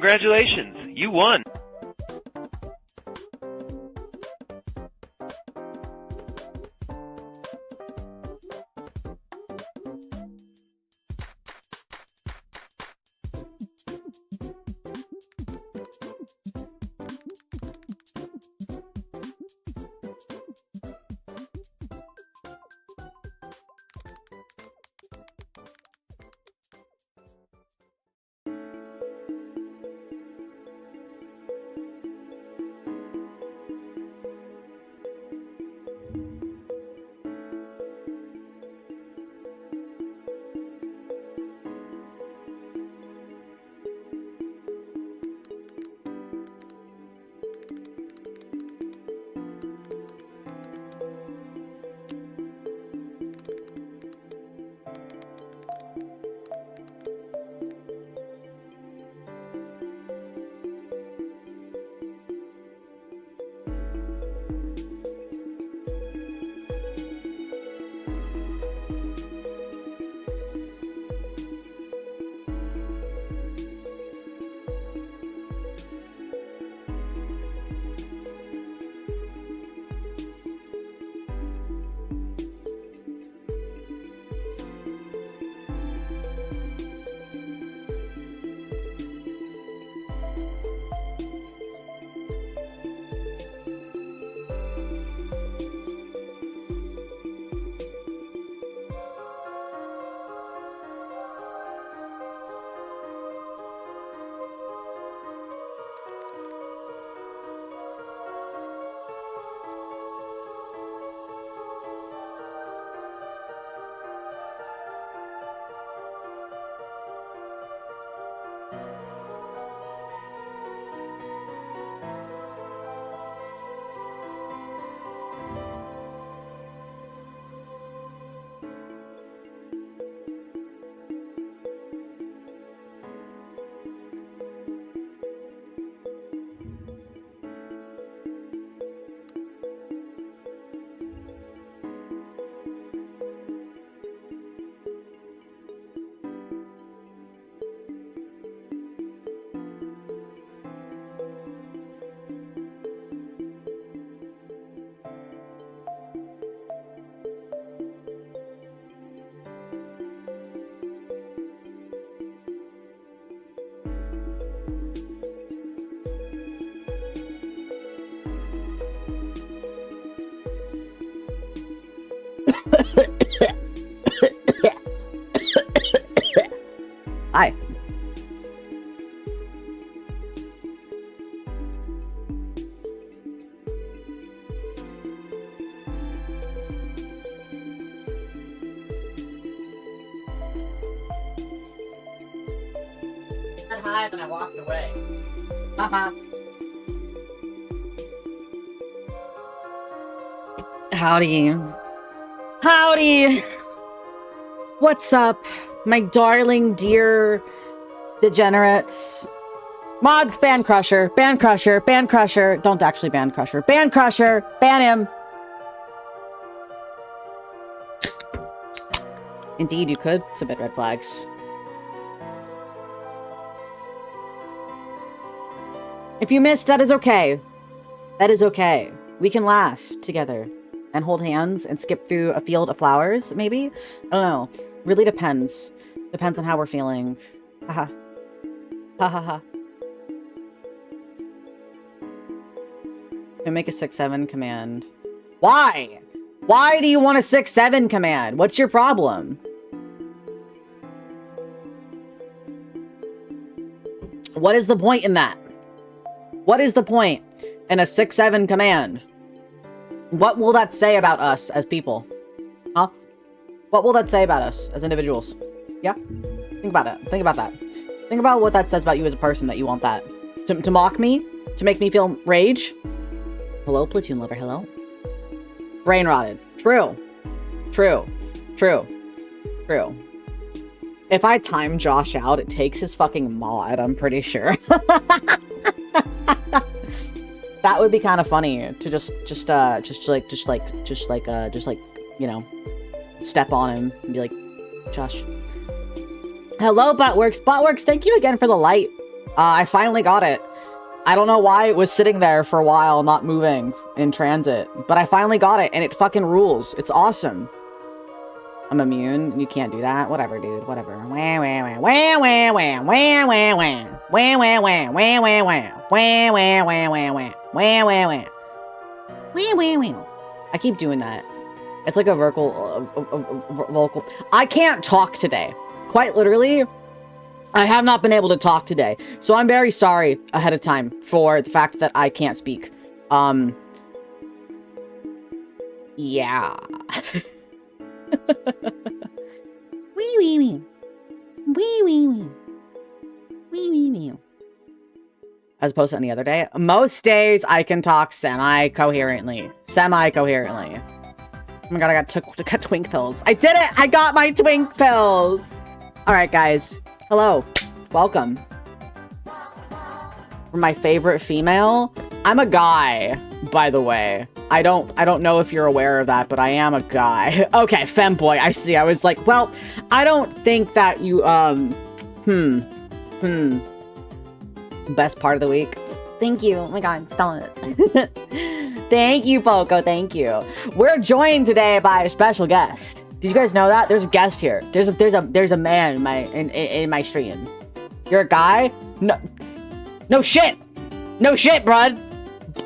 Congratulations, you won. Hi. Said hi, then I walked away. Howdy. Howdy. What's up, my darling, dear degenerates? Mods, ban crusher, ban crusher, ban crusher. Don't actually ban crusher. Ban crusher, ban him. Indeed, you could submit red flags. If you missed, that is okay. That is okay. We can laugh together and hold hands and skip through a field of flowers, maybe? I don't know. Really depends. Depends on how we're feeling. Haha. Ha ha ha. Can make a 6-7 command. Why? Why do you want a 6-7 command? What's your problem? What is the point in that? What is the point in a 6-7 command? What will that say about us as people? Huh? What will that say about us as individuals? Yeah? Think about it. Think about that. Think about what that says about you as a person that you want that. To mock me? To make me feel rage? Hello, platoon lover. Hello? Brain rotted. True. True. True. True. If I time Josh out, it takes his fucking mod, I'm pretty sure. That would be kind of funny to just like, you know, step on him and be like, Josh. Hello, Botworks. Botworks, thank you again for the light. I finally got it. I don't know why it was sitting there for a while, not moving in transit, but I finally got it, and it fucking rules. It's awesome. I'm immune. You can't do that. Whatever, dude. Whatever. Wah, wah, wah, wah, wah, wah, wah, wah, wah. Wah, wah, wah, wah, wah, wah. Wah, wah, wah, wah, wah. Wah, wah, wah. Wah, wah, wah. I keep doing that. It's like a vocal. I can't talk today. Quite literally, I have not been able to talk today. So I'm very sorry ahead of time for the fact that I can't speak. Yeah. Wee wee wee. Wee wee wee. Wee wee wee. As opposed to any other day. Most days I can talk semi-coherently. Semi-coherently. Oh my god, I got twink pills. I did it! I got my twink pills! Alright, guys. Hello. Welcome. For my favorite female, I'm a guy, by the way. I don't know if you're aware of that, but I am a guy. Okay, femboy, I see. I was like, well, I don't think that you, Best part of the week. Thank you. Oh my god, stop it. Thank you, Poco. Thank you. We're joined today by a special guest. Did you guys know that? There's a guest here. There's a man in my stream. You're a guy? No shit! No shit, bruh!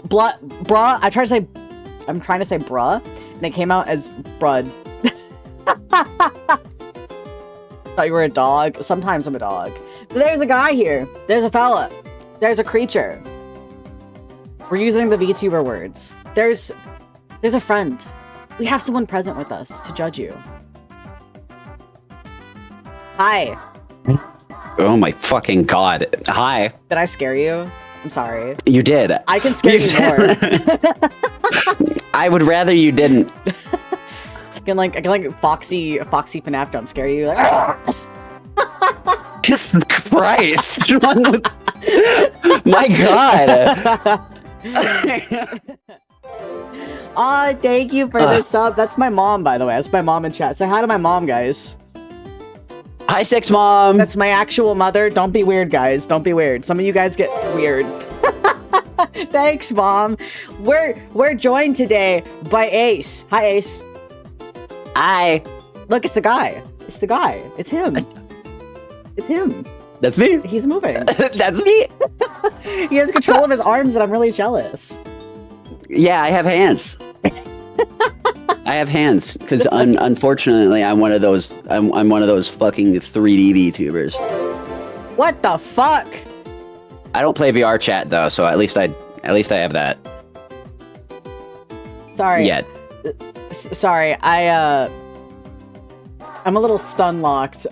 Bruh? I'm trying to say bruh, and it came out as brud. Thought you were a dog. Sometimes I'm a dog. But there's a guy here. There's a fella. There's a creature. We're using the VTuber words. There's a friend. We have someone present with us to judge you. Hi. Oh my fucking god. Hi. Did I scare you? I'm sorry. You did. I can scare you more. I would rather you didn't. I can like Foxy FNAF jump scare you. Like, Jesus Christ. My god. Aw, thank you for the sub. That's my mom, by the way. That's my mom in chat. Say hi to my mom, guys. Hi, Six Mom. That's my actual mother. Don't be weird, guys. Don't be weird. Some of you guys get weird. Thanks, Mom. We're joined today by Ace. Hi, Ace. Hi. Look, it's the guy. It's the guy. It's him. It's him. That's me. He's moving. That's me. He has control of his arms, and I'm really jealous. Yeah, I have hands. I have hands because unfortunately I'm one of those I'm one of those fucking 3D VTubers. What the fuck? I don't play VR chat though, so at least I have that. Sorry. Yet. Sorry, I'm a little stun locked.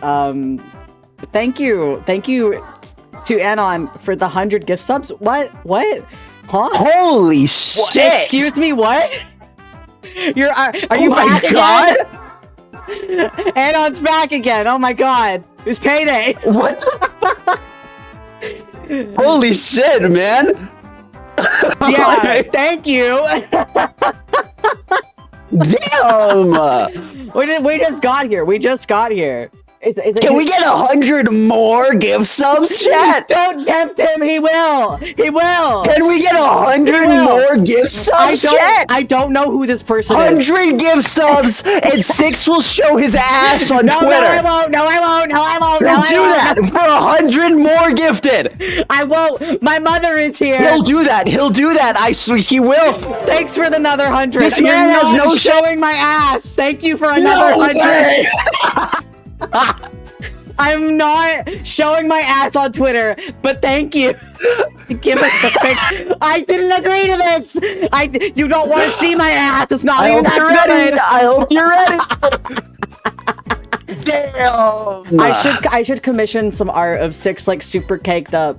Thank you to Anon for the 100 gift subs. What? Huh? Holy shit! Excuse me, what? Are you oh back god? again? Anon's back again. Oh my god. It's payday. What? Holy shit, man. Yeah, thank you. Damn. We just got here. Can we get 100 more gift subs, chat? Don't tempt him. He will. Can we get 100 more gift subs, chat? I don't know who this person is. 100 gift subs, and Six will show his ass on Twitter. No, I won't. He'll do that for 100 more gifted. I won't. My mother is here. He'll do that. I swear he will. Thanks for another 100. This man has no showing my ass. Thank you for another 100. I'm not showing my ass on Twitter, but thank you. Give us the pics. I didn't agree to this. You don't want to see my ass. It's not even that good. I hope you're ready. Damn. I should commission some art of Six like super caked up.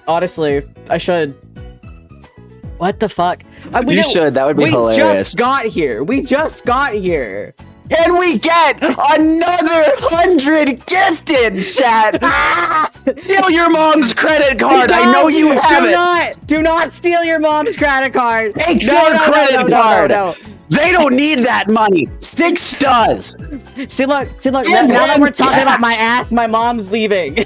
Honestly, I should. What the fuck? You should. That would be hilarious. We just got here. Can we get another 100 gifted, chat? Steal your mom's credit card. I know you have it. Do not steal your mom's credit card. Take your credit card. No. They don't need that money. Six does. See, look. Now that we're talking about my ass, my mom's leaving.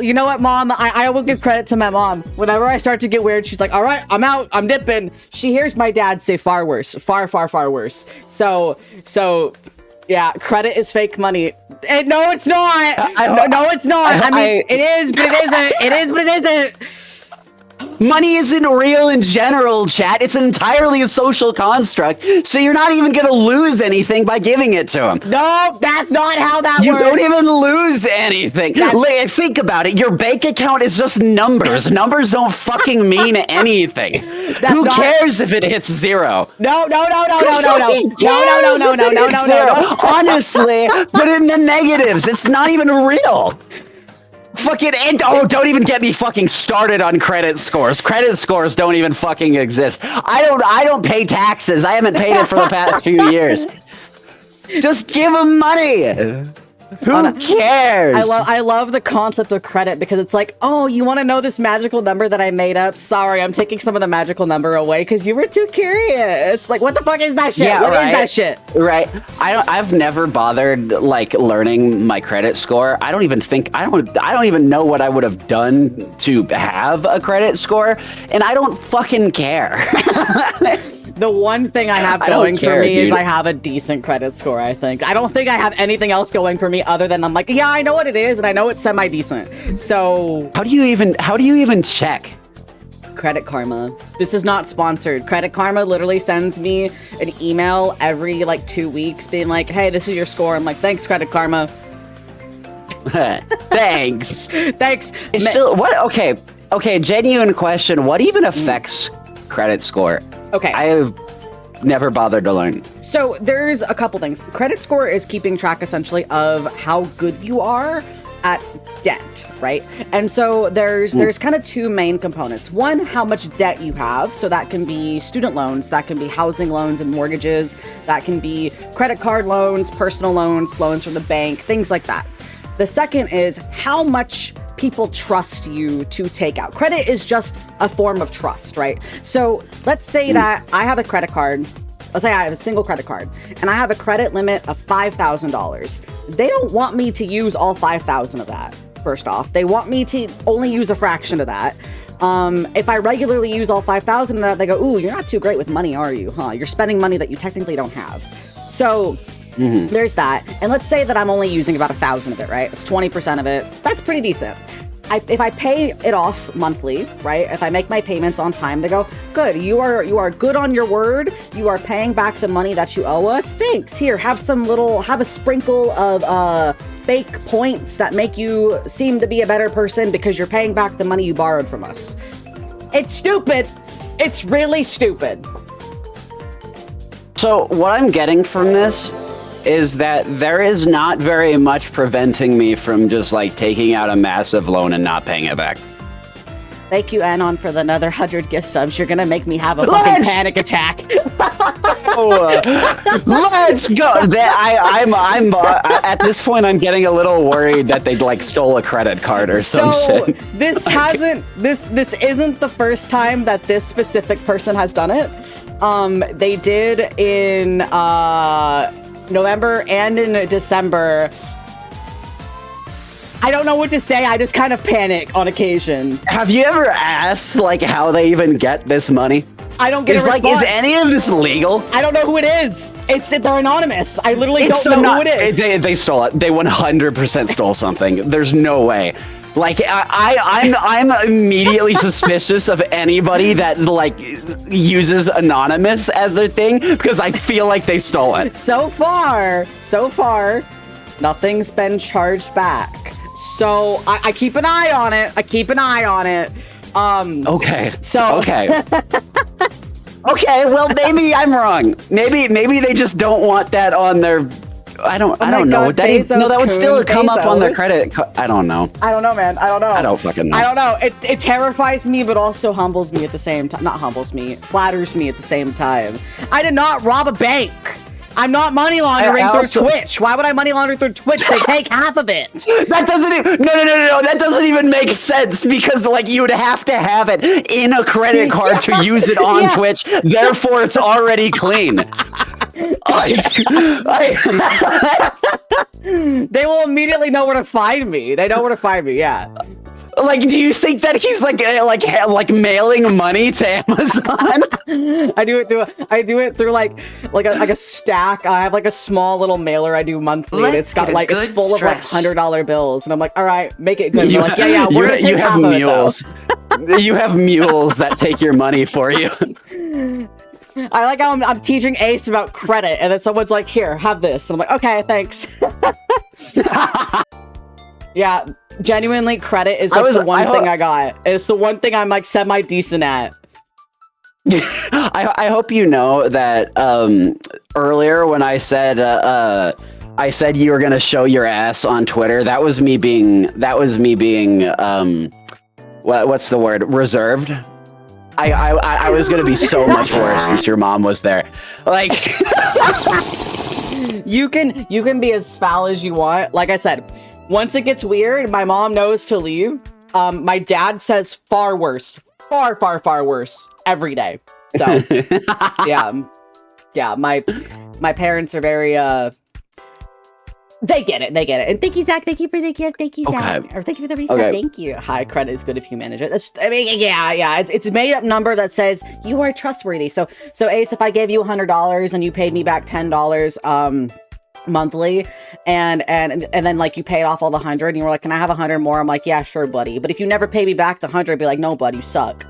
You know what, Mom? I will give credit to my mom. Whenever I start to get weird, she's like, all right, I'm out. I'm dipping. She hears my dad say far worse. Far, far, far worse. So yeah, credit is fake money. No, it's not. No, it's not. I mean, it is, but it isn't. It is, but it isn't. Money isn't real in general, chat. It's entirely a social construct, so you're not even gonna lose anything by giving it to him. No, that's not how that works. You don't even lose anything. Think about it. Your bank account is just numbers. Numbers don't fucking mean anything. Who cares if it hits zero? No. Honestly, put it in the negatives. It's not even real. Fucking don't even get me fucking started on credit scores. Credit scores don't even fucking exist. I don't pay taxes. I haven't paid it for the past few years. Just give them money. Who cares? I love the concept of credit because it's like, oh, you want to know this magical number that I made up? Sorry, I'm taking some of the magical number away because you were too curious. Like, what the fuck is that shit? Yeah, what is that shit? Right. I've never bothered like learning my credit score. I don't even know what I would have done to have a credit score, and I don't fucking care. The one thing I have going for me is I have a decent credit score, I think. I don't think I have anything else going for me other than I'm like, yeah, I know what it is, and I know it's semi-decent. So... How do you even check? Credit Karma. This is not sponsored. Credit Karma literally sends me an email every, like, 2 weeks being like, hey, this is your score. I'm like, thanks, Credit Karma. Thanks. Thanks. It's still... What? Okay, genuine question. What even affects credit score? Okay. I've never bothered to learn. So there's a couple things. Credit score is keeping track essentially of how good you are at debt, right? And so there's kind of two main components. One, how much debt you have. So that can be student loans, that can be housing loans and mortgages, that can be credit card loans, personal loans, loans from the bank, things like that. The second is how much people trust you to take out. Credit is just a form of trust, right? So let's say that I have a credit card. Let's say I have a single credit card and I have a credit limit of $5,000. They don't want me to use all 5,000 of that. First off, they want me to only use a fraction of that. If I regularly use all 5,000 of that, they go, ooh, you're not too great with money, are you? Huh? You're spending money that you technically don't have. So there's that. And let's say that I'm only using about 1,000 of it, right? It's 20% of it. That's pretty decent. If I pay it off monthly, right? If I make my payments on time, they go, good, you are good on your word. You are paying back the money that you owe us. Thanks. Here, have a sprinkle of fake points that make you seem to be a better person because you're paying back the money you borrowed from us. It's stupid. It's really stupid. So what I'm getting from this is that there is not very much preventing me from just like taking out a massive loan and not paying it back. Thank you, Anon, for the another 100 gift subs. You're gonna make me have a fucking panic attack. Let's go. I'm at this point, I'm getting a little worried that they like stole a credit card or some shit. This isn't the first time that this specific person has done it. They did in November and in December. I don't know what to say. I just kind of panic on occasion. Have you ever asked like how they even get this money? I don't get a response. Is any of this legal? I don't know who it is. They're anonymous. I literally don't know who it is. They stole it. They 100% stole something. There's no way. Like I'm immediately suspicious of anybody that like uses anonymous as their thing because I feel like they stole it. So far, nothing's been charged back. So I keep an eye on it. Okay. So okay. Okay. Well, maybe I'm wrong. Maybe they just don't want that on their. I don't know. That would still come up on their credit. I don't know. I don't know, man. I don't know. I don't fucking know. I don't know. It terrifies me, but also humbles me at the same time. Not humbles me, flatters me at the same time. I did not rob a bank. I'm not money laundering through Twitch. Why would I money launder through Twitch? They take half of it. That doesn't even, no. That doesn't even make sense because like you would have to have it in a credit card to use it on Twitch. Therefore, it's already clean. They will immediately know where to find me. They know where to find me. Yeah. Like, do you think that he's like mailing money to Amazon? I do it through like a stack. I have like a small little mailer I do monthly, and it's got like it's full of like $100 bills, and I'm like, all right, make it good. They're like, yeah, we're gonna take half of it, though. You have mules that take your money for you. I like how I'm teaching Ace about credit, and then someone's like, here, have this, and I'm like, okay, thanks. Yeah, genuinely, credit is like the one thing I got. It's the one thing I'm like semi-decent at. I hope you know that earlier when I said you were gonna show your ass on Twitter, that was me being what's the word, reserved. I was gonna be so much worse since your mom was there. Like, you can be as foul as you want. Like I said, once it gets weird, my mom knows to leave. My dad says far worse, far worse every day. So yeah, my parents are very they get it. And thank you, Zach. Thank you for the gift. Thank you, Zach. Okay. Or thank you for the reset. Okay. Thank you. High credit is good if you manage it. It's a made up number that says you are trustworthy. So Ace, if I gave you $100 and you paid me back $10 monthly, and then like you paid off all the 100, and you were like, can I have 100 more? I'm like, yeah, sure, buddy. But if you never pay me back the 100, I'd be like, no, bud, you suck.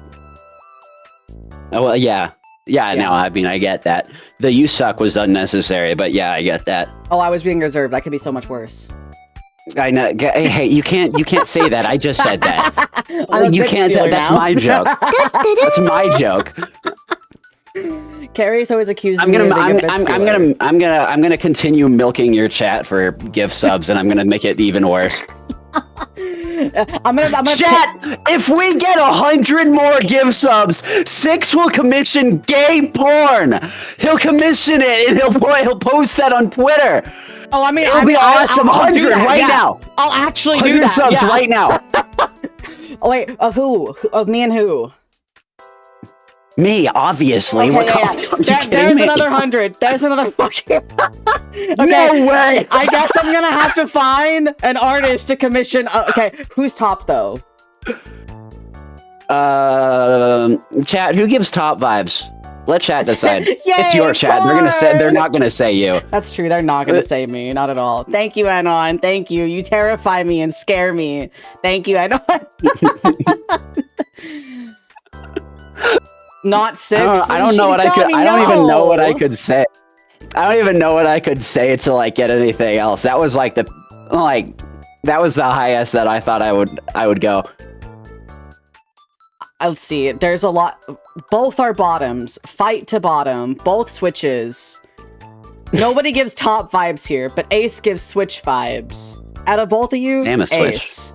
Oh, well, yeah. No, I mean, I get that. The you suck was unnecessary, but yeah, I get that. Oh, I was being reserved. I could be so much worse. I know. Hey, you can't say that. I just said that. You can't. That's my joke. That's my joke. Carrie's always accusing I'm gonna continue milking your chat for gift subs, and I'm gonna make it even worse. I'm gonna chat. If we get 100 more gift subs, Six will commission gay porn. He'll commission it, and he'll post that on Twitter. Oh, I mean, it'll be awesome. 100 right now. I'll actually do that. 100 subs right now. Oh wait, of who? Of me and who? Me, obviously. Okay, there's another 100. There's another fucking. Okay, no way. I guess I'm gonna have to find an artist to commission. Okay, who's top though? Chat. Who gives top vibes? Let chat decide. Yay, it's your chat. They're not gonna say you. That's true. They're not gonna say me. Not at all. Thank you, Anon. Thank you. You terrify me and scare me. Thank you, Anon. Not Six. I don't know what I could. I don't even know what I could say. I don't even know what I could say to like get anything else. That was like that was the highest that I thought I would go. Let's see. There's a lot. Both are bottoms. Fight to bottom. Both switches. Nobody gives top vibes here, but Ace gives switch vibes. Out of both of you, I'm a switch. Ace.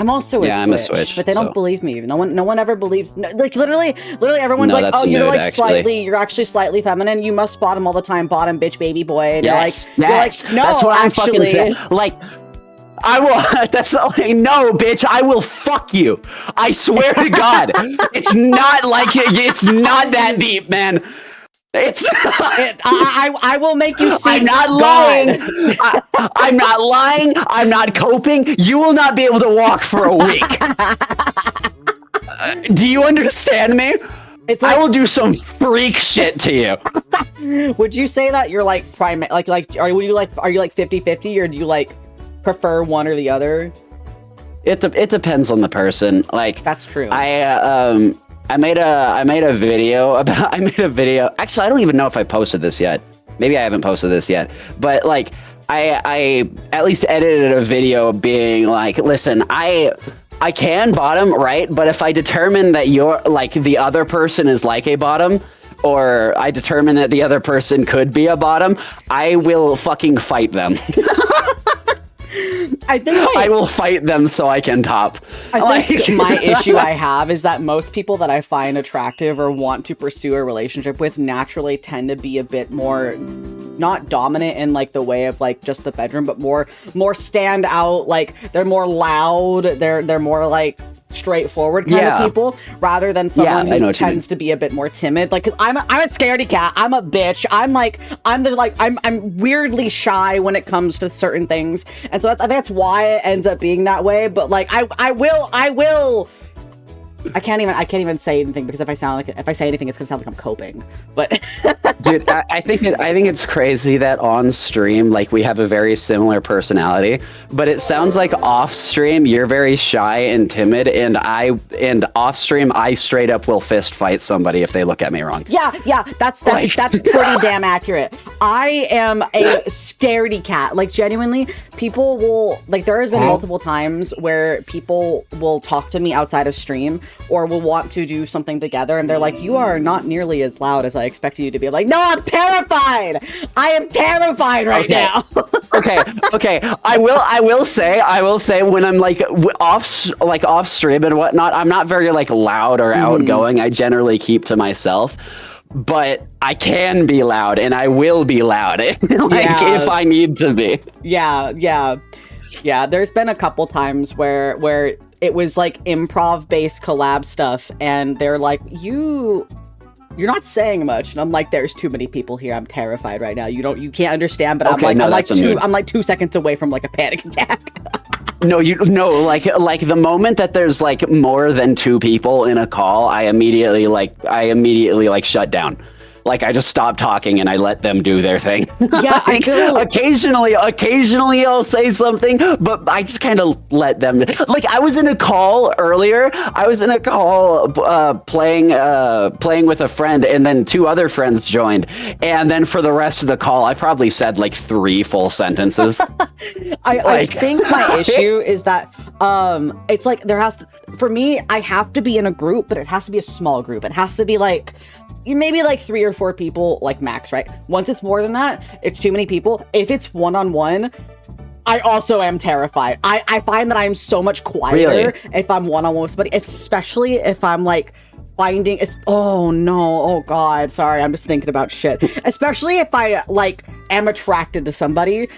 I'm also I'm a switch, but they don't believe me. No one ever believes. No, like literally, everyone's like, "Oh, you're like you're actually slightly feminine. You must bottom all the time, bottom bitch, baby boy." And you're like, no, that's what I'm fucking saying. Like, I will. That's like, no, bitch. I will fuck you. I swear to God, it's not like it's not that deep, man. It's I will make you see. I'm not lying. I'm not lying. I'm not coping. You will not be able to walk for a week. Do you understand me? It's like, I will do some freak shit to you. Would you say that you're like are you like 50-50, or do you like prefer one or the other? It depends on the person. Like, that's true. I made a video. Actually, I don't even know if I posted this yet. Maybe I haven't posted this yet. But like, I at least edited a video being like, listen, I can bottom, right? But if I determine that you're like the other person is like a bottom, or I determine that the other person could be a bottom, I will fucking fight them. I will fight them so I can top. I think my issue I have is that most people that I find attractive or want to pursue a relationship with naturally tend to be a bit more not dominant in like the way of like just the bedroom, but more stand out. Like they're more loud. They're more like straightforward kind of people, rather than someone who tends to be a bit more timid. Like, cause I'm a scaredy cat. I'm a bitch. I'm weirdly shy when it comes to certain things, and so I think that's why it ends up being that way. But like, I can't even say anything, because if I say anything, it's gonna sound like I'm coping. But dude, I think it's crazy that on stream, like, we have a very similar personality, but it sounds like off stream you're very shy and timid, and off stream I straight up will fist fight somebody if they look at me wrong. Yeah, that's pretty damn accurate. I am a scaredy cat. Like, genuinely, people will, like, there has been multiple times where people will talk to me outside of stream, or will want to do something together, and they're like, you are not nearly as loud as I expected you to be. I'm like, no, I'm terrified. I am terrified right now. okay. I will say when I'm like off stream and whatnot, I'm not very like loud or outgoing. I generally keep to myself. But I can be loud, and I will be loud, if I need to be. Yeah. There's been a couple times where it was like improv-based collab stuff, and they're like, you're not saying much, and I'm like, there's too many people here. I'm terrified right now. You can't understand, but I'm like 2 seconds away from like a panic attack. No, like the moment that there's like more than 2 people in a call, I immediately shut down. Like, I just stop talking and I let them do their thing. Yeah, like, occasionally I'll say something, but I just kind of let them. Like, I was in a call earlier. Playing with a friend, and then 2 other friends joined. And then for the rest of the call, I probably said like 3 full sentences. I think my issue is that it's like for me, I have to be in a group, but it has to be a small group. It has to be like maybe like 3 or 4 people, like max, right? Once it's more than that, it's too many people. If it's one-on-one, I also am terrified. I find that I'm so much quieter if I'm one-on-one with somebody, especially if I'm like oh god, sorry, I'm just thinking about shit. Especially if I like am attracted to somebody.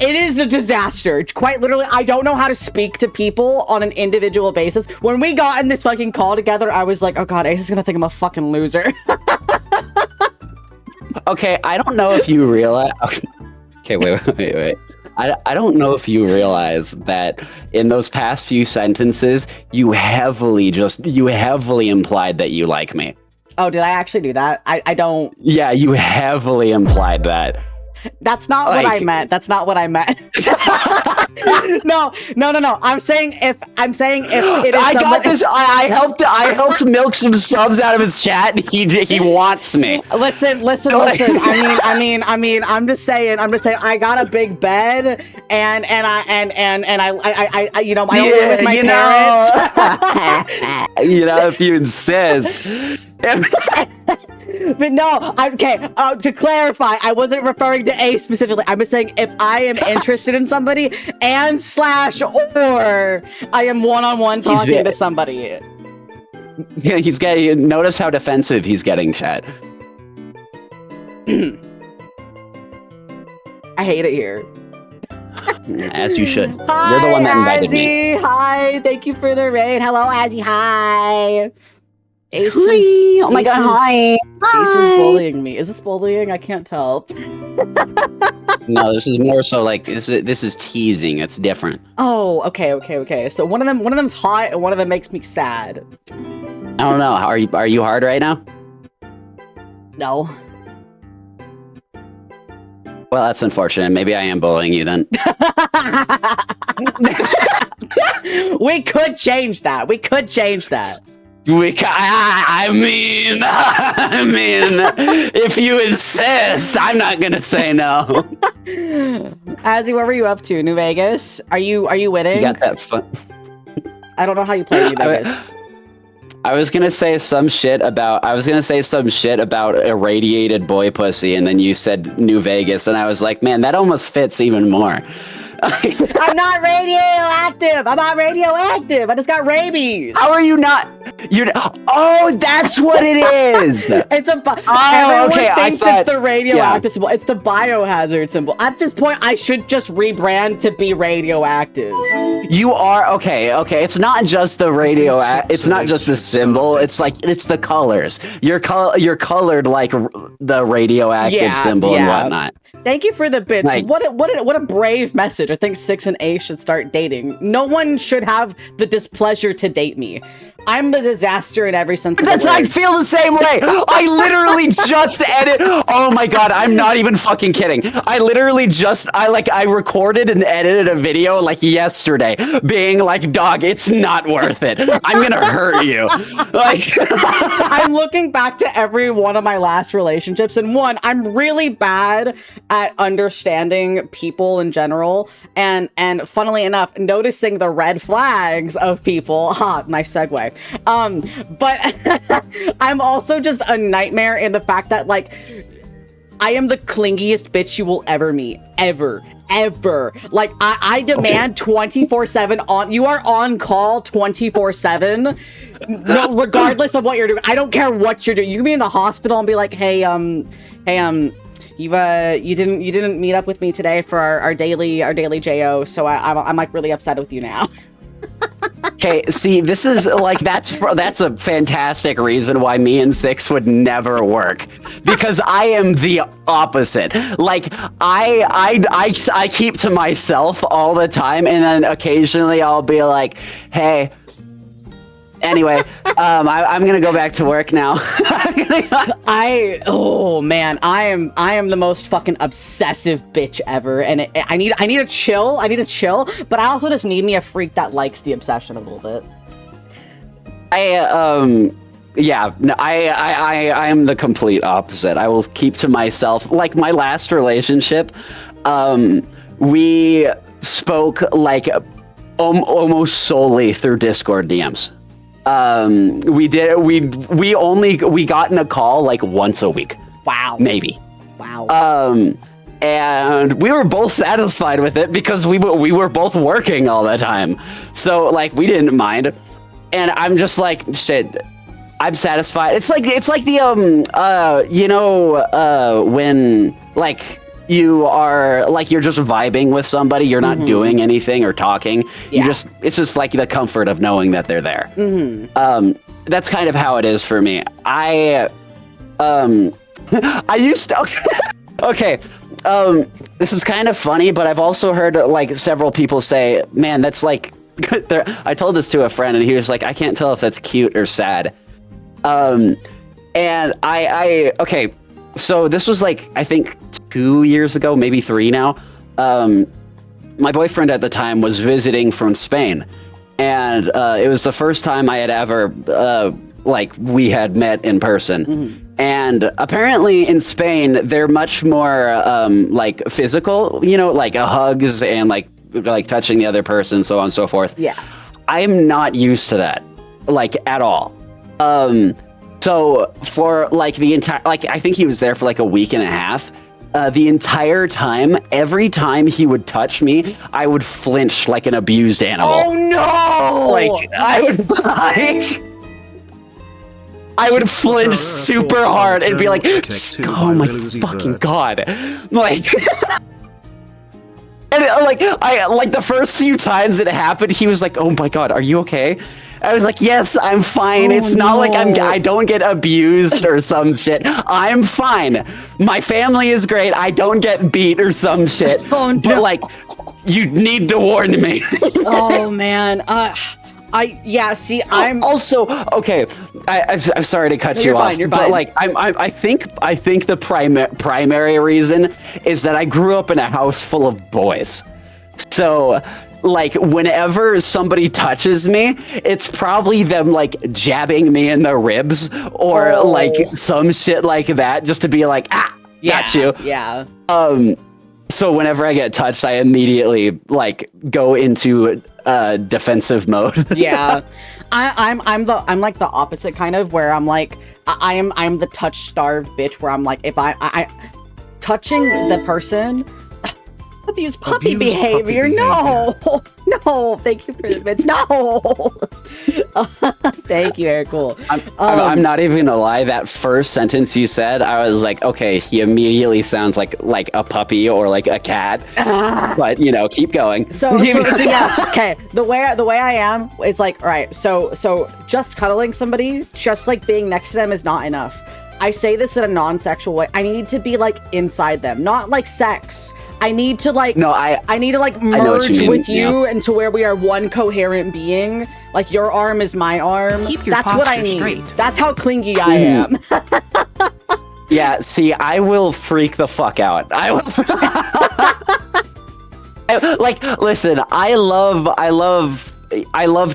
It is a disaster. Quite literally, I don't know how to speak to people on an individual basis. When we got in this fucking call together, I was like, oh god, Ace is gonna think I'm a fucking loser. Okay, I don't know if you realize... Okay, wait. I don't know if you realize that in those past few sentences, you heavily implied that you like me. Oh, did I actually do that? I don't... Yeah, you heavily implied that. That's not what I meant. That's not what I meant. No. I'm saying if it is I got this. I helped milk some subs out of his chat. He wants me. Listen. I mean, I'm just saying, I got a big bed, and I don't live with my parents. If you insist. But no, to clarify, I wasn't referring to A specifically. I'm just saying if I am interested in somebody or I am one-on-one talking to somebody. Yeah, notice how defensive he's getting, chat. I hate it here. As you should. Hi, you're the one that invited me. Hi, thank you for the raid. Hello, Azzy. Hi. Ace oh my god, hi. Ace is bullying me. Is this bullying? I can't tell. No, this is more so like this is teasing. It's different. Oh, okay. So one of them's hot and one of them makes me sad. I don't know. Are you hard right now? No. Well, that's unfortunate. Maybe I am bullying you then. We could change that. I mean, if you insist, I'm not gonna say no. Azzy, what were you up to? New Vegas? Are you winning? You got that fun. I don't know how you play New Vegas. I was gonna say some shit about irradiated boy pussy, and then you said New Vegas, and I was like, man, that almost fits even more. I'm not radioactive. I just got rabies. How are you not? Oh, that's what it is. It's a Oh, okay. Everyone thinks it's the radioactive symbol. It's the biohazard symbol. At this point, I should just rebrand to be radioactive. You are okay. It's not just the it's not just the symbol. It's like it's the colors. You're colored like the radioactive symbol and whatnot. Thank you for the bits. Like, what a brave message. I think 6 and A should start dating. No one should have the displeasure to date me. I'm a disaster in every sense of the word. I feel the same way. I literally just oh my god, I'm not even fucking kidding. I literally I recorded and edited a video like yesterday being like, dog, it's not worth it. I'm gonna hurt you. Like I'm looking back to every one of my last relationships, and one, I'm really bad at understanding people in general, and funnily enough, noticing the red flags of people. Ha, nice segue. But I'm also just a nightmare in the fact that, like, I am the clingiest bitch you will ever meet. Ever. Like, I demand 24/7 on, you are on call 24/7, no, regardless of what you're doing. I don't care what you're doing. You can be in the hospital and be like, hey, you didn't meet up with me today for our daily JO, so I'm like really upset with you now. Okay, see, this is like that's a fantastic reason why me and Six would never work, because I am the opposite. Like I keep to myself all the time, and then occasionally I'll be like, hey. Anyway, I'm gonna go back to work now. Oh man, I am the most fucking obsessive bitch ever, and I need to chill, but I also just need me a freak that likes the obsession a little bit. Yeah, no, I am the complete opposite. I will keep to myself. Like my last relationship, we spoke like almost solely through Discord DMs. We got in a call like once a week. Wow. Maybe. Wow. And we were both satisfied with it because we were both working all the time. So like we didn't mind. And I'm just like, shit, I'm satisfied. It's like the when like you are like you're just vibing with somebody, you're not doing anything or talking. It's just like the comfort of knowing that they're there. That's kind of how it is for me. I used to okay. This is kind of funny, but I've also heard like several people say, man, that's like I told this to a friend and he was like, I can't tell if that's cute or sad. And okay, so this was like, I think 2 years ago, maybe 3 now. My boyfriend at the time was visiting from Spain, and it was the first time I had ever, like, we had met in person. And apparently in Spain, they're much more, like, physical, you know, like hugs and, like touching the other person, so on and so forth. Yeah. I'm not used to that, like, at all. So for, like, the entire, like, I think he was there for, like, a week and a half. The entire time, every time he would touch me, I would flinch like an abused animal. Oh no! Like I would flinch super hard and be like, "Oh my fucking god!" Like, and like the first few times it happened, he was like, "Oh my god, are you okay?" I was like, yes, I'm fine. It's not like I don't get abused or some shit. I'm fine. My family is great. I don't get beat or some shit. Oh, no. But like, you need to warn me. Oh man. See, I'm also okay. I'm sorry to cut you off, you're fine. but like, I think the primary reason is that I grew up in a house full of boys, so. Like, whenever somebody touches me, it's probably them, like, jabbing me in the ribs or, like, some shit like that, just to be like, got you. Yeah. So whenever I get touched, I immediately, like, go into defensive mode. Yeah. I'm like the opposite kind of, where I'm like, I'm the touch-starved bitch, where I'm like, if I touching the person... Abuse puppy Abuse behavior. puppy No, no. Thank you for the bits. No. Thank you, Eric. Cool. I'm not even gonna lie. That first sentence you said, I was like, okay, he immediately sounds like a puppy or like a cat. But you know, keep going. So yeah. Okay. The way I am is like, all right. So just cuddling somebody, just like being next to them is not enough. I say this in a non-sexual way. I need to be like inside them, not like sex. I need to like I need to like merge with you into where we are one coherent being. Like your arm is my arm. Keep your That's what I need. straight. That's how clingy I am. Yeah, see, I will freak the fuck out. I will. Like, listen, I love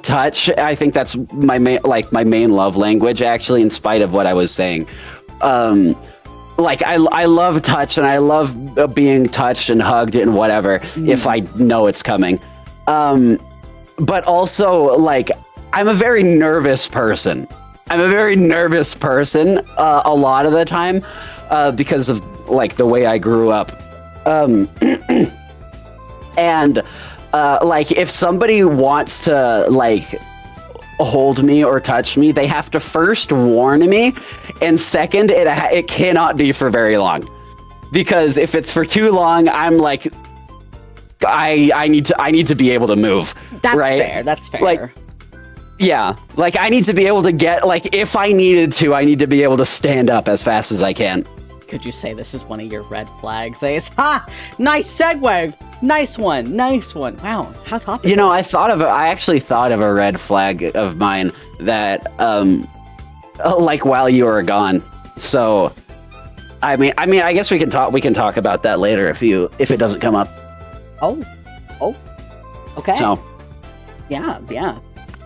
touch. I think that's my main love language, actually, in spite of what I was saying. Like, I love touch, and I love being touched and hugged and whatever, if I know it's coming. But also, like, I'm a very nervous person. A lot of the time, because of, like, the way I grew up. And like, if somebody wants to like hold me or touch me, they have to first warn me, and second, it cannot be for very long, because if it's for too long, I'm like, I need to be able to move. That's right? fair. That's fair. Like, yeah, like I need to be able to get, like, if I needed to, I need to be able to stand up as fast as I can. Could you say this is one of your red flags, Ace? Ha! Nice segue. Nice one. Wow, how topical. You know, I actually thought of a red flag of mine that, like, while you were gone. So, I mean, I guess we can talk about that later if it doesn't come up. Oh, okay. So, yeah.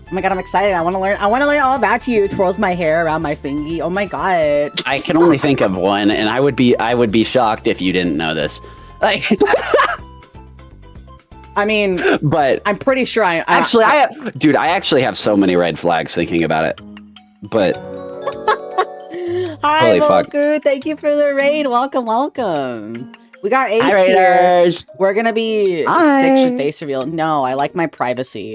Oh my god, I'm excited. I want to learn all about you. Twirls my hair around my fingy. Oh my god. I can only think of one, and I would be shocked if you didn't know this. Like, I mean, but I'm pretty sure I actually have so many red flags thinking about it. But Hi, holy fuck. Moku. Thank you for the raid. Welcome. We got Ace Hi, here. Raiders. We're gonna be Hi. 6 with face reveal. No, I like my privacy.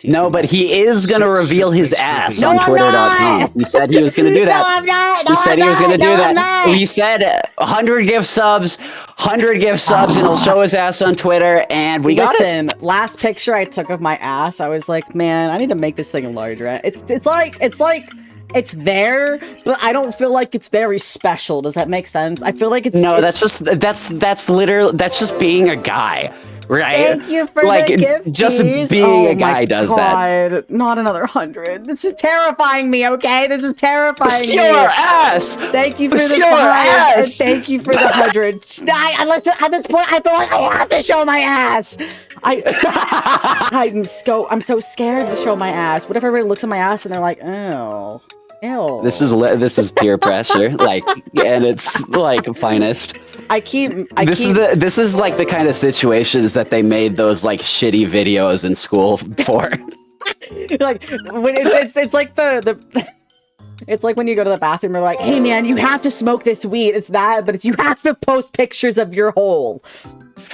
No, but he is gonna reveal his ass No, on I'm Twitter.com. not. He said he was gonna do that. No, I'm not. He said he was gonna do I'm that. not. He said 100 gift subs, and he'll show his ass on Twitter, and we got it. Listen, last picture I took of my ass, I was like, man, I need to make this thing larger. It's it's there, but I don't feel like it's very special. Does that make sense? I feel like it's that's just being a guy, right? Thank you for like, the gift. just being a guy does that. Not another 100. This is terrifying me. Okay, this is terrifying me. Your ass. Thank you for the Your 5, and ass. thank you for the 100. Listen, at this point, I feel like I have to show my ass. I'm so scared to show my ass. What if everybody looks at my ass and they're like, oh. Ew. This is peer pressure, like, and it's like finest. This is like the kind of situations that they made those like shitty videos in school for. Like when it's like it's like when you go to the bathroom, you're like, hey man, you have to smoke this weed. It's that, but you have to post pictures of your hole.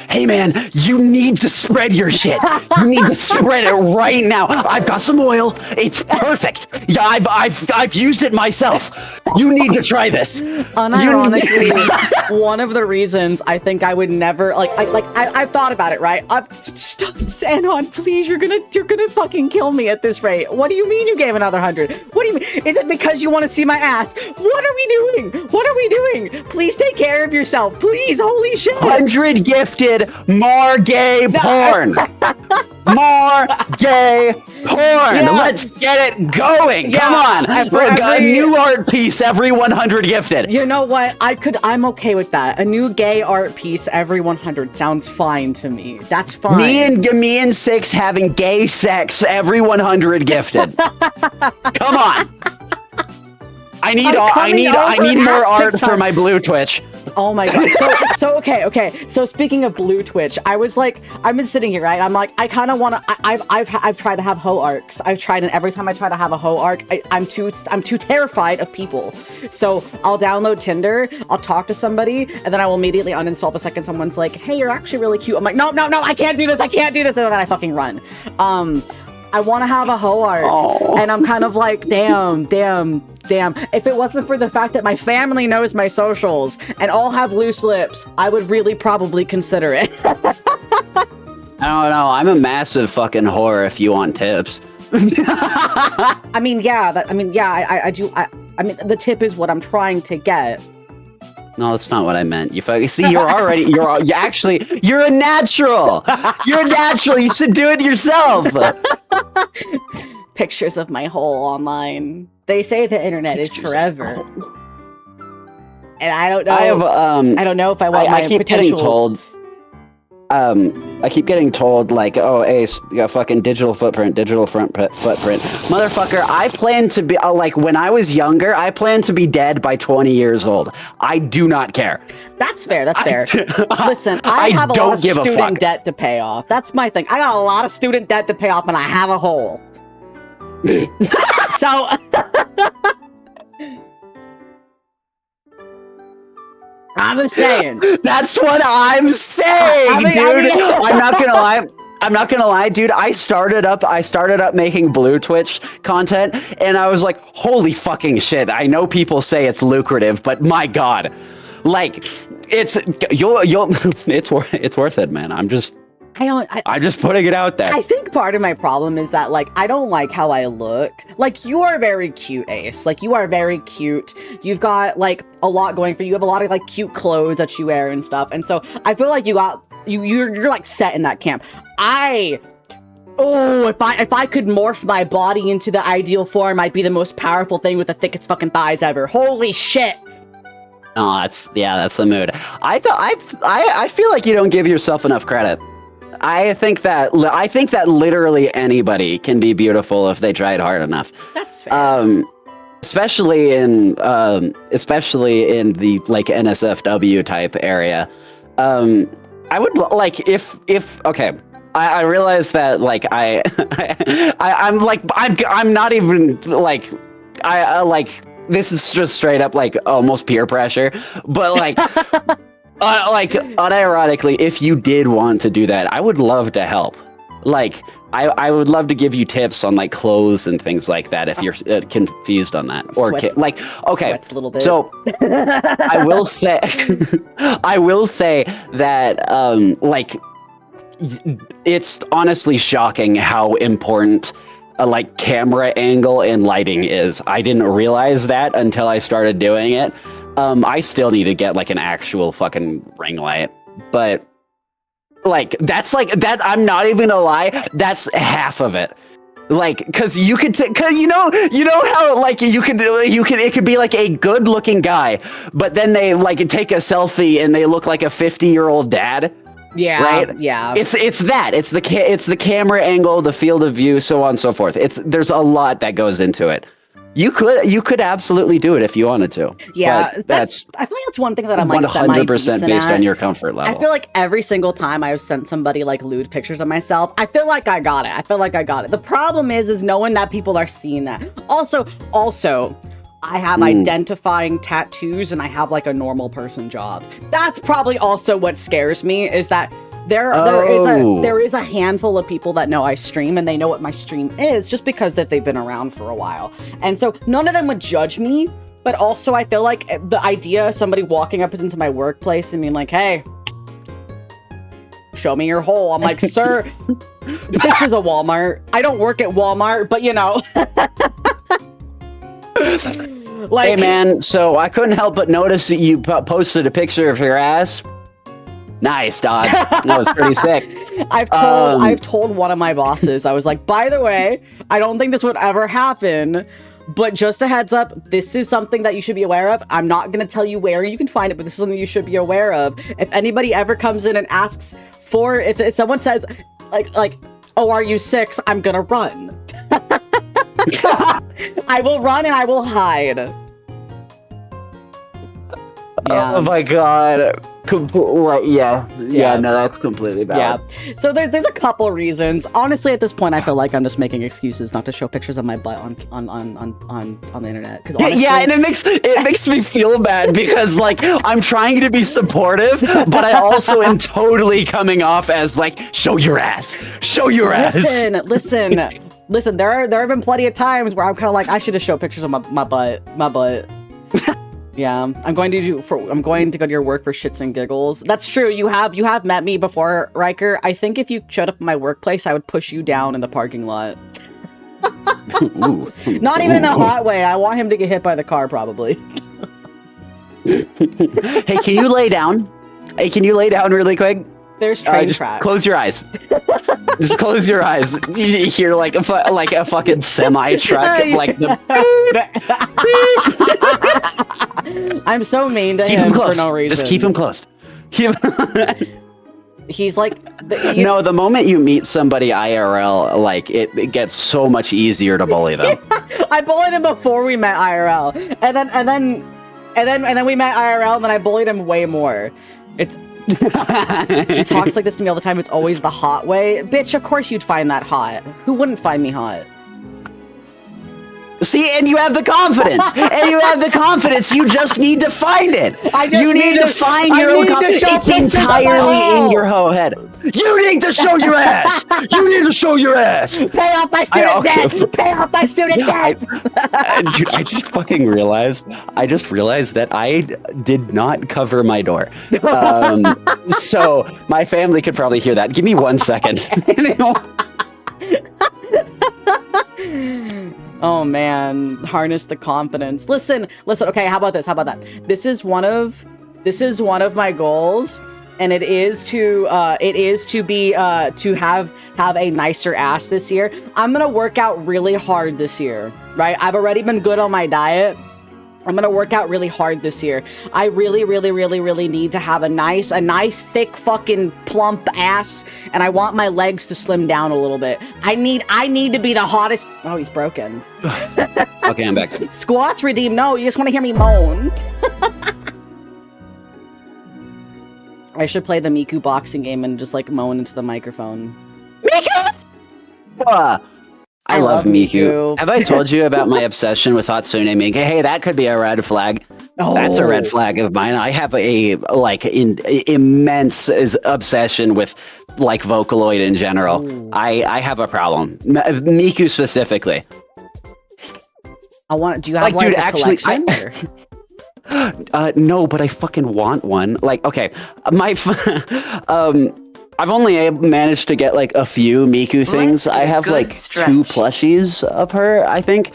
Hey man, you need to spread your shit. You need to spread it right now. I've got some oil. It's perfect. Yeah, I've used it myself. You need to try this. Unironically, one of the reasons I think I would never I've thought about it, right? Stop, Anon, please, you're gonna fucking kill me at this rate. What do you mean you gave another 100? What do you mean? Is it because you want to see my ass? What are we doing? Please take care of yourself. Please, holy shit. 100 gifted, more gay porn. More gay porn. Yeah. Let's get it going. Yeah. Come on. A new art piece every 100 gifted. You know what? I'm okay with that. A new gay art piece every 100 sounds fine to me. That's fine. Me and Six having gay sex every 100 gifted. Come on. I need more art for my blue Twitch. Oh my god. So okay. So speaking of blue twitch, I've been sitting here, right? I'm like, I kind of want to. I've tried to have hoe arcs. I've tried, and every time I try to have a hoe arc, I'm too terrified of people. So I'll download Tinder, I'll talk to somebody, and then I will immediately uninstall the second someone's like, hey, you're actually really cute. I'm like, no, I can't do this. And then I fucking run. I want to have a hoe arc, and I'm kind of like, damn. If it wasn't for the fact that my family knows my socials and all have loose lips, I would really probably consider it. I don't know. I'm a massive fucking whore if you want tips. I mean, I do. I mean, the tip is what I'm trying to get. No, that's not what I meant. You see, you're a natural. You're a natural. You should do it yourself. Pictures of my hole online. They say the internet is forever. And I don't know. I don't know if I want my keep potential... getting told. I keep getting told, like, oh, Ace, you got fucking digital footprint. Motherfucker, I plan to be, like, when I was younger, I planned to be dead by 20 years old. I do not care. That's fair. Listen, I have a lot of student debt to pay off. That's my thing. I got a lot of student debt to pay off, and I have a hole. So... I'm saying. That's what I'm saying, dude. I'm not gonna lie, dude. I started up making blue Twitch content, and I was like, holy fucking shit. I know people say it's lucrative, but my god. Like, it's worth it, man. I'm just putting it out there. I think part of my problem is that, like, I don't like how I look. Like, you are very cute, Ace. Like, you are very cute. You've got, like, a lot going for you. You have a lot of, like, cute clothes that you wear and stuff. And so I feel like you're like set in that camp. If I could morph my body into the ideal form, I'd be the most powerful thing with the thickest fucking thighs ever. Holy shit. Oh, that's the mood. I feel like you don't give yourself enough credit. I think that literally anybody can be beautiful if they tried hard enough. That's fair. Especially in the like NSFW type area. I would like if okay. I realize that like I'm not even like I like this is just straight up like almost peer pressure, but like. Like, unironically, if you did want to do that, I would love to help. Like, I would love to give you tips on, like, clothes and things like that if you're confused on that. Or, like, okay, sweats a little bit. So, I will say that, like, it's honestly shocking how important like camera angle and lighting is. I didn't realize that until I started doing it. I still need to get like an actual fucking ring light, but like that's like that. I'm not even gonna lie. That's half of it. Like, cause you could, cause you know how like it could be like a good looking guy, but then they like take a selfie and they look like a 50-year-old dad. Yeah. Right. Yeah. It's that. It's the camera angle, the field of view, so on and so forth. There's a lot that goes into it. You could absolutely do it if you wanted to. Yeah, but that's I feel like that's one thing that I'm like 100% based on your comfort level. I feel like every single time I've sent somebody like lewd pictures of myself, I feel like I got it. The problem is knowing that people are seeing that. Also, I have identifying tattoos and I have like a normal person job. That's probably also what scares me is that there is a handful of people that know I stream and they know what my stream is just because that they've been around for a while. And so none of them would judge me, but also I feel like the idea of somebody walking up into my workplace and being like, hey, show me your hole. I'm like, sir, this is a Walmart. I don't work at Walmart, but you know. Like, hey man, so I couldn't help but notice that you posted a picture of your ass. Nice, dog. That was pretty sick. I've told one of my bosses, I was like, by the way, I don't think this would ever happen, but just a heads up, this is something that you should be aware of. I'm not going to tell you where you can find it, but this is something you should be aware of. If anybody ever comes in and asks for, if someone says, like, oh, are you 6? I'm going to run. I will run and I will hide. Yeah. Oh my god. Yeah, no, that's completely valid. Yeah. So there's a couple reasons. Honestly, at this point, I feel like I'm just making excuses not to show pictures of my butt on the internet. Because Yeah, and it makes me feel bad because like I'm trying to be supportive, but I also am totally coming off as like, show your ass. Listen. There have been plenty of times where I'm kind of like, I should just show pictures of my butt. Yeah, I'm going to go to your work for shits and giggles. That's true. You have met me before, Riker. I think if you showed up at my workplace, I would push you down in the parking lot. Not even in a hot way. I want him to get hit by the car, probably. Hey, can you lay down? Hey, can you lay down really quick? There's train just tracks. Close your eyes. Just close your eyes. You hear like a fucking semi truck, like the. I'm so mean to keep him close. for no reason. Just keep him close. He's like. No, the moment you meet somebody IRL, like it gets so much easier to bully them. I bullied him before we met IRL, and then we met IRL, and then I bullied him way more. She talks like this to me all the time. It's always the hot way. Bitch, of course you'd find that hot. Who wouldn't find me hot? See, and you have the confidence. You just need to find it. You need to find your own confidence. It's entirely in your whole head. You need to show your ass. Pay off my student debt. Pay off my student debt. Dude, I just fucking realized. That I did not cover my door. So my family could probably hear that. Give me 1 second. Oh man, harness the confidence. Listen. Okay, how about this? This is one of my goals, and it is to have a nicer ass this year. I'm gonna work out really hard this year, right? I've already been good on my diet. I'm gonna work out really hard this year. I really need to have a nice, thick, fucking plump ass, and I want my legs to slim down a little bit. I need to be the hottest. Oh, he's broken. Okay, I'm back. Squats redeem. No, you just want to hear me moan. I should play the Miku boxing game and just like moan into the microphone. Miku! I love Miku. Have I told you about my obsession with Hatsune Miku? Hey, that could be a red flag. Oh. That's a red flag of mine. I have a immense obsession with like Vocaloid in general. Ooh. I have a problem. Miku specifically. Do you have like, dude, actually, no, but I fucking want one. Like, okay, I've only managed to get like a few Miku things. I have like 2 plushies of her, I think,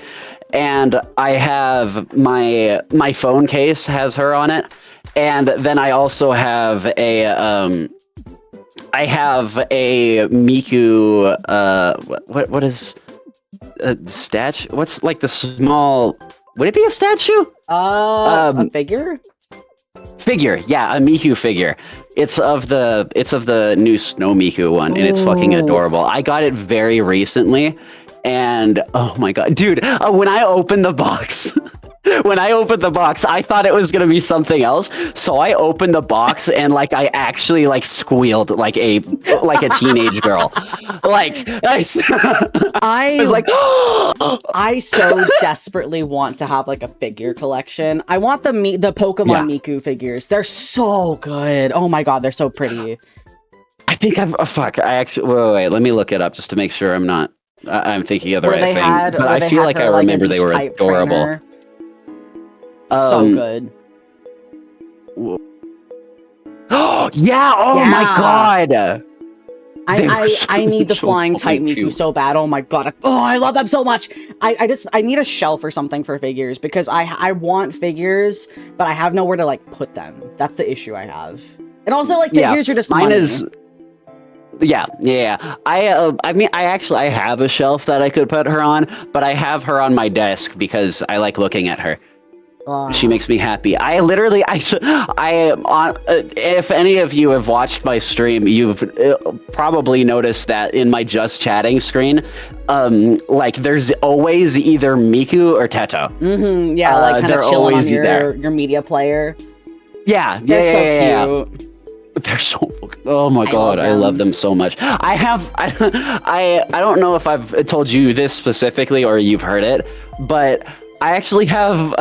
and I have my phone case has her on it, and then I also have a Miku. What is a statue? What's like the small? Would it be a statue? A figure. Figure, yeah, a Miku figure. It's of the new Snow Miku one, and it's fucking adorable. I got it very recently, and oh my god, dude! When I opened the box, I thought it was gonna be something else. So I opened the box, and like I actually like squealed like a teenage girl. Like I was like, I so desperately want to have like a figure collection. I want the Pokemon Miku figures. They're so good. Oh my god, they're so pretty. I think I actually wait. Let me look it up just to make sure I'm thinking of the right thing. But I feel like I remember they were adorable. Trainer. So good. Yeah! Oh my god! I need the flying type Miku so bad. Oh my god. I love them so much. I need a shelf or something for figures because I want figures, but I have nowhere to like put them. That's the issue I have. And also like figures are just mine money. Is yeah. I mean, I have a shelf that I could put her on, but I have her on my desk because I like looking at her. She makes me happy. If any of you have watched my stream, you've probably noticed that in my just chatting screen, like there's always either Miku or Teto. Mm-hmm. Yeah, like kind of chilling on your media player. Yeah, They're so yeah. cute. They're so fucking, oh my god, I love them so much. I don't know if I've told you this specifically or you've heard it, but I actually have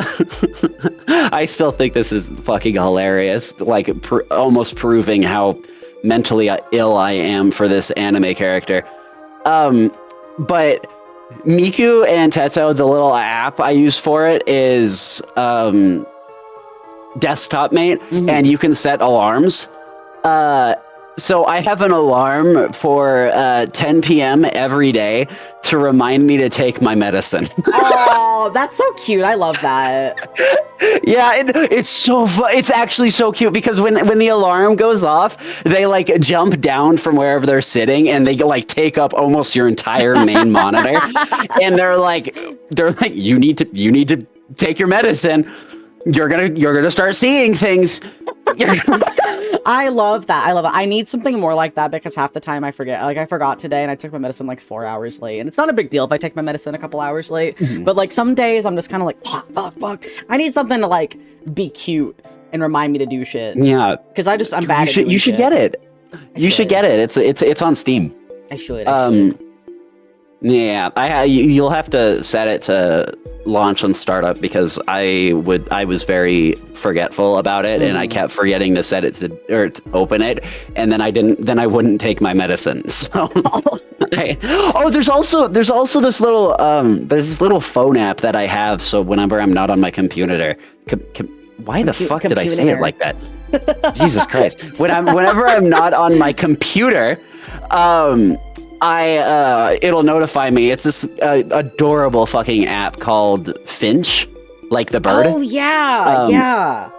I still think this is fucking hilarious, like almost proving how mentally ill I am for this anime character. But Miku and Teto, the little app I use for it is Desktop Mate, and you can set alarms. So I have an alarm for 10 p.m. every day to remind me to take my medicine. Oh, that's so cute. I love that. Yeah, it's so fun. It's actually so cute because when the alarm goes off, they like jump down from wherever they're sitting and they like take up almost your entire main monitor, and they're like you need to take your medicine. You're gonna start seeing things. I love that. I need something more like that because half the time I forget. Like I forgot today and I took my medicine like 4 hours late. And it's not a big deal if I take my medicine a couple hours late. But like some days I'm just kind of like, fuck. I need something to like be cute and remind me to do shit. Yeah. Because I'm bad at doing You should shit. get it. You should get it. It's on Steam. I should. Yeah, you'll have to set it to launch on startup because I was very forgetful about it and I kept forgetting to set it to open it, and then I wouldn't take my medicine. So there's also this little phone app that I have, so whenever I'm not on my computer, why the fuck did I say it like that? Jesus Christ. Whenever I'm not on my computer, it'll notify me. It's this adorable fucking app called Finch, like the bird. Oh yeah, yeah.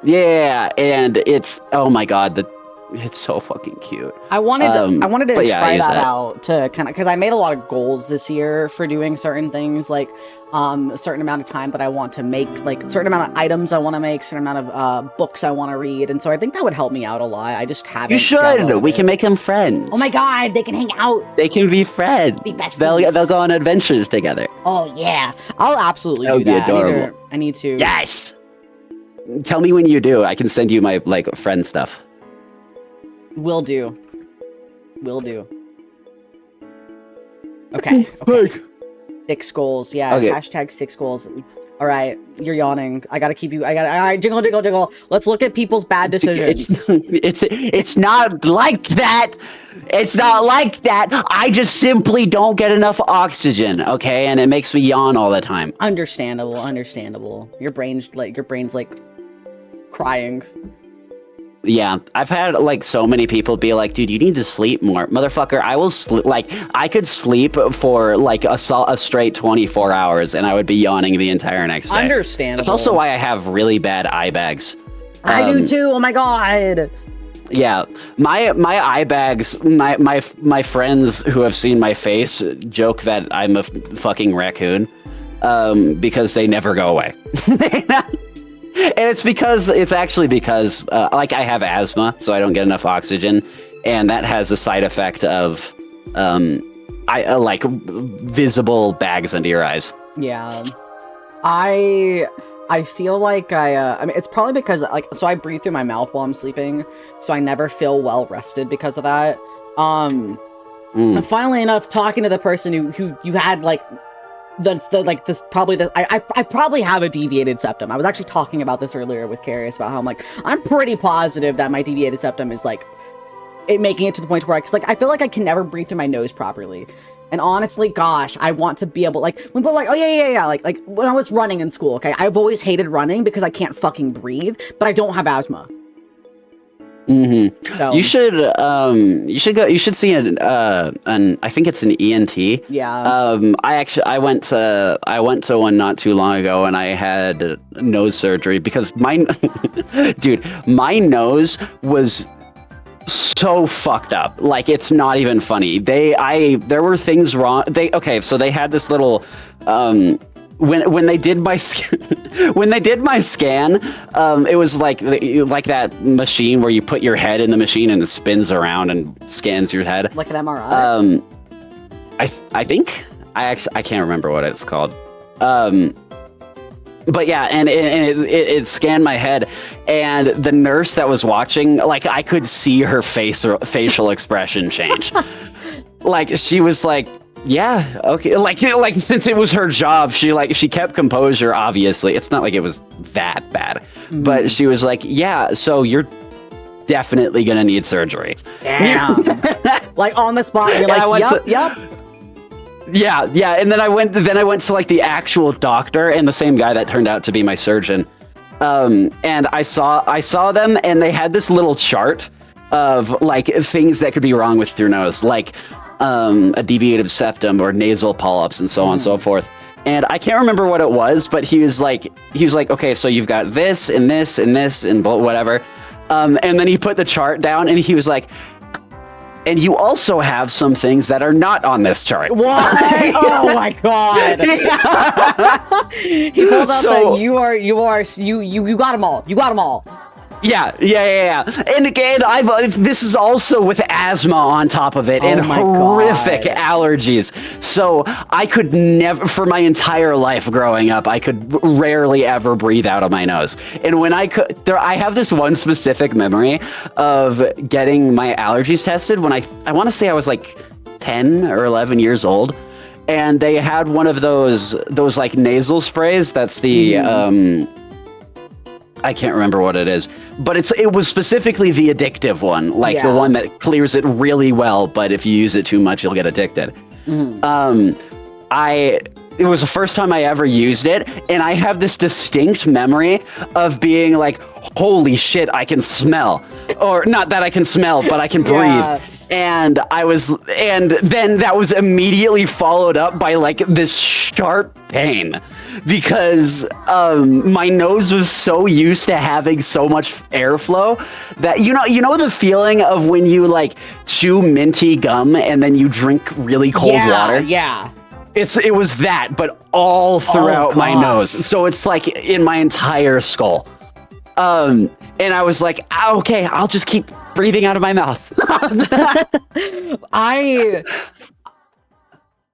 Yeah, and it's, oh my god, it's so fucking cute. I wanted to try that out to kind of, because I made a lot of goals this year for doing certain things, like a certain amount of time that I want to make, like a certain amount of items I want to make, certain amount of books I want to read, and so I think that would help me out a lot. I just haven't. You should. We can make them friends. Oh my god, they can hang out. They can be friends. Be besties. They'll go on adventures together. Oh yeah, I'll absolutely That would do be that. adorable. I need to. Yes. Tell me when you do. I can send you my like friend stuff. Will do. Okay. Six goals. Yeah. Okay. #6 goals. All right. You're yawning. I gotta keep you. All right. Jiggle. Let's look at people's bad decisions. It's not like that. It's not like that. I just simply don't get enough oxygen. Okay, and it makes me yawn all the time. Understandable. Your brain's like crying. Yeah, I've had like so many people be like, dude, you need to sleep more. Motherfucker, I will sleep. Like, I could sleep for like a straight 24 hours and I would be yawning the entire next day. Understandable. That's also why I have really bad eye bags. I do too. Oh my god. Yeah, my eye bags, my friends who have seen my face joke that I'm a fucking raccoon because they never go away. And it's actually because like I have asthma, so I don't get enough oxygen, and that has a side effect of like visible bags under your eyes. Yeah, I feel like I mean, it's probably because so I breathe through my mouth while I'm sleeping, so I never feel well rested because of that. And funnily enough, talking to the person who you had like. I probably have a deviated septum. I was actually talking about this earlier with Carius about how I'm pretty positive that my deviated septum is like making it to the point where I feel like I can never breathe through my nose properly. And honestly, gosh, I want to be able when people are like, oh yeah, like when I was running in school, okay, I've always hated running because I can't fucking breathe, but I don't have asthma. So, you should see an I think it's an ENT. Yeah. I went to one not too long ago and I had nose surgery because my nose was so fucked up. Like, it's not even funny. There were things wrong. So they had this little when they did my scan, it was like that machine where you put your head in the machine and it spins around and scans your head. Like an MRI. I think I can't remember what it's called. But yeah, and it scanned my head, and the nurse that was watching, like, I could see her facial expression change. Like, she was like, yeah, okay. Like since it was her job, she kept composure, obviously. It's not like it was that bad. But she was like, yeah, so you're definitely gonna need surgery. Damn. Like on the spot, you're like, yep. Yeah, and then I went to like the actual doctor, and the same guy that turned out to be my surgeon. And I saw them, and they had this little chart of like things that could be wrong with your nose, like a deviated septum or nasal polyps and so on and so forth. And I can't remember what it was, but he was like, okay, so you've got this and this and this and whatever. And then he put the chart down, and he was like, and you also have some things that are not on this chart. Why? Oh my god! He pulled up that you got them all. You got them all. Yeah. And again, this is also with asthma on top of it, and horrific allergies. So I could never, for my entire life growing up, I could rarely ever breathe out of my nose. And when I have this one specific memory of getting my allergies tested when I want to say I was like 10 or 11 years old, and they had one of those like nasal sprays. That's the I can't remember what it is, but it was specifically the addictive one, like the one that clears it really well, but if you use it too much, you'll get addicted. It was the first time I ever used it, and I have this distinct memory of being like, holy shit, I can smell. Or not that I can smell, but I can breathe. And then that was immediately followed up by like this sharp pain, because my nose was so used to having so much airflow that you know the feeling of when you like chew minty gum and then you drink really cold water. Yeah. It was that, but all throughout my nose. So it's like in my entire skull. And I was like, okay, I'll just keep breathing out of my mouth. I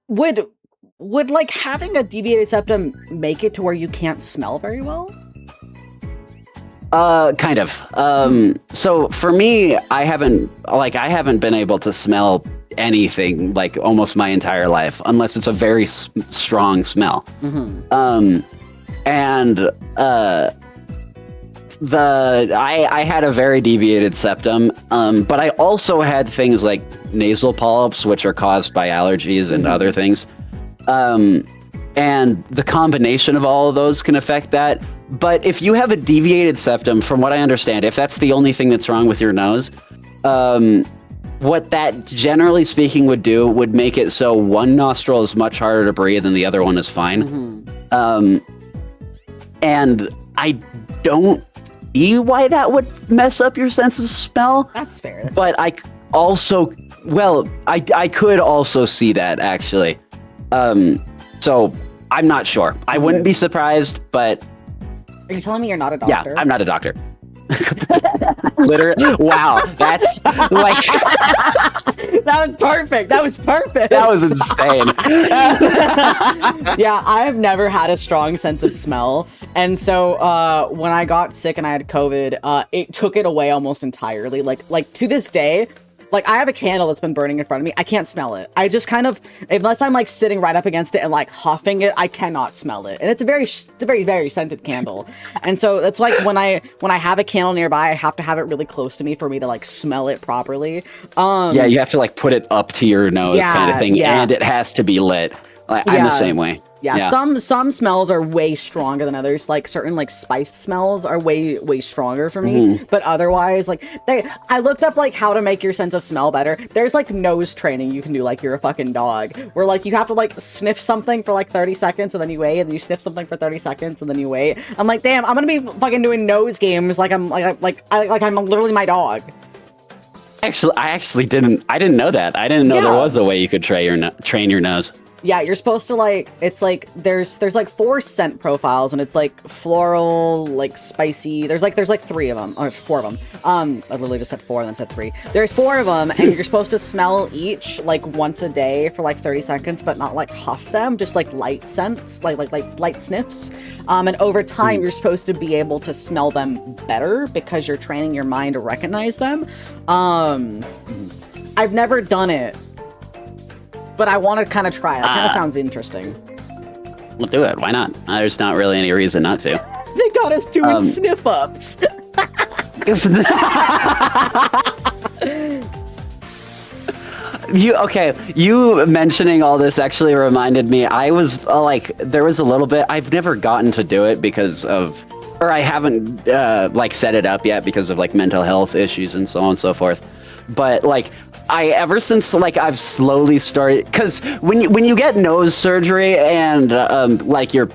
would like having a deviated septum make it to where you can't smell very well? Kind of. So for me, I haven't been able to smell anything like almost my entire life, unless it's a very strong smell. I had a very deviated septum, but I also had things like nasal polyps, which are caused by allergies and other things. And the combination of all of those can affect that. But if you have a deviated septum, from what I understand, if that's the only thing that's wrong with your nose, what that generally speaking would make it so one nostril is much harder to breathe and the other one is fine. And I don't see why that would mess up your sense of smell. That's fair. But I also, I could also see that actually. So I'm not sure. I wouldn't be surprised, but... Are you telling me you're not a doctor? Yeah, I'm not a doctor. Literally, wow, that's like... That was perfect. That was perfect. That was insane. Yeah, I've never had a strong sense of smell. And so when I got sick and I had COVID, it took it away almost entirely. Like to this day, like I have a candle that's been burning in front of me. I can't smell it. I just kind of, unless I'm like sitting right up against it and like huffing it, I cannot smell it. And it's a very, very scented candle. And so it's like when I have a candle nearby, I have to have it really close to me for me to like smell it properly. Yeah, you have to like put it up to your nose kind of thing. And it has to be lit. I'm the same way. Yeah, some smells are way stronger than others. Like certain like spice smells are way stronger for me. But otherwise, like I looked up like how to make your sense of smell better. There's like nose training you can do like you're a fucking dog, where like you have to like sniff something for like 30 seconds and then you wait, and then you sniff something for 30 seconds and then you wait. I'm like, damn, I'm gonna be fucking doing nose games like I'm literally my dog. I didn't know that. I didn't know there was a way you could train your nose. Yeah, you're supposed to like, it's like, there's like 4 scent profiles, and it's like floral, like spicy, there's like 3 of them, or 4 of them. I literally just said 4 and then said 3. There's 4 of them, and you're supposed to smell each like once a day for like 30 seconds, but not like huff them, just like light scents, like light sniffs. And over time, you're supposed to be able to smell them better because you're training your mind to recognize them. I've never done it, but I want to kind of try it. It kind of sounds interesting. We'll do it. Why not? There's not really any reason not to. They got us doing sniff-ups. You mentioning all this actually reminded me. I was like, there was a little bit. I've never gotten to do it because of, or I haven't like set it up yet because of like mental health issues and so on and so forth. But like, ever since like I've slowly started, because when you get nose surgery and like your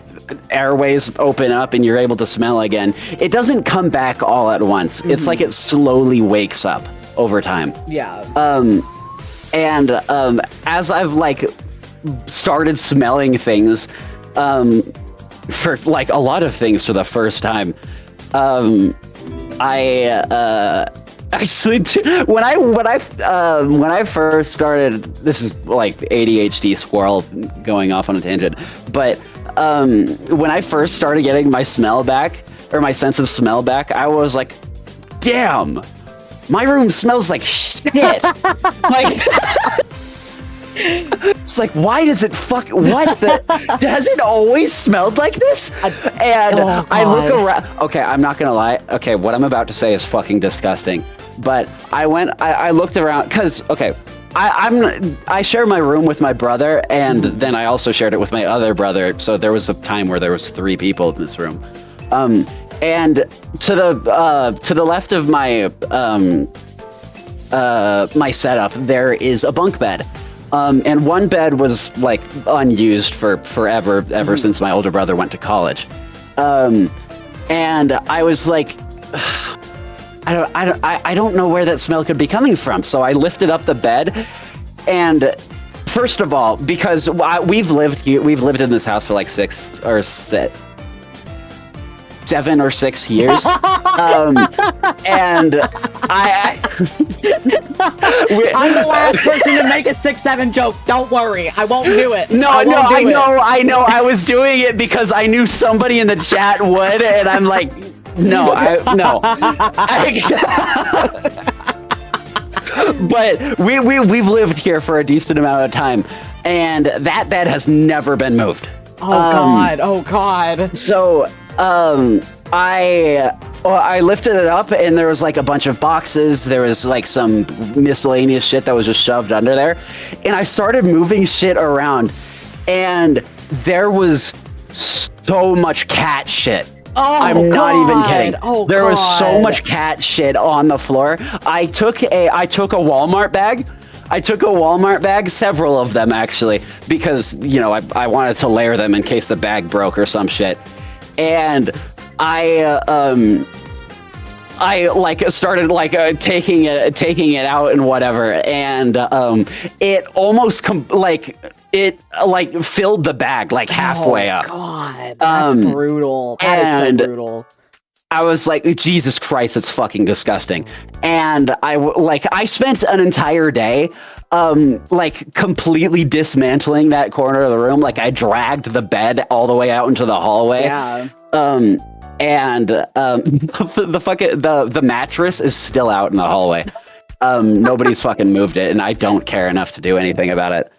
airways open up and you're able to smell again, it doesn't come back all at once. Mm-hmm. It's like it slowly wakes up over time. Yeah. And as I've like started smelling things, for like a lot of things for the first time, actually, when I first started, this is like ADHD squirrel going off on a tangent, but when I first started getting my smell back, or my sense of smell back, I was like, damn, my room smells like shit. Like, it's like, why does it has it always smelled like this? And I look around. Okay, I'm not gonna lie. Okay, what I'm about to say is fucking disgusting. But I looked around, because, okay, I share my room with my brother, and then I also shared it with my other brother, so there was a time where there was 3 people in this room. And to the left of my my setup, there is a bunk bed. And one bed was like unused for forever, ever since my older brother went to college. And I was like, I don't know where that smell could be coming from. So I lifted up the bed, and first of all, because we've lived in this house for like 7 or 6 years, and I'm the last person to make a 6-7 joke. Don't worry, I won't do it. I know. I was doing it because I knew somebody in the chat would, and I'm like, no. But we've lived here for a decent amount of time, and that bed has never been moved. Oh God. So I lifted it up, and there was like a bunch of boxes. There was like some miscellaneous shit that was just shoved under there, and I started moving shit around, and there was so much cat shit. I'm not even kidding. There was so much cat shit on the floor. I took a Walmart bag. Several of them actually, because, you know, I wanted to layer them in case the bag broke or some shit. And I like started like taking it out and whatever, and it almost it filled the bag like halfway up. God, that's brutal. That is so brutal. I was like, Jesus Christ, it's fucking disgusting. And I spent an entire day like completely dismantling that corner of the room. Like, I dragged the bed all the way out into the hallway. Yeah. And the mattress is still out in the hallway. Nobody's fucking moved it, and I don't care enough to do anything about it.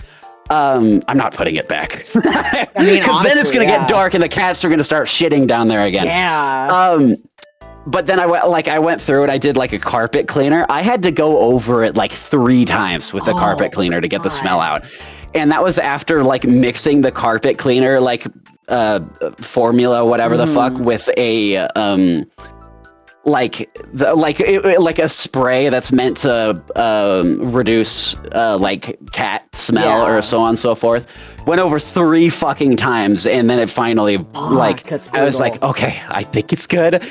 I'm not putting it back. I mean, because then it's gonna get dark and the cats are gonna start shitting down there again. Yeah. But then I went through it. I did like a carpet cleaner. I had to go over it like 3 times with the carpet cleaner to get the smell out. And that was after like mixing the carpet cleaner like formula, whatever the fuck, with a like a spray that's meant to reduce like cat smell or so on and so forth. Went over 3 fucking times, and then it finally like I was like, okay, I think it's good.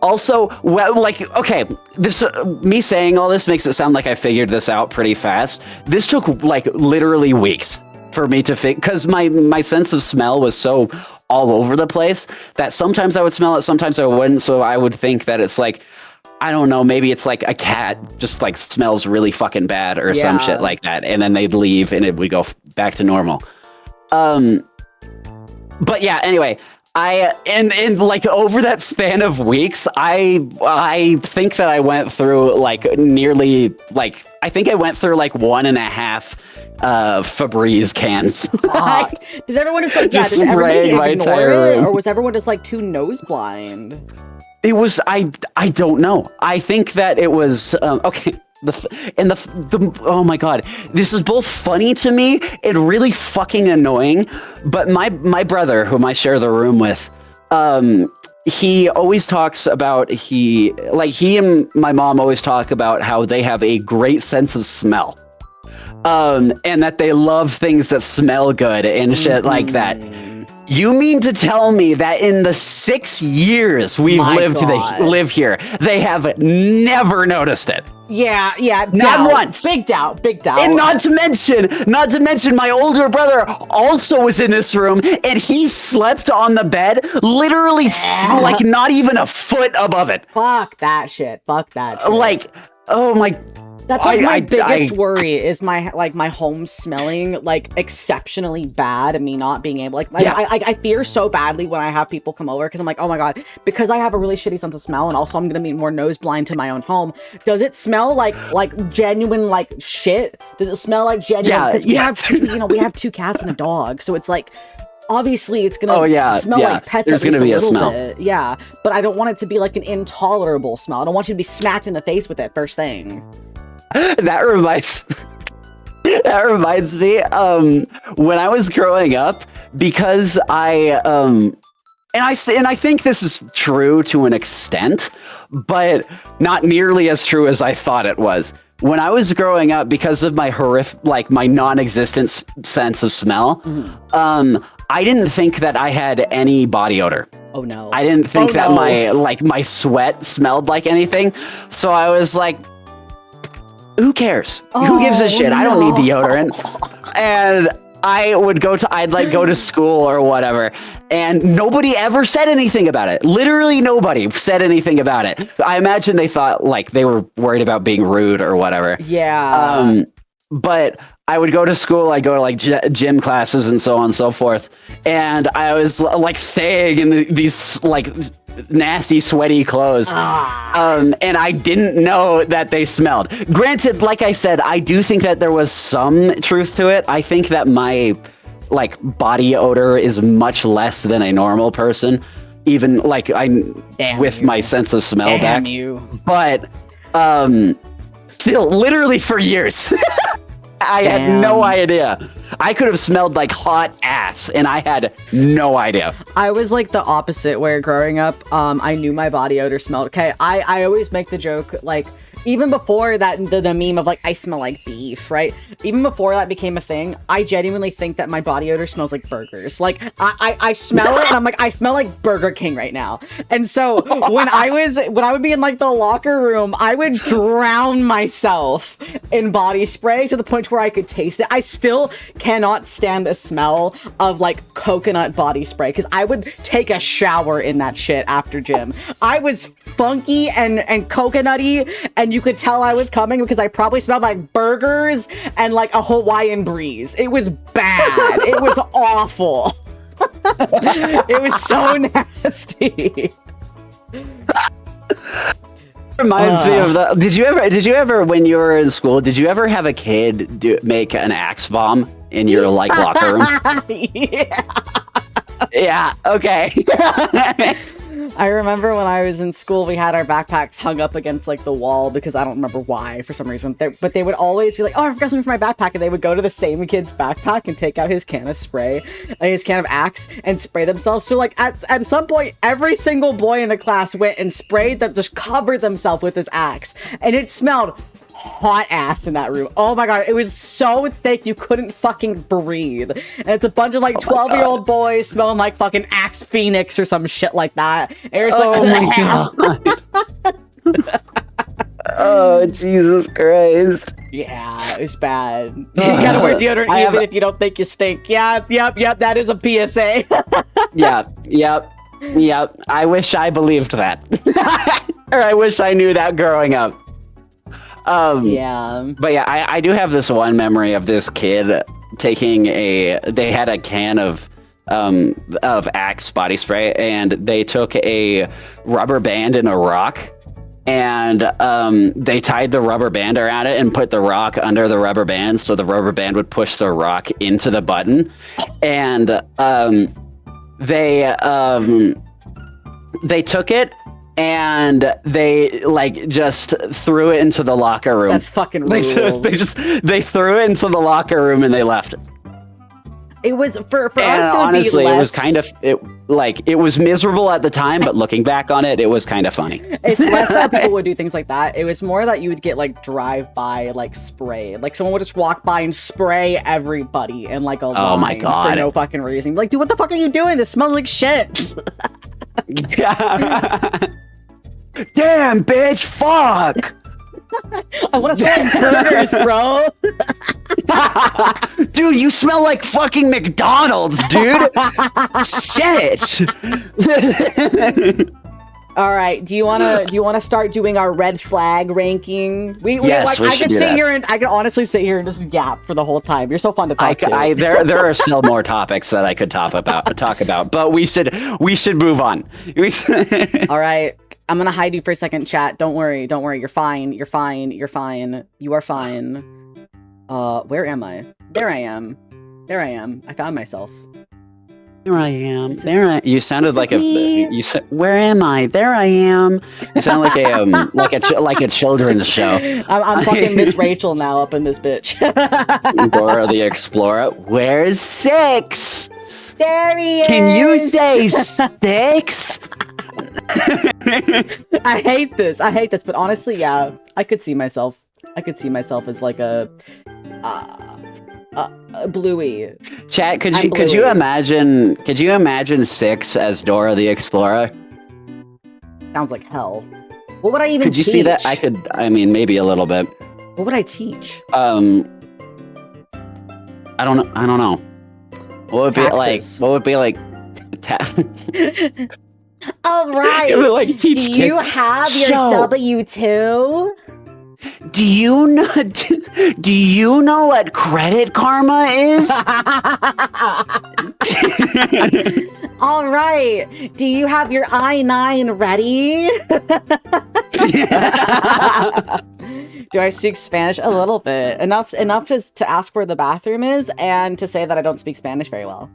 Also, well, like, okay, this me saying all this makes it sound like I figured this out pretty fast. This took like literally weeks. for me to think, because my sense of smell was so all over the place that sometimes I would smell it, sometimes I wouldn't. So I would think that it's like, I don't know, maybe it's like a cat just like smells really fucking bad or some shit like that, and then they'd leave and it would go back to normal. But yeah, anyway, and like over that span of weeks, I think that I went through like nearly like I think I went through like 1.5 Febreze cans. Did everyone just like just did everybody ignore it, room. or was everyone just like too nose blind? It was I don't know. I think that it was okay. Oh my god, this is both funny to me and really fucking annoying. But my brother, whom I share the room with, he always talks about he and my mom always talk about how they have a great sense of smell, and that they love things that smell good and shit like that. You mean to tell me that in the 6 years we've live here, they have never noticed it? Yeah, not once. Big doubt. And not to mention, my older brother also was in this room, and he slept on the bed, literally like not even a foot above it. Fuck that shit. Like, oh my. That's like my biggest worry is my home smelling like exceptionally bad and me not being able I fear so badly when I have people come over because I'm like, oh my god, because I have a really shitty sense of smell and also I'm gonna be more nose blind to my own home. Does it smell like genuine like shit? Does it smell like genuine? Because we have 2 cats and a dog, so it's like obviously it's gonna smell like pets. There's at least gonna be a a little smell. bit. Yeah, but I don't want it to be like an intolerable smell. I don't want you to be smacked in the face with it first thing. That reminds me, when I was growing up, because I think this is true to an extent, but not nearly as true as I thought it was. When I was growing up, because of my my non-existent sense of smell, I didn't think that I had any body odor. Oh no. I didn't think that my sweat smelled like anything. So I was like, who cares? Who gives a shit? I don't need deodorant. And I'd go to school or whatever, and nobody ever said anything about it. Literally nobody said anything about it. I imagine they thought like they were worried about being rude or whatever. Yeah. But I would go to school, I'd go to like gym classes and so on and so forth. And I was like staying in these like nasty, sweaty clothes. And I didn't know that they smelled. Granted, like I said, I do think that there was some truth to it. I think that my like body odor is much less than a normal person, even like my sense of smell back. But still, literally for years. I had no idea. I could have smelled like hot ass and I had no idea. I was like the opposite, where growing up, I knew my body odor smelled. Okay, I always make the joke, like, even before that, the meme of like, I smell like beef, right? Even before that became a thing, I genuinely think that my body odor smells like burgers. Like, I smell it and I'm like, I smell like Burger King right now. And so when I would be in like the locker room, I would drown myself in body spray to the point where I could taste it. I still cannot stand the smell of like coconut body spray because I would take a shower in that shit after gym. I was funky and coconutty, and you could tell I was coming because I probably smelled like burgers and like a Hawaiian breeze. It was bad. It was awful. It was so nasty. Reminds me of the. Did you ever when you were in school? Did you ever have a kid make an axe bomb in your like locker room? Yeah. Yeah. Okay. I remember when I was in school, we had our backpacks hung up against like the wall because I don't remember why for some reason. But they would always be like, "Oh, I forgot something for my backpack," and they would go to the same kid's backpack and take out his can of spray, his can of Axe, and spray themselves. So like at some point, every single boy in the class went and sprayed them, just covered themselves with this Axe, and it smelled hot ass in that room. Oh my god, it was so thick you couldn't fucking breathe. And it's a bunch of like 12-year-old boys smelling like fucking Axe Phoenix or some shit like that. And it's like, oh my god. Oh, Jesus Christ. Yeah, it's bad. You gotta wear deodorant even if you don't think you stink. Yep. That is a PSA. Yep. I wish I believed that. Or I wish I knew that growing up. Yeah. But yeah, I do have this one memory of this kid taking they had a can of Axe body spray, and they took a rubber band and a rock, and they tied the rubber band around it and put the rock under the rubber band, so the rubber band would push the rock into the button, and they took it and they like just threw it into the locker room. That's fucking rules. They threw it into the locker room and they left. It was for and us. Honestly, it was kind of it was miserable at the time, but looking back on it, it was kind of funny. It's less that people would do things like that. It was more that you would get like drive-by like spray. Like someone would just walk by and spray everybody in like a line oh my God. for no fucking reason. Like, dude, what the fuck are you doing? This smells like shit. Damn, bitch, fuck. I want to smell burgers, bro. Dude, you smell like fucking McDonald's, dude. Shit. All right. Do you wanna start doing our red flag ranking? Yes, we should do that. I can honestly sit here and just gap for the whole time. You're so fun to talk to. There are still more topics that I could talk about, but we should move on. All right. I'm gonna hide you for a second, chat. Don't worry. You're fine. You are fine. Where am I? There I am. I found myself. There I am. You sounded like you said. Where am I? There I am. You sound like a children's show. I'm fucking Miss Rachel now up in this bitch. Dora the Explorer. Where's 6? There he is. Can you say 6? I hate this, but honestly, yeah, I could see myself as like a Bluey. Chat, could you imagine 6 as Dora the Explorer? Sounds like hell. What would I even Could you teach? see that? I mean, maybe a little bit. What would I teach? I don't know. What would be like All right. It would, like, teach Do you have your W-2? Do you know what credit karma is? All right. Do you have your I-9 ready? Do I speak Spanish? A little bit. Enough to ask where the bathroom is and to say that I don't speak Spanish very well.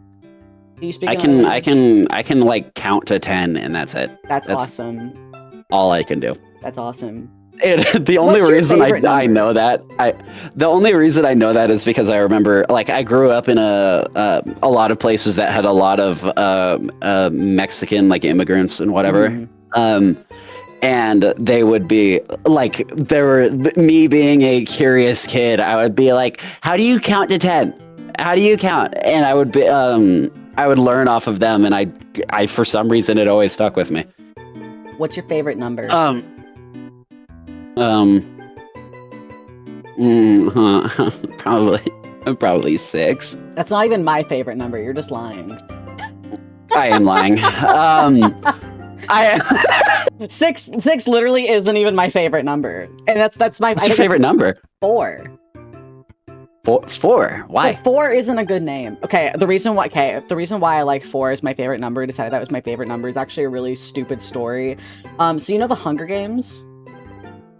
Do you speak? I can like count to 10 and that's it. That's awesome. All I can do. That's awesome. The only reason I know that is because I remember, like, I grew up in a lot of places that had a lot of Mexican, like, immigrants and whatever. Mm-hmm. And they would be like, me being a curious kid, I would be like, how do you count to 10? How do you count? And I would be I would learn off of them, and I for some reason it always stuck with me. What's your favorite number? Probably 6. That's not even my favorite number. You're just lying. I am lying. Six literally isn't even my favorite number, and that's my. What's your favorite number? 4. 4. Why? So 4 isn't a good name. Okay, the reason why I like 4 is my favorite number. Decided that was my favorite number is actually a really stupid story. So you know the Hunger Games?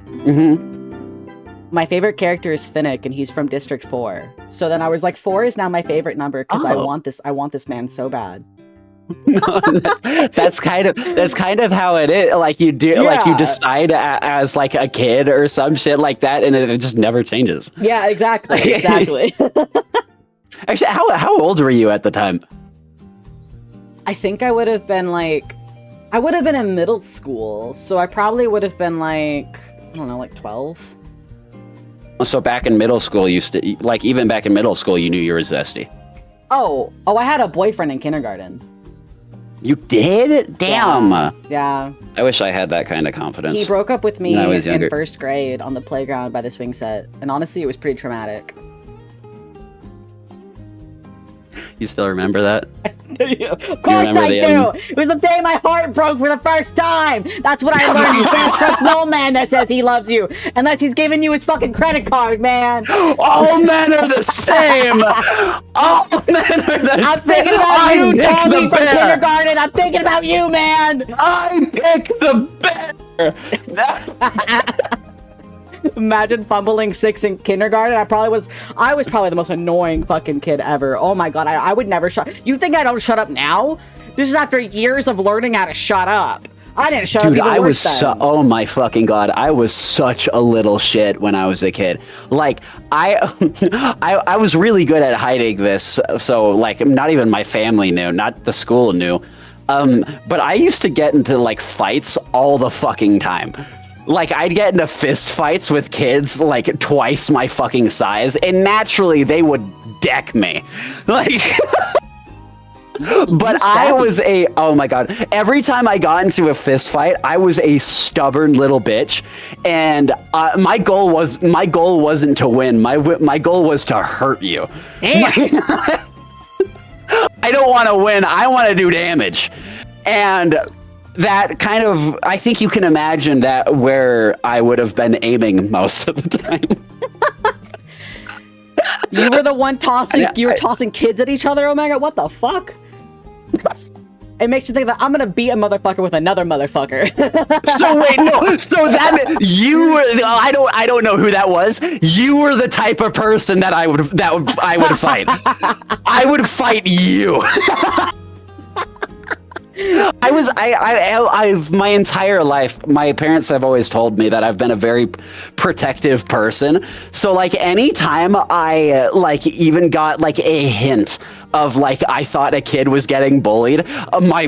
Mm-hmm. My favorite character is Finnick, and he's from District 4. So then I was like, 4 is now my favorite number because I want this man so bad. No, that's kind of how it is. Like you decide as like a kid or some shit like that, and it just never changes. Yeah, exactly. Actually, how old were you at the time? I think I would have been in middle school, so I probably would have been like, I don't know, like 12. So back in middle school, even back in middle school, you knew you were zesty. Oh, I had a boyfriend in kindergarten. You did? Damn. Yeah. I wish I had that kind of confidence. He broke up with me when I was younger. in 1st grade on the playground by the swing set, and honestly, it was pretty traumatic. You still remember that? Of course I do! It was the day my heart broke for the first time! That's what I learned! You can't trust no man that says he loves you, unless he's giving you his fucking credit card, man! All men are the same! All men are the same! I'm thinking about you, Tommy, from kindergarten! I'm thinking about you, man! I pick the bear! Imagine fumbling 6 in kindergarten. I was probably the most annoying fucking kid ever. Oh my god, I would never shut. You think I don't shut up now? This is after years of learning how to shut up. I didn't shut up. Dude, even I was worse then. oh my fucking god, I was such a little shit when I was a kid. Like I was really good at hiding this, so like not even my family knew, not the school knew. But I used to get into like fights all the fucking time. Like, I'd get into fist fights with kids, like, twice my fucking size, and naturally, they would deck me. Like, but I was oh my god, every time I got into a fist fight, I was a stubborn little bitch, and my goal wasn't to win, my goal was to hurt you. I don't want to win, I want to do damage. And that kind of, I think you can imagine that where I would have been aiming most of the time. You were the one tossing, you were tossing kids at each other, Omega? What the fuck? It makes you think that I'm gonna beat a motherfucker with another motherfucker. So wait, no, so that, you were, I don't know who that was. You were the type of person that I would fight. I would fight you. I've my entire life, my parents have always told me that I've been a very protective person. So like anytime I like even got like a hint of like I thought a kid was getting bullied, my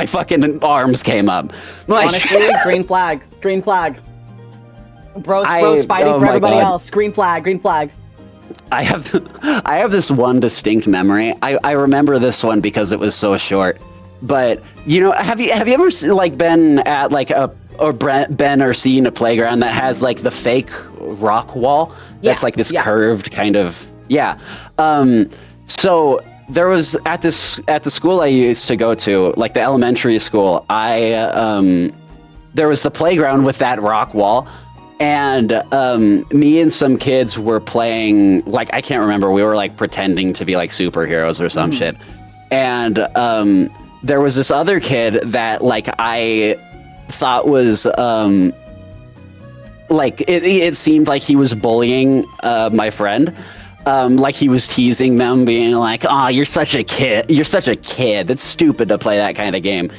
fucking arms came up. Like, honestly, green flag, green flag. Bros fighting for everybody else. Green flag, green flag. I have this one distinct memory. I remember this one because it was so short. But you know, have you ever like been at like been or seen a playground that has like the fake rock wall that's like this curved kind of so there was at the school I used to go to, like the elementary school, there was the playground with that rock wall, and me and some kids were playing, like I can't remember, we were like pretending to be like superheroes or some shit, and there was this other kid that like I thought was like it seemed like he was bullying my friend. Like he was teasing them, being like, "Oh, you're such a kid. You're such a kid. It's stupid to play that kind of game."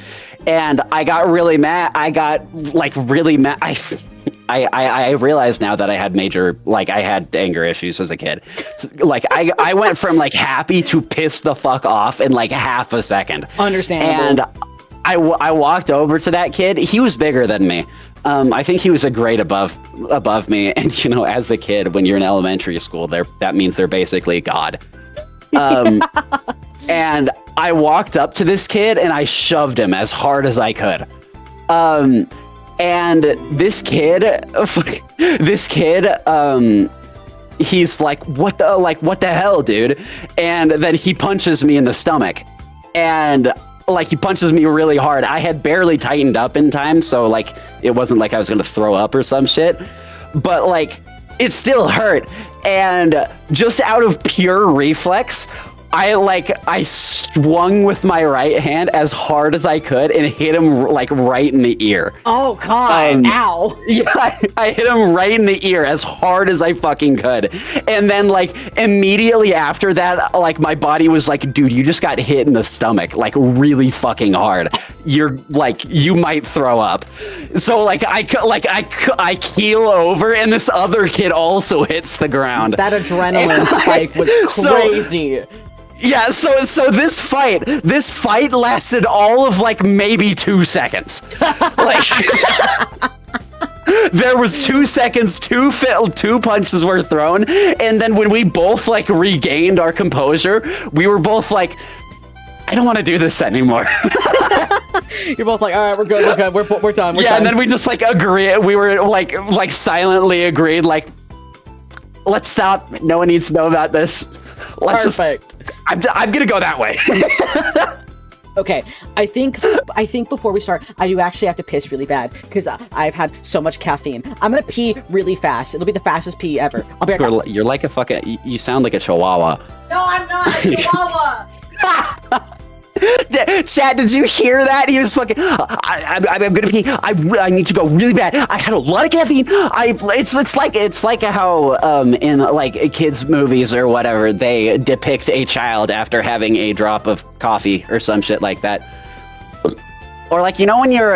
And I got really mad. I got like really mad. I realize now that I had I had anger issues as a kid. Like I went from like happy to pissed the fuck off in like half a second. Understandable. And I walked over to that kid. He was bigger than me. I think he was a grade above me. And you know, as a kid, when you're in elementary school, that means they're basically God. And I walked up to this kid and I shoved him as hard as I could. And this kid, he's like, what the hell, dude? And then he punches me in the stomach, and like he punches me really hard. I had barely tightened up in time, so like it wasn't like I was gonna throw up or some shit, but like it still hurt. And just out of pure reflex, I swung with my right hand as hard as I could and hit him like right in the ear. Oh god, ow. Yeah, I hit him right in the ear as hard as I fucking could. And then like immediately after that, like my body was like, dude, you just got hit in the stomach, like really fucking hard. You're like, you might throw up. So like I keel over and this other kid also hits the ground. That adrenaline spike was crazy. Yeah, so this fight lasted all of like maybe 2 seconds. Like there was 2 seconds, two punches were thrown, and then when we both like regained our composure, we were both like, I don't want to do this anymore. You're both like, all right, we're good, we're done. Yeah, and then we just like agree. We were like silently agreed, like, let's stop. No one needs to know about this. Perfect. I'm gonna go that way. Okay, I think before we start, I do actually have to piss really bad because I've had so much caffeine. I'm gonna pee really fast. It'll be the fastest pee ever. I'll be right back. You're like a fucking. You sound like a chihuahua. No, I'm not a chihuahua. Chad, did you hear that? He was fucking. I'm gonna pee. I need to go really bad. I had a lot of caffeine. It's like how in like kids movies or whatever they depict a child after having a drop of coffee or some shit like that. Or like, you know, when you were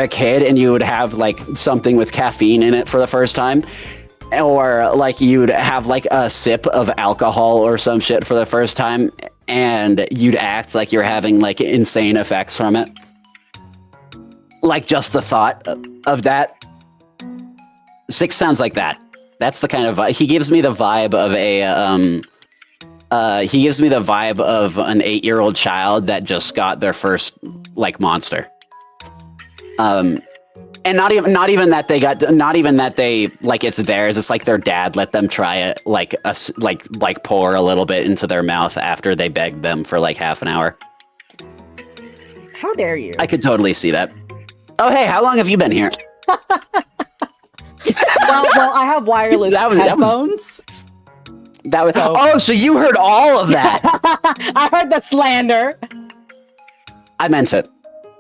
a kid and you would have like something with caffeine in it for the first time, or like you'd have like a sip of alcohol or some shit for the first time, and you'd act like you're having like insane effects from it. Like just the thought of that. Six sounds like that. That's the kind of he gives me the vibe of he gives me the vibe of an 8-year-old child that just got their first like monster. And not even that they like it's theirs. It's like their dad let them try it, like pour a little bit into their mouth after they begged them for like half an hour. How dare you? I could totally see that. Oh hey, how long have you been here? well, I have wireless headphones. So you heard all of that. I heard the slander. I meant it.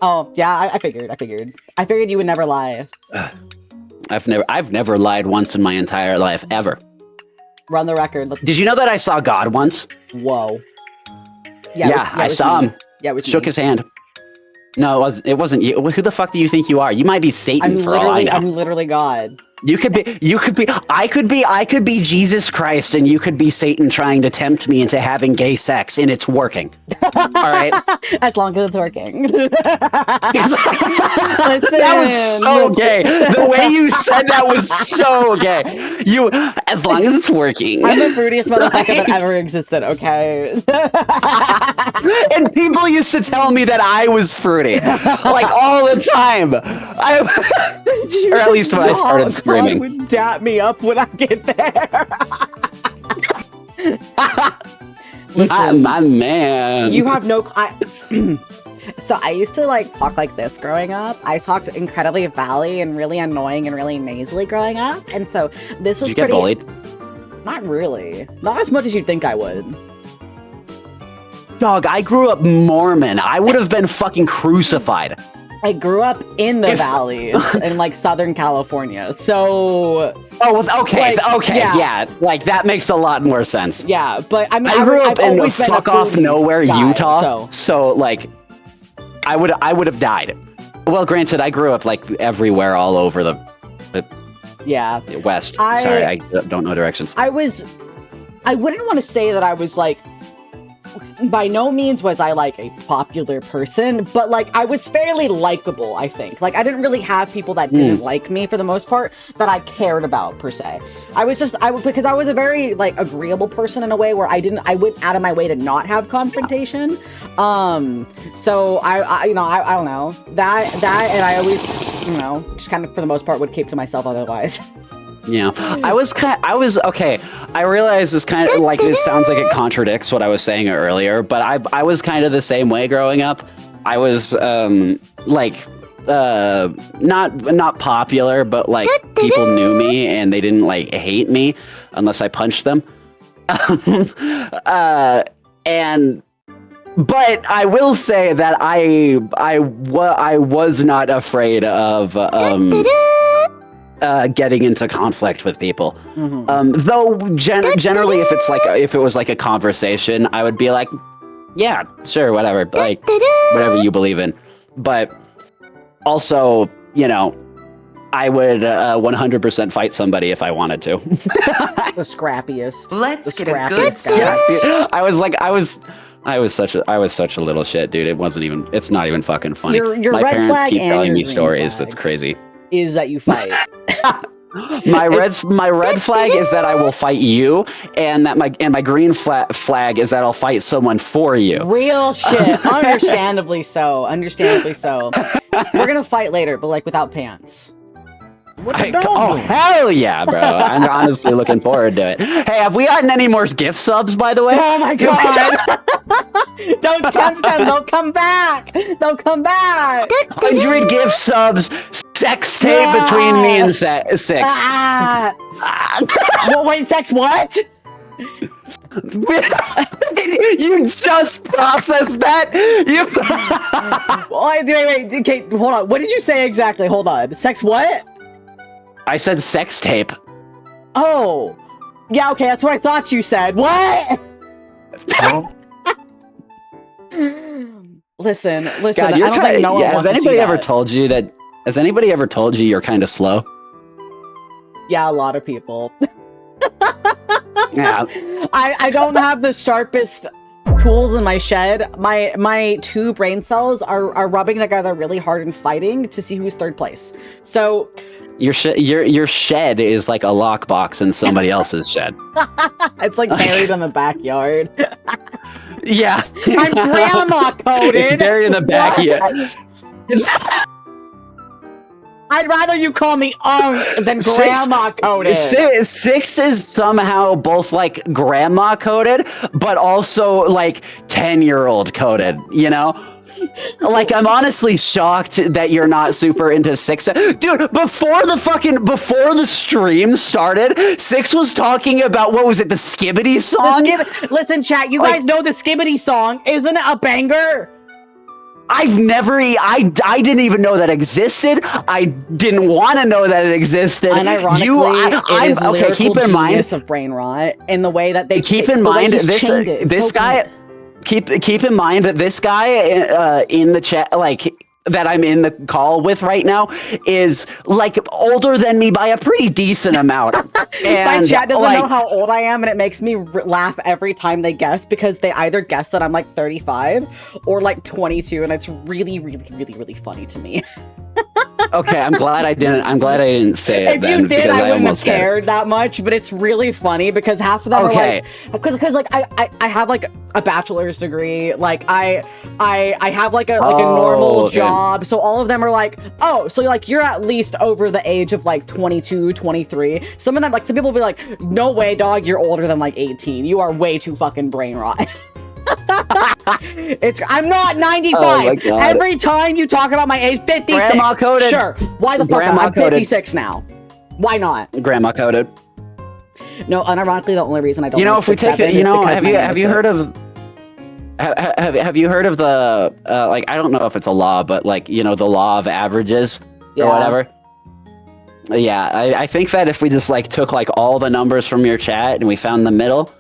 Oh yeah, I figured. I figured you would never lie. I've never lied once in my entire life, ever. Run the record. Did you know that I saw God once? Whoa. Yeah, I saw him. Yeah, it was shook his hand. No, it wasn't you. Who the fuck do you think you are? You might be Satan for all I know. I'm literally God. I could be Jesus Christ, and you could be Satan trying to tempt me into having gay sex, and it's working. All right, as long as it's working. Listen, that was so gay. The way you said that was so gay. As long as it's working. I'm the fruitiest motherfucker that ever existed. Okay. And people used to tell me that I was fruity, like all the time. Or at least when I started screaming. God would dap me up when I get there. Listen, my man. You have no. So I used to like talk like this growing up. I talked incredibly valley and really annoying and really nasally growing up, and so this was. Did you get bullied? Not really. Not as much as you'd think I would. Dog, I grew up Mormon. I would have been fucking crucified. I grew up in the valleys in like Southern California, so. Oh, okay, like, okay, yeah, like that makes a lot more sense. Yeah, but I mean, I grew up in the fuck off nowhere, Utah, so like, I would have died. Well, granted, I grew up like everywhere, all over the West. Sorry, I don't know directions. I wouldn't want to say that I was like. By no means was I like a popular person, but like I was fairly likable, I think. Like I didn't really have people that didn't like me for the most part that I cared about per se. Because I was a very like agreeable person in a way where I went out of my way to not have confrontation. So I don't know that and I always, just kind of for the most part would keep to myself otherwise. Yeah, I was okay. I realize this kind of like, it sounds like it contradicts what I was saying earlier, but I was kind of the same way growing up. I was not popular, but like people knew me and they didn't like hate me unless I punched them. But I will say that I was not afraid of getting into conflict with people. Though generally if it was like a conversation, I would be like, yeah, sure, whatever, like whatever you believe in. But also, I would 100% fight somebody if I wanted to. The scrappiest. Let's get a good guy. I was such a little shit, dude. It's not even fucking funny. Your My red parents flag keep and telling your me green stories. flag That's crazy. Is that you fight. My red flag is that I will fight you, and that my green flag is that I'll fight someone for you. Real shit. Understandably so. Understandably so. We're gonna fight later, but like without pants. Oh hell yeah, bro! I'm honestly looking forward to it. Hey, have we gotten any more gift subs, by the way? Oh my god! Don't tempt them. They'll come back. They'll come back. 100 gift subs. Sex tape between me and Six. Well, wait, sex what? You just processed that? Wait, okay, hold on. What did you say exactly? Hold on. Sex what? I said sex tape. Oh. Yeah, okay, that's what I thought you said. What? Listen, God, I don't think no one wants to see has anybody ever that. told you that? Has anybody ever told you you're kind of slow? Yeah, a lot of people. Yeah. I don't have the sharpest tools in my shed. My two brain cells are rubbing together really hard and fighting to see who's third place. So Your shed is like a lockbox in somebody else's shed. it's like buried in the backyard. Yeah. I'm grandma coded. It's buried in the backyard. I'd rather you call me than grandma coded. Six is somehow both like grandma coded, but also like 10-year-old coded, you know? Like, I'm honestly shocked that you're not super into Six. Dude, before the stream started, Six was talking about, what was it, the Skibbity song? Listen, chat, you guys know the Skibbity song. Isn't it a banger? I didn't even know that existed. I didn't want to know that it existed. And ironically, it is okay, keep in mind of brain rot in the way that they keep in mind this guy. Keep in mind that this guy in the chat, like that I'm in the call with right now, is like older than me by a pretty decent amount. And my chat doesn't know how old I am, and it makes me laugh every time they guess, because they either guess that I'm like 35 or like 22, and it's really, really, really, really funny to me. Okay, I'm glad I didn't say it. If you did, I wouldn't have cared that much, but it's really funny because half of them are like, because like I have like a bachelor's degree, like I have like a normal job, so all of them are like, oh, so like you're at least over the age of like 22, 23. Some of them, like, some people will be like, no way, dog, you're older than like 18. You are way too fucking brain rot. I'm not 95. Oh, every time you talk about my age, 56. Grandma coded. Sure. Why the fuck? I'm 56 now. Why not? Grandma coded. No, unironically, the only reason I don't. You know, if we take it, you know, have you heard of? Have you heard of the like, I don't know if it's a law, but like, you know, the law of averages or whatever. Yeah, I think that if we just like took like all the numbers from your chat and we found the middle,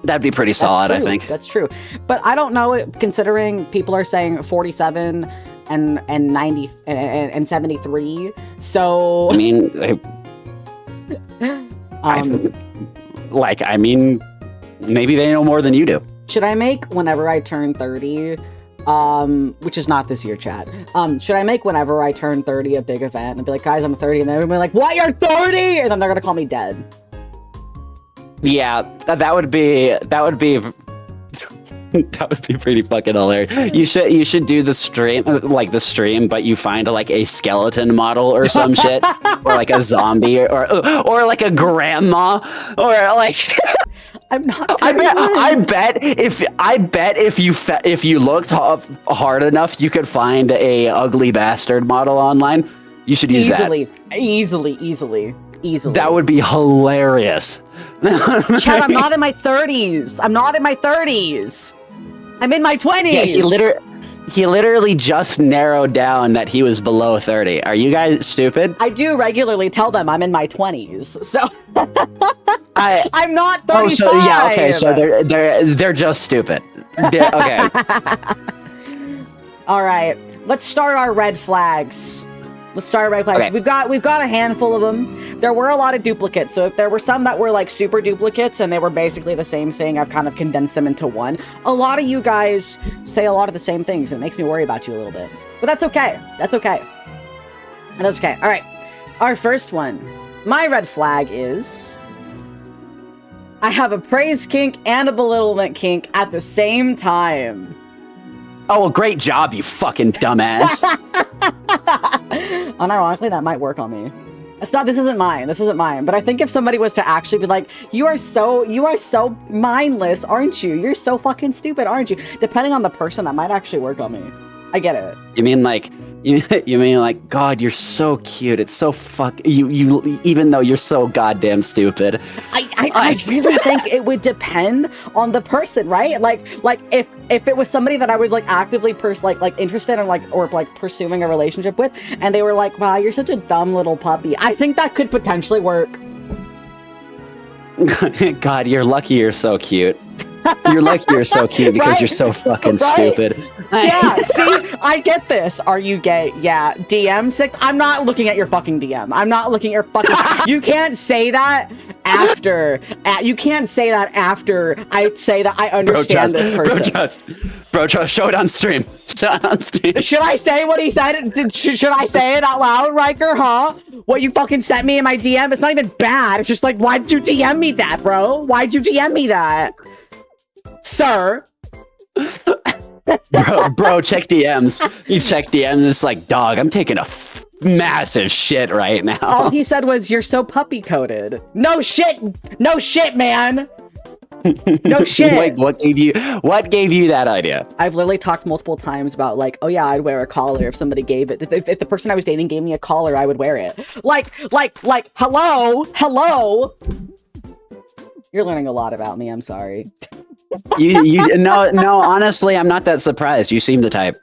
that'd be pretty solid. I think that's true. But I don't know, considering people are saying 47 and 90 and 73. So I mean, I mean, maybe they know more than you do. Should I make whenever I turn 30, which is not this year, chat, should I make whenever I turn 30 a big event and be like, guys, I'm 30, and then everybody like, what, you're 30? And then they're gonna call me dead. Yeah, that would be that would be pretty fucking hilarious. You should do the stream, but you find like a skeleton model or some shit, or like a zombie, or like a grandma, or like. I'm not. I bet if you looked hard enough, you could find a ugly bastard model online. You should use that. Easily. That would be hilarious. Chad, I'm not in my 30s. I'm in my 20s. Yeah, he literally just narrowed down that he was below 30. Are you guys stupid? I do regularly tell them I'm in my 20s. So I'm not 35. Oh, so yeah, okay, so they're just stupid. Okay. All right. Let's start our red flags. Okay. We've got a handful of them. There were a lot of duplicates, so if there were some that were like super duplicates and they were basically the same thing, I've kind of condensed them into one. A lot of you guys say a lot of the same things, and it makes me worry about you a little bit. But that's okay. All right. Our first one. My red flag is I have a praise kink and a belittlement kink at the same time. Oh, well, great job, you fucking dumbass. Unironically, that might work on me. This isn't mine. But I think if somebody was to actually be like, you are so mindless, aren't you? You're so fucking stupid, aren't you? Depending on the person, that might actually work on me. I get it. You mean like, God, you're so cute. It's so you even though you're so goddamn stupid. I really think it would depend on the person, right? Like if it was somebody that I was like actively interested in or pursuing a relationship with, and they were like, wow, you're such a dumb little puppy. I think that could potentially work. God, you're lucky you're so cute. You're lucky you're so cute because right? You're so fucking right? stupid. Yeah, see, I get this. Are you gay? Yeah. DM 6? I'm not looking at your fucking DM. I'm not looking at your fucking... You can't say that after... You can't say that after I say that I understand this person. Bro, show it on stream. Show it on stream. Should I say what he said? Should I say it out loud, Riker, huh? What you fucking sent me in my DM? It's not even bad. It's just like, why'd you DM me that, bro? Why'd you DM me that? Sir. bro, check DMs. You check DMs, it's like, dog, I'm taking a massive shit right now. All he said was, you're so puppy coated. No shit, man. No shit. Wait, what gave you that idea? I've literally talked multiple times about like, oh yeah, I'd wear a collar if somebody gave it. If the person I was dating gave me a collar, I would wear it. Like, hello. You're learning a lot about me. I'm sorry. No, honestly, I'm not that surprised. You seem the type.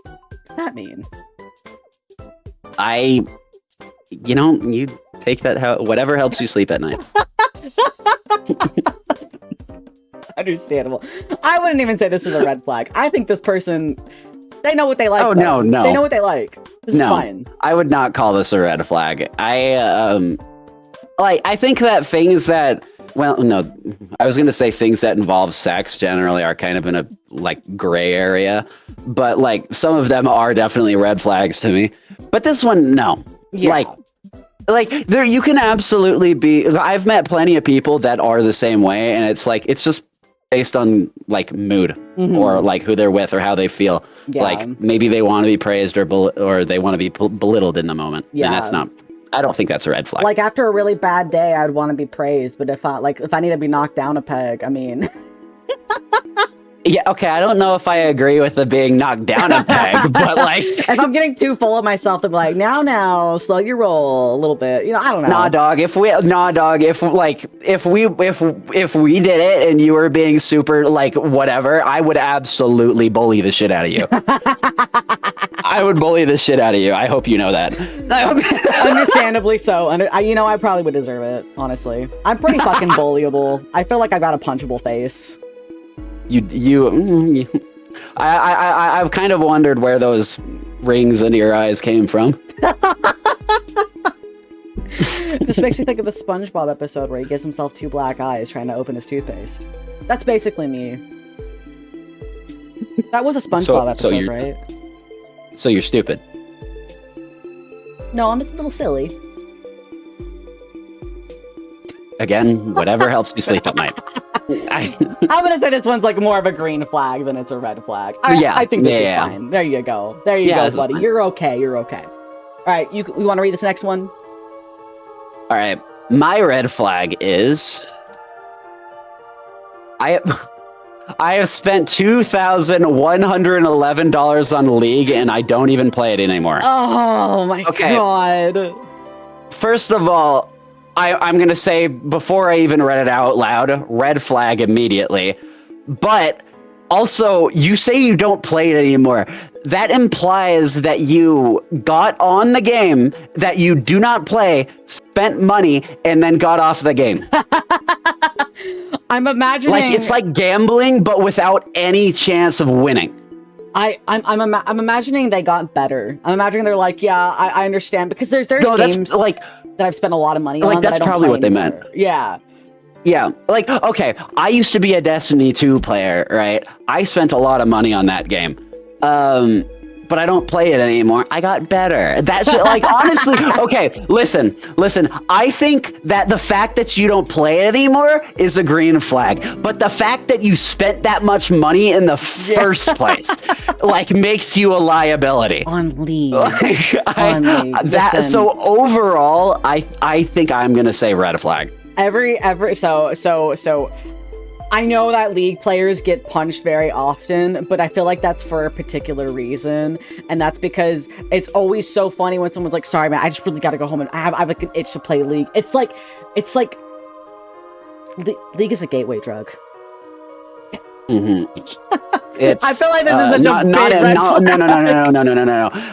What does that mean? You take that whatever helps you sleep at night. Understandable. I wouldn't even say this is a red flag. I think this person, they know what they like. Oh, though. no. They know what they like. This is fine. I would not call this a red flag. I think that things that, well, no, I was going to say things that involve sex generally are kind of in a, gray area. But, some of them are definitely red flags to me. But this one, no. Yeah. There, you can absolutely be, I've met plenty of people that are the same way, and it's just based on, mood, or, who they're with, or how they feel. Yeah. Maybe they want to be praised, or they want to be belittled in the moment. Yeah. And that's not... I don't think that's a red flag. After a really bad day, I'd want to be praised. But if I need to be knocked down a peg, I mean... Yeah, okay, I don't know if I agree with the being knocked down a peg, but if I'm getting too full of myself, to be like, now, slow your roll a little bit. I don't know. Nah, dog, if we did it and you were being super, whatever, I would absolutely bully the shit out of you. I would bully the shit out of you. I hope you know that. Understandably so. I probably would deserve it, honestly. I'm pretty fucking bullyable. I feel like I've got a punchable face. I've kind of wondered where those rings under your eyes came from. Just makes me think of the SpongeBob episode where he gives himself 2 black eyes trying to open his toothpaste. That's basically me. That was a SpongeBob episode, right? So you're stupid. No, I'm just a little silly. Again, whatever helps you sleep at night. I'm gonna say this one's more of a green flag than it's a red flag. I think this is fine. There you go. There you go, buddy. You're okay. All right, you want to read this next one? All right. My red flag is I have spent $2,111 on League and I don't even play it anymore. Oh my god. First of all, I'm going to say, before I even read it out loud, red flag immediately. But also, you say you don't play it anymore. That implies that you got on the game that you do not play, spent money, and then got off the game. I'm imagining... It's like gambling, but without any chance of winning. I'm imagining they got better. I'm imagining they're like, yeah, I understand. Because there's games... that I've spent a lot of money on. That's probably what they meant. Yeah. Yeah. Okay, I used to be a Destiny 2 player, right? I spent a lot of money on that game. but I don't play it anymore. I got better. That's like, honestly, okay, listen. I think that the fact that you don't play it anymore is a green flag, but the fact that you spent that much money in the first place, like, makes you a liability. On League. So overall, I think I'm gonna say red flag. So I know that League players get punched very often, but I feel like that's for a particular reason, and that's because it's always so funny when someone's like, "Sorry, man, I just really gotta go home and I have like an itch to play League." It's like League is a gateway drug. Mm-hmm. I feel like this is a debate.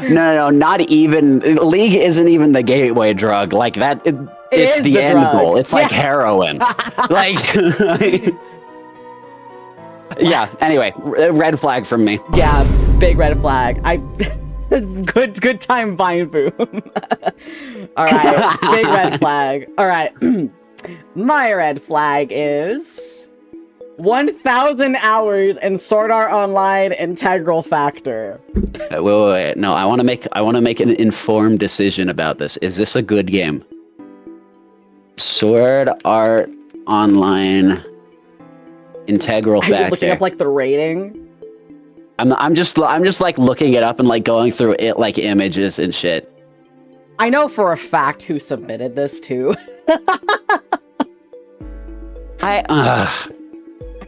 No. Not even League isn't even the gateway drug. Like that, it's the end goal. It's like heroin. Like, yeah. Anyway, red flag from me. Yeah, big red flag. Good time buying boom. All right, big red flag. All right, my red flag is 1,000 hours in Sword Art Online integral factor. Wait. No, I want to make an informed decision about this. Is this a good game? Sword Art Online integral factor. Are you looking up like the rating? I'm just like looking it up and like going through it like images and shit. I know for a fact who submitted this too. I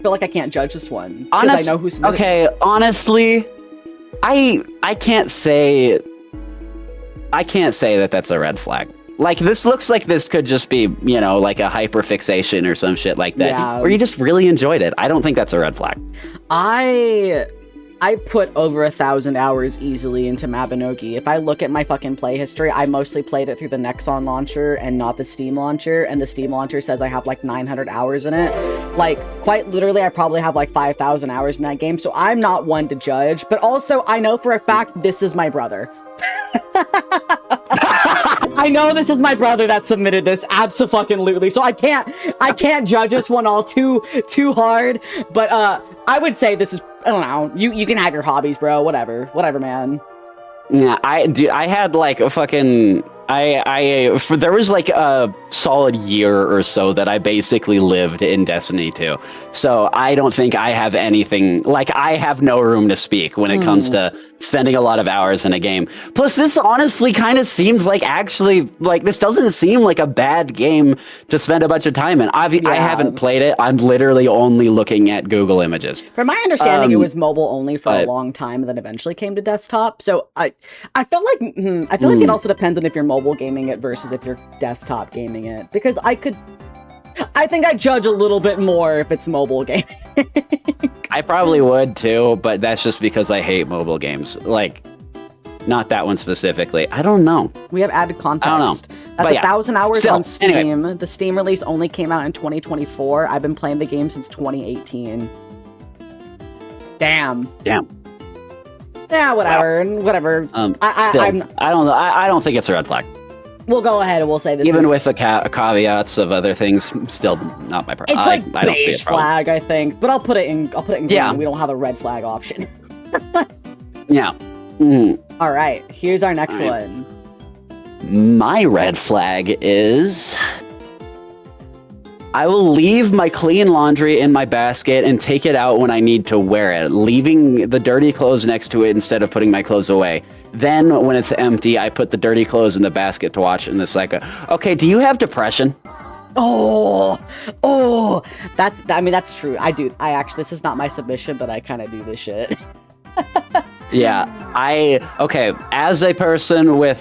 feel like I can't judge this one because I know who submitted it. Okay, honestly, I can't say that that's a red flag. Like, this looks like this could just be, you know, like a hyperfixation or some shit like that. Yeah. Or you just really enjoyed it. I don't think that's a red flag. I put over 1,000 hours easily into Mabinogi. If I look at my fucking play history, I mostly played it through the Nexon launcher and not the Steam launcher, and the Steam launcher says I have like 900 hours in it. Like, quite literally, I probably have like 5,000 hours in that game, so I'm not one to judge, but also, I know for a fact this is my brother. I know this is my brother that submitted this, abso-fucking-lutely, so I can't judge this one all too hard, but I would say this is, I don't know, you can have your hobbies, bro, whatever, man. Yeah, I had like a fucking, there was like a solid year or so that I basically lived in Destiny 2. So I don't think I have anything, like I have no room to speak when it comes to spending a lot of hours in a game. Plus this honestly kind of seems like actually, like this doesn't seem like a bad game to spend a bunch of time in. I haven't played it. I'm literally only looking at Google images. From my understanding, it was mobile only for a long time and then eventually came to desktop. So I feel like it also depends on if you're mobile gaming it versus if you're desktop gaming it, because I think I judge a little bit more if it's mobile gaming. I probably would too, but that's just because I hate mobile games. Like, not that one specifically. I don't know. We have added context. I don't know. That's 1,000 hours Still, on Steam. anyway. The Steam release only came out in 2024. I've been playing the game since 2018. Damn. Yeah, whatever. Wow. Whatever. Still, I don't know. I don't think it's a red flag. We'll go ahead and we'll say this Even with the caveats of other things, still not my problem. It's like I don't see beige a problem. flag, I think. But I'll put it in green. Yeah. We don't have a red flag option. Yeah. All right. Here's our next one. My red flag is I will leave my clean laundry in my basket and take it out when I need to wear it, leaving the dirty clothes next to it instead of putting my clothes away. Then, when it's empty, I put the dirty clothes in the basket to wash, and it's like, okay, do you have depression? Oh, that's true. I do. This is not my submission, but I kind of do this shit. Yeah, as a person with,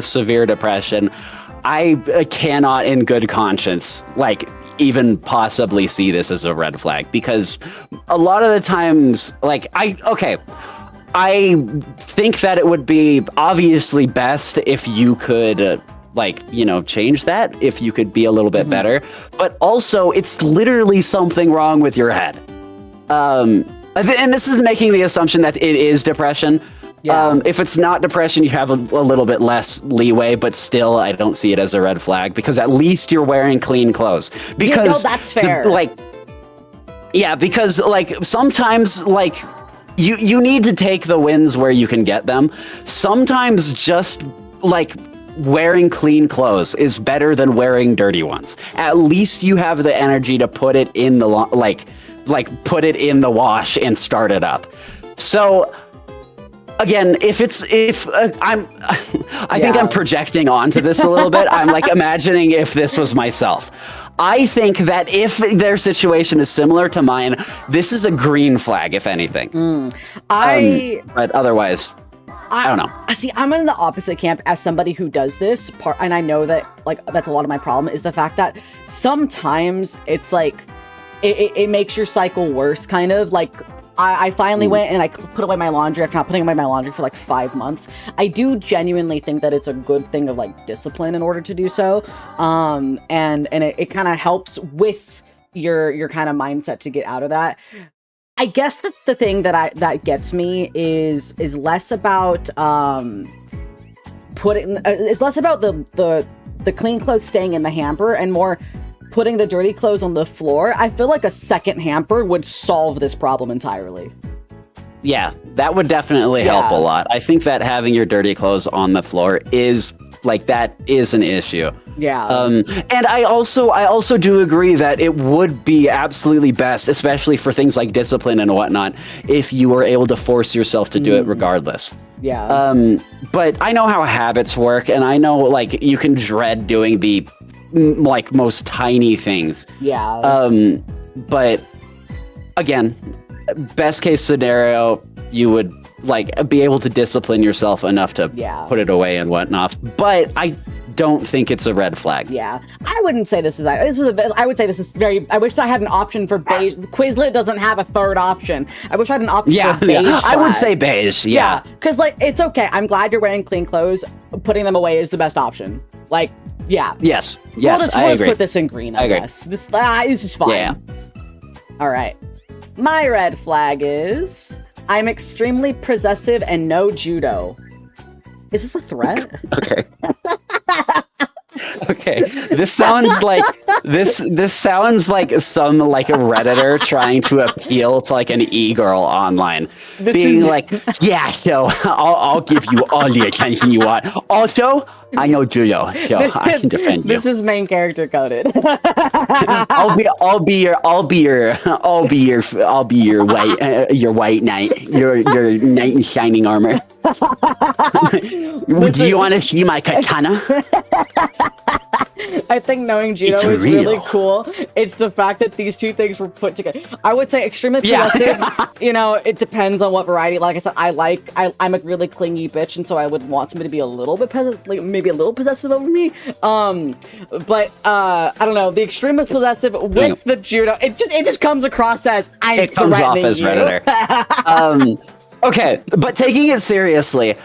severe depression, I cannot in good conscience, like, even possibly see this as a red flag, because a lot of the times, like, I think that it would be obviously best if you could, change that, if you could be a little bit better, but also it's literally something wrong with your head. And this is making the assumption that it is depression. Yeah. If it's not depression, you have a little bit less leeway, but still, I don't see it as a red flag, because at least you're wearing clean clothes. Because that's fair. because sometimes, you need to take the wins where you can get them. Sometimes just like wearing clean clothes is better than wearing dirty ones. At least you have the energy to put it in the put it in the wash and start it up. So again, I think I'm projecting onto this a little bit. I'm like imagining if this was myself. I think that if their situation is similar to mine, this is a green flag, if anything. But otherwise, I don't know. See, I'm in the opposite camp as somebody who does this part, and I know that like that's a lot of my problem is the fact that sometimes it's like it makes your cycle worse, kind of like. I finally went and I put away my laundry after not putting away my laundry for like 5 months. I do genuinely think that it's a good thing of like discipline in order to do so. And it kind of helps with your kind of mindset to get out of that. I guess the thing that gets me is less about it's less about the clean clothes staying in the hamper and more putting the dirty clothes on the floor. I feel like a second hamper would solve this problem entirely. Yeah, that would definitely help a lot. I think that having your dirty clothes on the floor is like that is an issue. Yeah. And I also do agree that it would be absolutely best, especially for things like discipline and whatnot, if you were able to force yourself to do it regardless. Yeah. But I know how habits work, and I know like you can dread doing the like most tiny things. Yeah. But again, best case scenario, you would like be able to discipline yourself enough to put it away and whatnot. But I don't think it's a red flag. Yeah, I wouldn't say this is. I would say this is very. I wish I had an option for beige. Quizlet doesn't have a third option. I wish I had an option for beige. Yeah. I would say beige. Yeah, because like it's okay. I'm glad you're wearing clean clothes. Putting them away is the best option. Like, yeah. Yes. We'll just agree. put this in green. I guess this is fine. Yeah. All right. My red flag is I'm extremely possessive and no judo. Is this a threat? Okay. Okay. This sounds like some like a Redditor trying to appeal to like an e-girl online. Yeah, so I'll give you all the attention you want. Also, I know judo, so I can defend you. This is main character coded. I'll be your white knight, your knight in shining armor. Do you want to see my katana? I think knowing judo is really cool. It's the fact that these two things were put together. I would say extremely possessive. You know, it depends on what variety. Like I said, I'm a really clingy bitch, and so I would want somebody to be a little bit maybe a little possessive over me. But I don't know. The extremely possessive with the judo, it just comes across as it comes off as Redditor. Okay, but taking it seriously,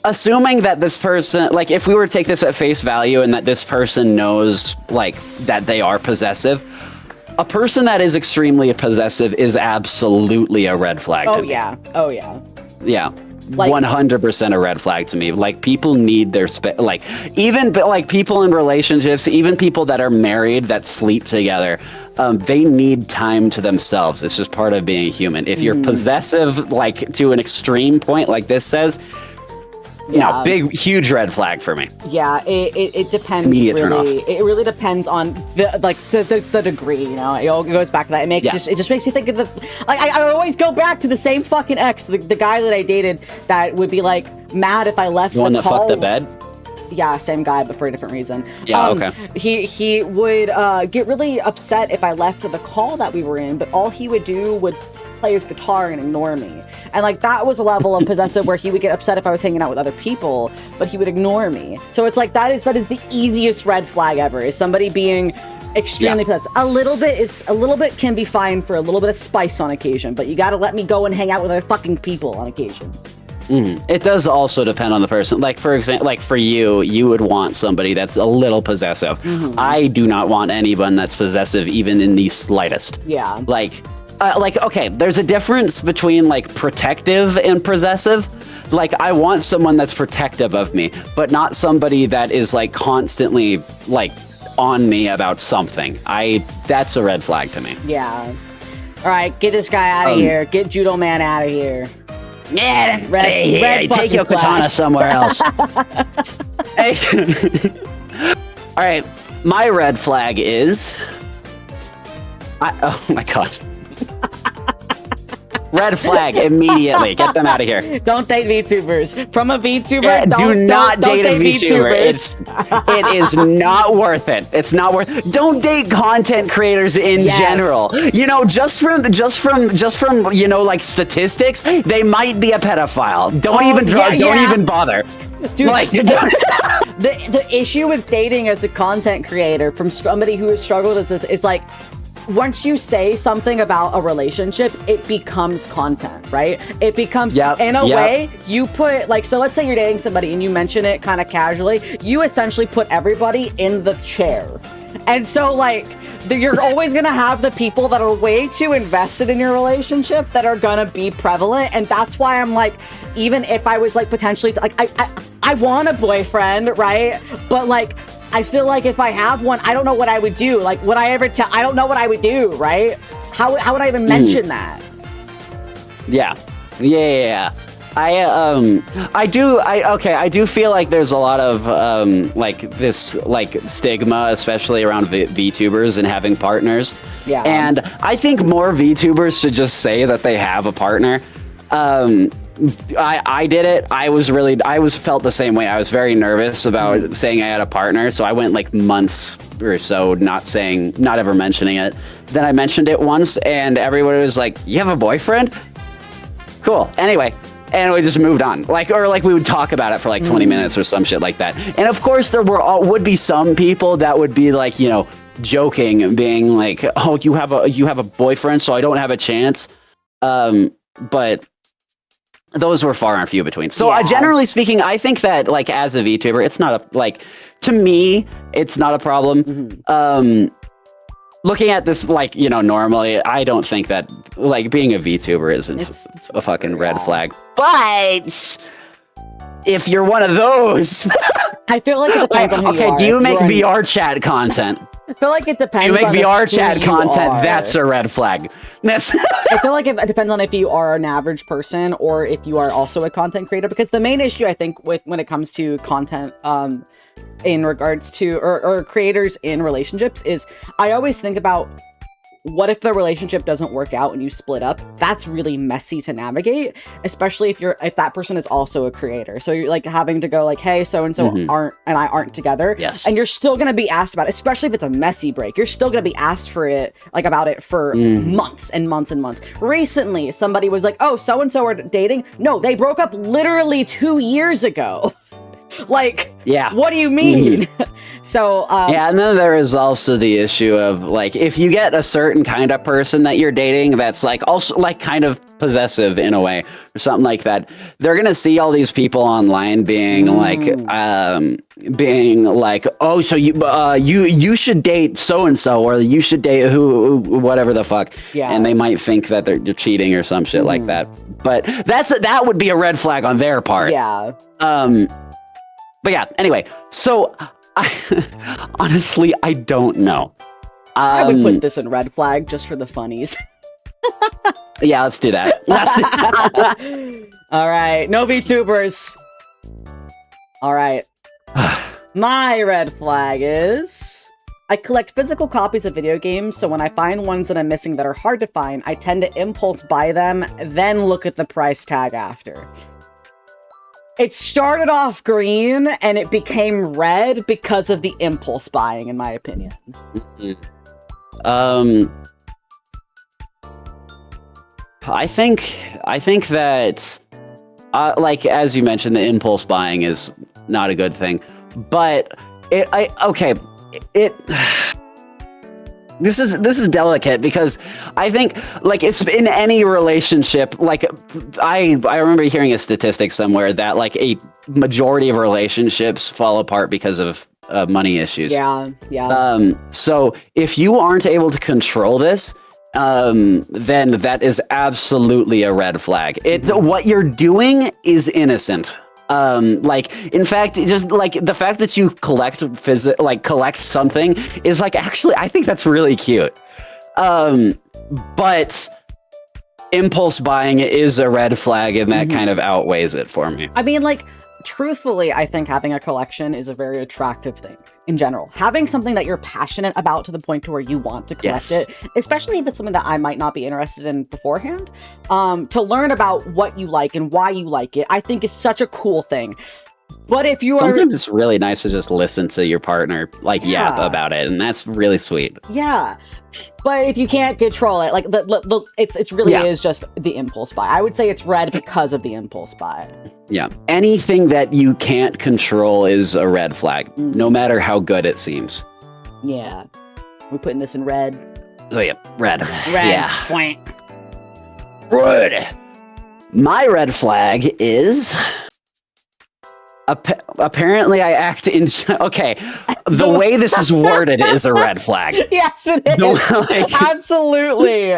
assuming that this person, like if we were to take this at face value and that this person knows like that they are possessive, a person that is extremely possessive is absolutely a red flag to me. Oh yeah. Yeah. Like, 100% a red flag to me. Like people need their people in relationships, even people that are married that sleep together, they need time to themselves. It's just part of being human. If you're possessive, like to an extreme point, like this says, huge red flag for me. Yeah, it depends. Immediate turn off. It really depends on the degree. You know, it goes back to that. It just makes you think of I always go back to the same fucking ex, the guy that I dated that would be like mad if I left the one that call. fucked the bed. Yeah, same guy, but for a different reason. Yeah, okay. He would get really upset if I left the call that we were in, but all he would do would play his guitar and ignore me. And like that was a level of possessive where he would get upset if I was hanging out with other people, but he would ignore me. So it's like that is the easiest red flag ever, is somebody being extremely possessive. A little bit can be fine for a little bit of spice on occasion, but you gotta let me go and hang out with other fucking people on occasion. It does also depend on the person. Like for example, like for you would want somebody that's a little possessive. I do not want anyone that's possessive even in the slightest. Yeah. Okay, there's a difference between like protective and possessive. Like I want someone that's protective of me, but not somebody that is like constantly like on me about something. That's a red flag to me. Yeah. All right, get this guy out of here. Get Judo Man out of here. Yeah, red take your fucking katana flag. somewhere else. Hey. All right, my red flag is. Oh my god. Red flag immediately. Get them out of here. Don't date VTubers. From a VTuber, Yeah, do not don't date a VTuber. VTubers. It is not worth it. It's not worth. Don't date content creators in general. You know, just from you know, like statistics, they might be a pedophile. Don't even bother. Dude, Like, the issue with dating as a content creator from somebody who has struggled is like, once you say something about a relationship, it becomes content, right? It becomes, in a way, you put, like, so let's say you're dating somebody and you mention it kind of casually, you essentially put everybody in the chair. And so, like, you're always gonna have the people that are way too invested in your relationship that are gonna be prevalent, and that's why I'm like, even if I was, like, potentially, like, I want a boyfriend, right? But, like, I feel like if I have one, I don't know what I would do. Like, would I ever tell? I don't know what I would do, right? How would I even mention that? Yeah. I do feel like there's a lot of like this like stigma, especially around VTubers and having partners. Yeah. And I think more VTubers should just say that they have a partner. I did it. I felt the same way. I was very nervous about saying I had a partner, so I went like months or so not ever mentioning it. Then I mentioned it once, and everybody was like, "You have a boyfriend? Cool." Anyway, and we just moved on. Like we would talk about it for like 20 minutes or some shit like that. And of course, there would be some people that would be like, you know, joking and being like, "Oh, you have a boyfriend, so I don't have a chance." But those were far and few between. So generally speaking, I think that like as a VTuber, it's not a, like, to me, it's not a problem. Looking at this, like, you know, normally, I don't think that like being a VTuber isn't it's a fucking red flag. But if you're one of those, I feel like it depends on who you are. Do you make VR chat content? I feel like it depends. You make on VR chat content. Are. That's a red flag. I feel like it depends on if you are an average person or if you are also a content creator. Because the main issue, I think, when it comes to content, in regards to or creators in relationships, is I always think about, what if the relationship doesn't work out and you split up? That's really messy to navigate, especially if that person is also a creator. So you're like having to go like, hey, so and so aren't together. Yes. And you're still gonna be asked about it, especially if it's a messy break. You're still gonna be asked for it, like about it for months and months and months. Recently, somebody was like, oh, so and so are dating. No, they broke up literally 2 years ago. Like, what do you mean? So and then there is also the issue of like, if you get a certain kind of person that you're dating that's like also like kind of possessive in a way or something like that, they're gonna see all these people online being like oh, so you should date so and so, or you should date who whatever the fuck, and they might think that they're cheating or some shit like that. But that would be a red flag on their part. But yeah, anyway, so honestly, I don't know. I would put this in red flag just for the funnies. Yeah, let's do that. All right, no VTubers. All right. My red flag is, I collect physical copies of video games, so when I find ones that I'm missing that are hard to find, I tend to impulse buy them, then look at the price tag after. It started off green, and it became red because of the impulse buying, in my opinion. I think that, like, as you mentioned, the impulse buying is not a good thing, but this is delicate, because I think, like, it's in any relationship, like, I remember hearing a statistic somewhere that, like, a majority of relationships fall apart because of money issues. So if you aren't able to control this, then that is absolutely a red flag. What you're doing is innocent. Like, in fact, just like the fact that you collect something is like, actually, I think that's really cute. but impulse buying is a red flag, and that kind of outweighs it for me. I mean, like, truthfully, I think having a collection is a very attractive thing in general. Having something that you're passionate about to the point to where you want to collect it, especially if it's something that I might not be interested in beforehand, to learn about what you like and why you like it, I think is such a cool thing. But if you Sometimes it's really nice to just listen to your partner, like, yap about it, and that's really sweet. Yeah. But if you can't control it, like, it's really is just the impulse buy. I would say it's red because of the impulse buy. Yeah. Anything that you can't control is a red flag, no matter how good it seems. Yeah. We're putting this in red. So yeah, red. Red. Yeah. Point. Red. My red flag is... apparently I act in... Okay, the way this is worded is a red flag. Yes, it is. Absolutely.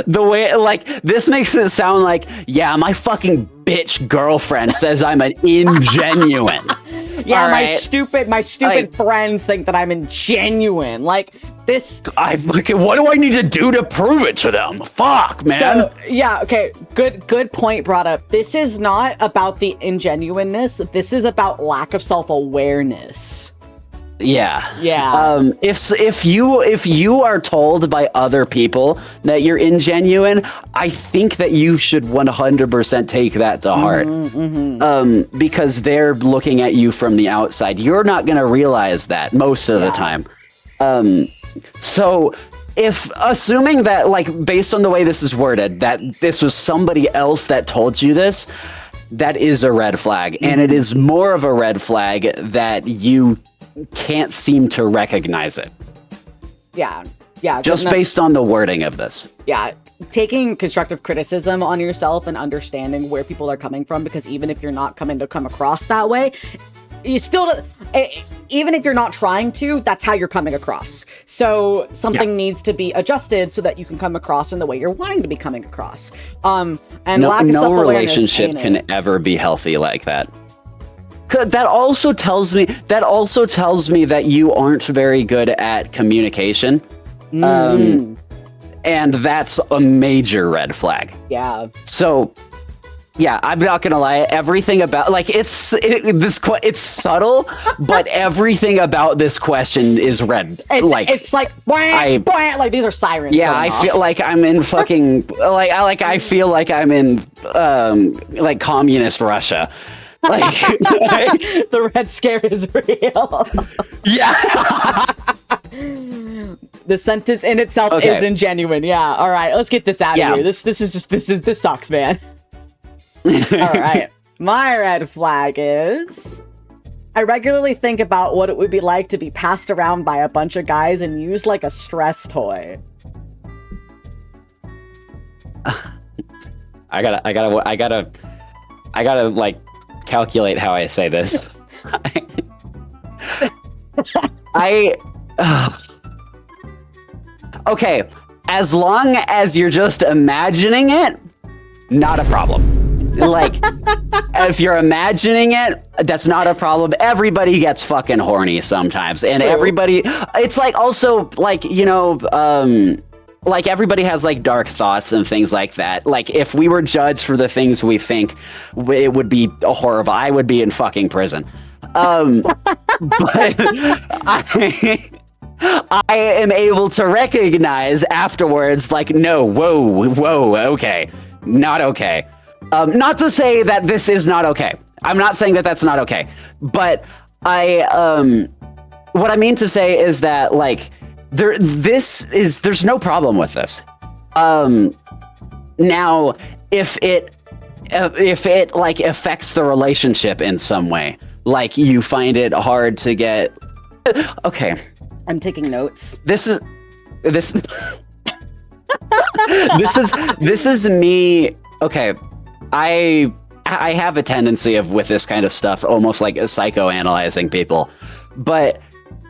The way, like, this makes it sound like, yeah, my fucking bitch girlfriend says I'm an ingenuine. Yeah, all my right? stupid like, friends think that I'm ingenuine. Like, this... what do I need to do to prove it to them? Fuck, man. So, yeah, okay, good point brought up. This is not about the ingenuineness. This is about lack of self-awareness. Yeah. Yeah. If you are told by other people that you're ingenuine, I think that you should 100% take that to heart. Because they're looking at you from the outside. You're not going to realize that most of the time. So if assuming that, like, based on the way this is worded, that this was somebody else that told you this, that is a red flag. And it is more of a red flag that you can't seem to recognize it. Yeah. Just based on the wording of this. Yeah. Taking constructive criticism on yourself and understanding where people are coming from, because even if you're not come across that way, you still, even if you're not trying to, that's how you're coming across. So something needs to be adjusted so that you can come across in the way you're wanting to be coming across. And no relationship can ever be healthy like that. That also tells me that you aren't very good at communication. And that's a major red flag. Yeah. So, yeah, I'm not gonna lie. Everything about, like, it's subtle, but everything about this question is red. It's like these are sirens. Yeah, I feel like I'm in fucking I feel like I'm in like communist Russia. Like, the red scare is real. Yeah. The sentence in itself is ingenuine. Yeah. All right. Let's get this out of here. This sucks, man. All right. My red flag is... I regularly think about what it would be like to be passed around by a bunch of guys and used like a stress toy. I gotta like calculate how I say this. Okay, as long as you're just imagining it, not a problem. Like, if you're imagining it, that's not a problem. Everybody gets fucking horny sometimes, and everybody, it's like also like, you know, like everybody has like dark thoughts and things like that. Like if we were judged for the things we think, it would be horrible. I would be in fucking prison. But I am able to recognize afterwards, like, no, whoa, okay, not okay. Not to say that this is not okay. I'm not saying that that's not okay. But what I mean to say is that, like, there's no problem with this. Now, if it like affects the relationship in some way, like you find it hard to get, okay. I'm taking notes. This is me. Okay, I have a tendency of, with this kind of stuff, almost like psychoanalyzing people, but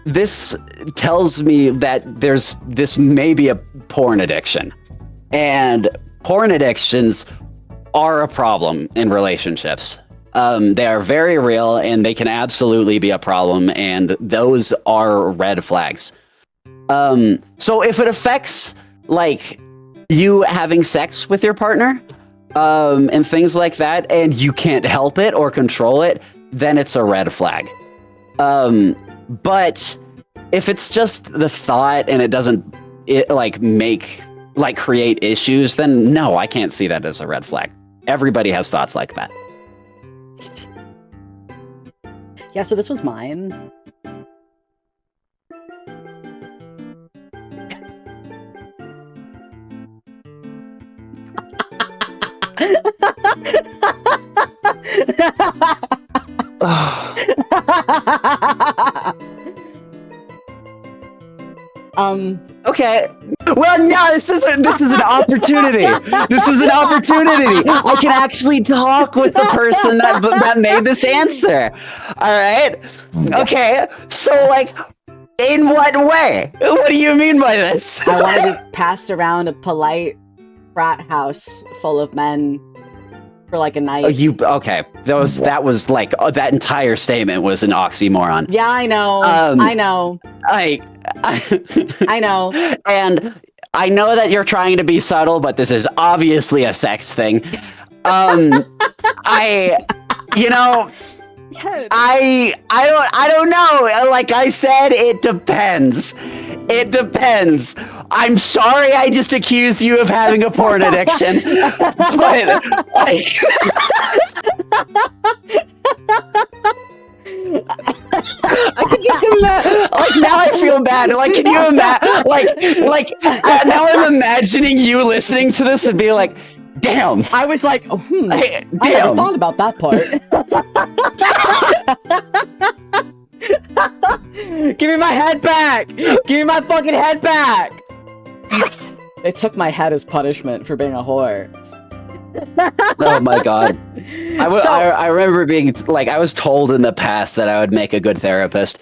this tells me that this may be a porn addiction, and porn addictions are a problem in relationships. They are very real, and they can absolutely be a problem, and those are red flags. So if it affects like you having sex with your partner, and things like that, and you can't help it or control it, then it's a red flag. But if it's just the thought and it doesn't create issues, then no, I can't see that as a red flag. Everybody has thoughts like that. Yeah, so this was mine. Okay. Well, no, this is an opportunity. This is an opportunity. I can actually talk with the person that made this answer. All right. Okay. So, like, in what way? What do you mean by this? I want to be passed around a polite frat house full of men for like a night. Okay? That was like that entire statement was an oxymoron. Yeah, I know. I know. I know. And I know that you're trying to be subtle, but this is obviously a sex thing. I don't know. Like I said, it depends. It depends. I'm sorry I just accused you of having a porn addiction. But I can just imagine, like, now I feel bad. Like, can you imagine, now I'm imagining you listening to this and be like, damn. I was like, oh, Hey, I never damn. thought about that part. Give me my head back! Give me my fucking head back! They took my head as punishment for being a whore. Oh my god. I remember being like, I was told in the past that I would make a good therapist.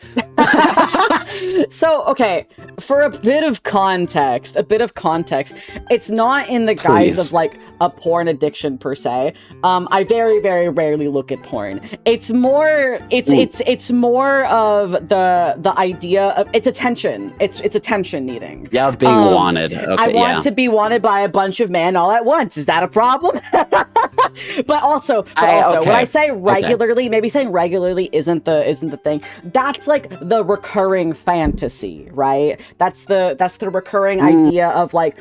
So, okay, for a bit of context, it's not in the guise of like a porn addiction per se. I very, very rarely look at porn. It's more, it's more of the idea of, it's attention. It's attention needing. Yeah, of being wanted. Okay, I want to be wanted by a bunch of men all at once. Is that a problem? But also, when I say regularly, maybe saying regularly isn't the thing. That's like the recurring fantasy, right? That's the recurring idea of like,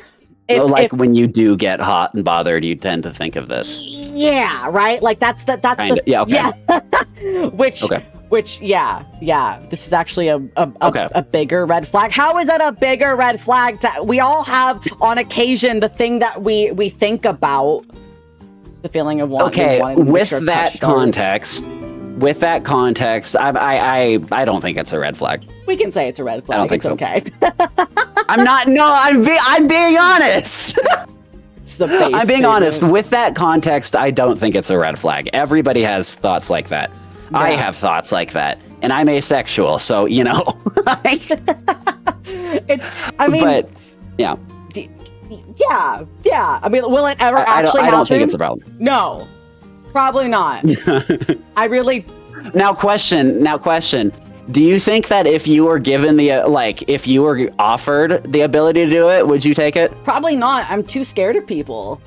when you do get hot and bothered, you tend to think of this. Yeah, right. Like that's Kinda, the yeah, okay. yeah. Which yeah. This is actually a bigger red flag. How is that a bigger red flag? We all have on occasion the thing that we think about. The feeling of wanting. Okay, with that context, I don't think it's a red flag. We can say it's a red flag. I don't think it's so. Okay. I'm being honest. I'm being honest. With that context, I don't think it's a red flag. Everybody has thoughts like that. Yeah. I have thoughts like that, and I'm asexual, so you know. But yeah. Yeah. I mean, will it ever actually happen? I don't think it's a problem. No, probably not. I really. Now, question. Do you think that if you were given if you were offered the ability to do it, would you take it? Probably not. I'm too scared of people.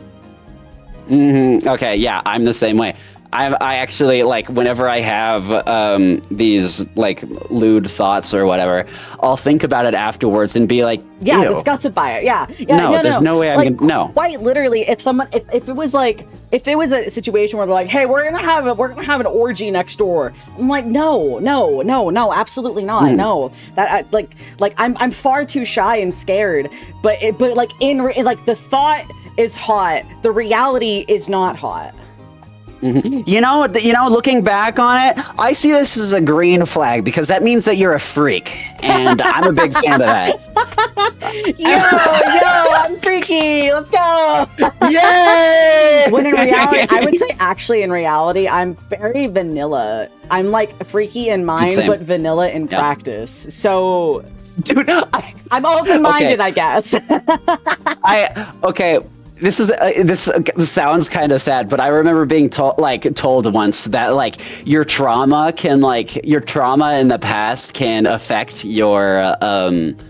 Okay, yeah, I'm the same way. I actually, like, whenever I have these, like, lewd thoughts or whatever, I'll think about it afterwards and be like, yeah, ew. Disgusted by it. Yeah. No, there's no way I'm gonna. No. Quite literally, if it was a situation where they're like, hey, we're gonna have an orgy next door, I'm like, no, absolutely not. No, that I'm far too shy and scared. But the thought is hot. The reality is not hot. Mm-hmm. You know, looking back on it, I see this as a green flag because that means that you're a freak, and I'm a big fan of that. Yo, I'm freaky. Let's go. Yay! When in reality, I would say actually in reality, I'm very vanilla. I'm like freaky in mind, but vanilla in practice. So, dude, I'm open-minded, I guess. this sounds kind of sad, but I remember being told once that like your trauma in the past can affect your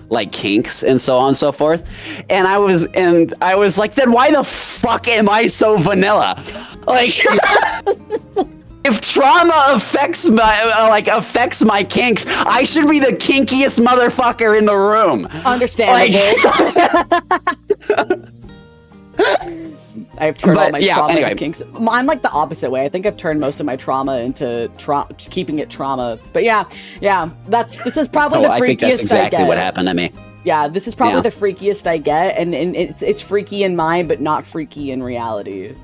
like kinks and so on and so forth. And I was like, then why the fuck am I so vanilla? Like, if trauma affects my kinks, I should be the kinkiest motherfucker in the room. Understandable. I've turned all my trauma into kinks. I'm like the opposite way. I think I've turned most of my trauma into keeping it trauma. But yeah, this is probably the freakiest I think that's exactly what happened to me. Yeah, this is probably the freakiest I get, and it's freaky in mind, but not freaky in reality.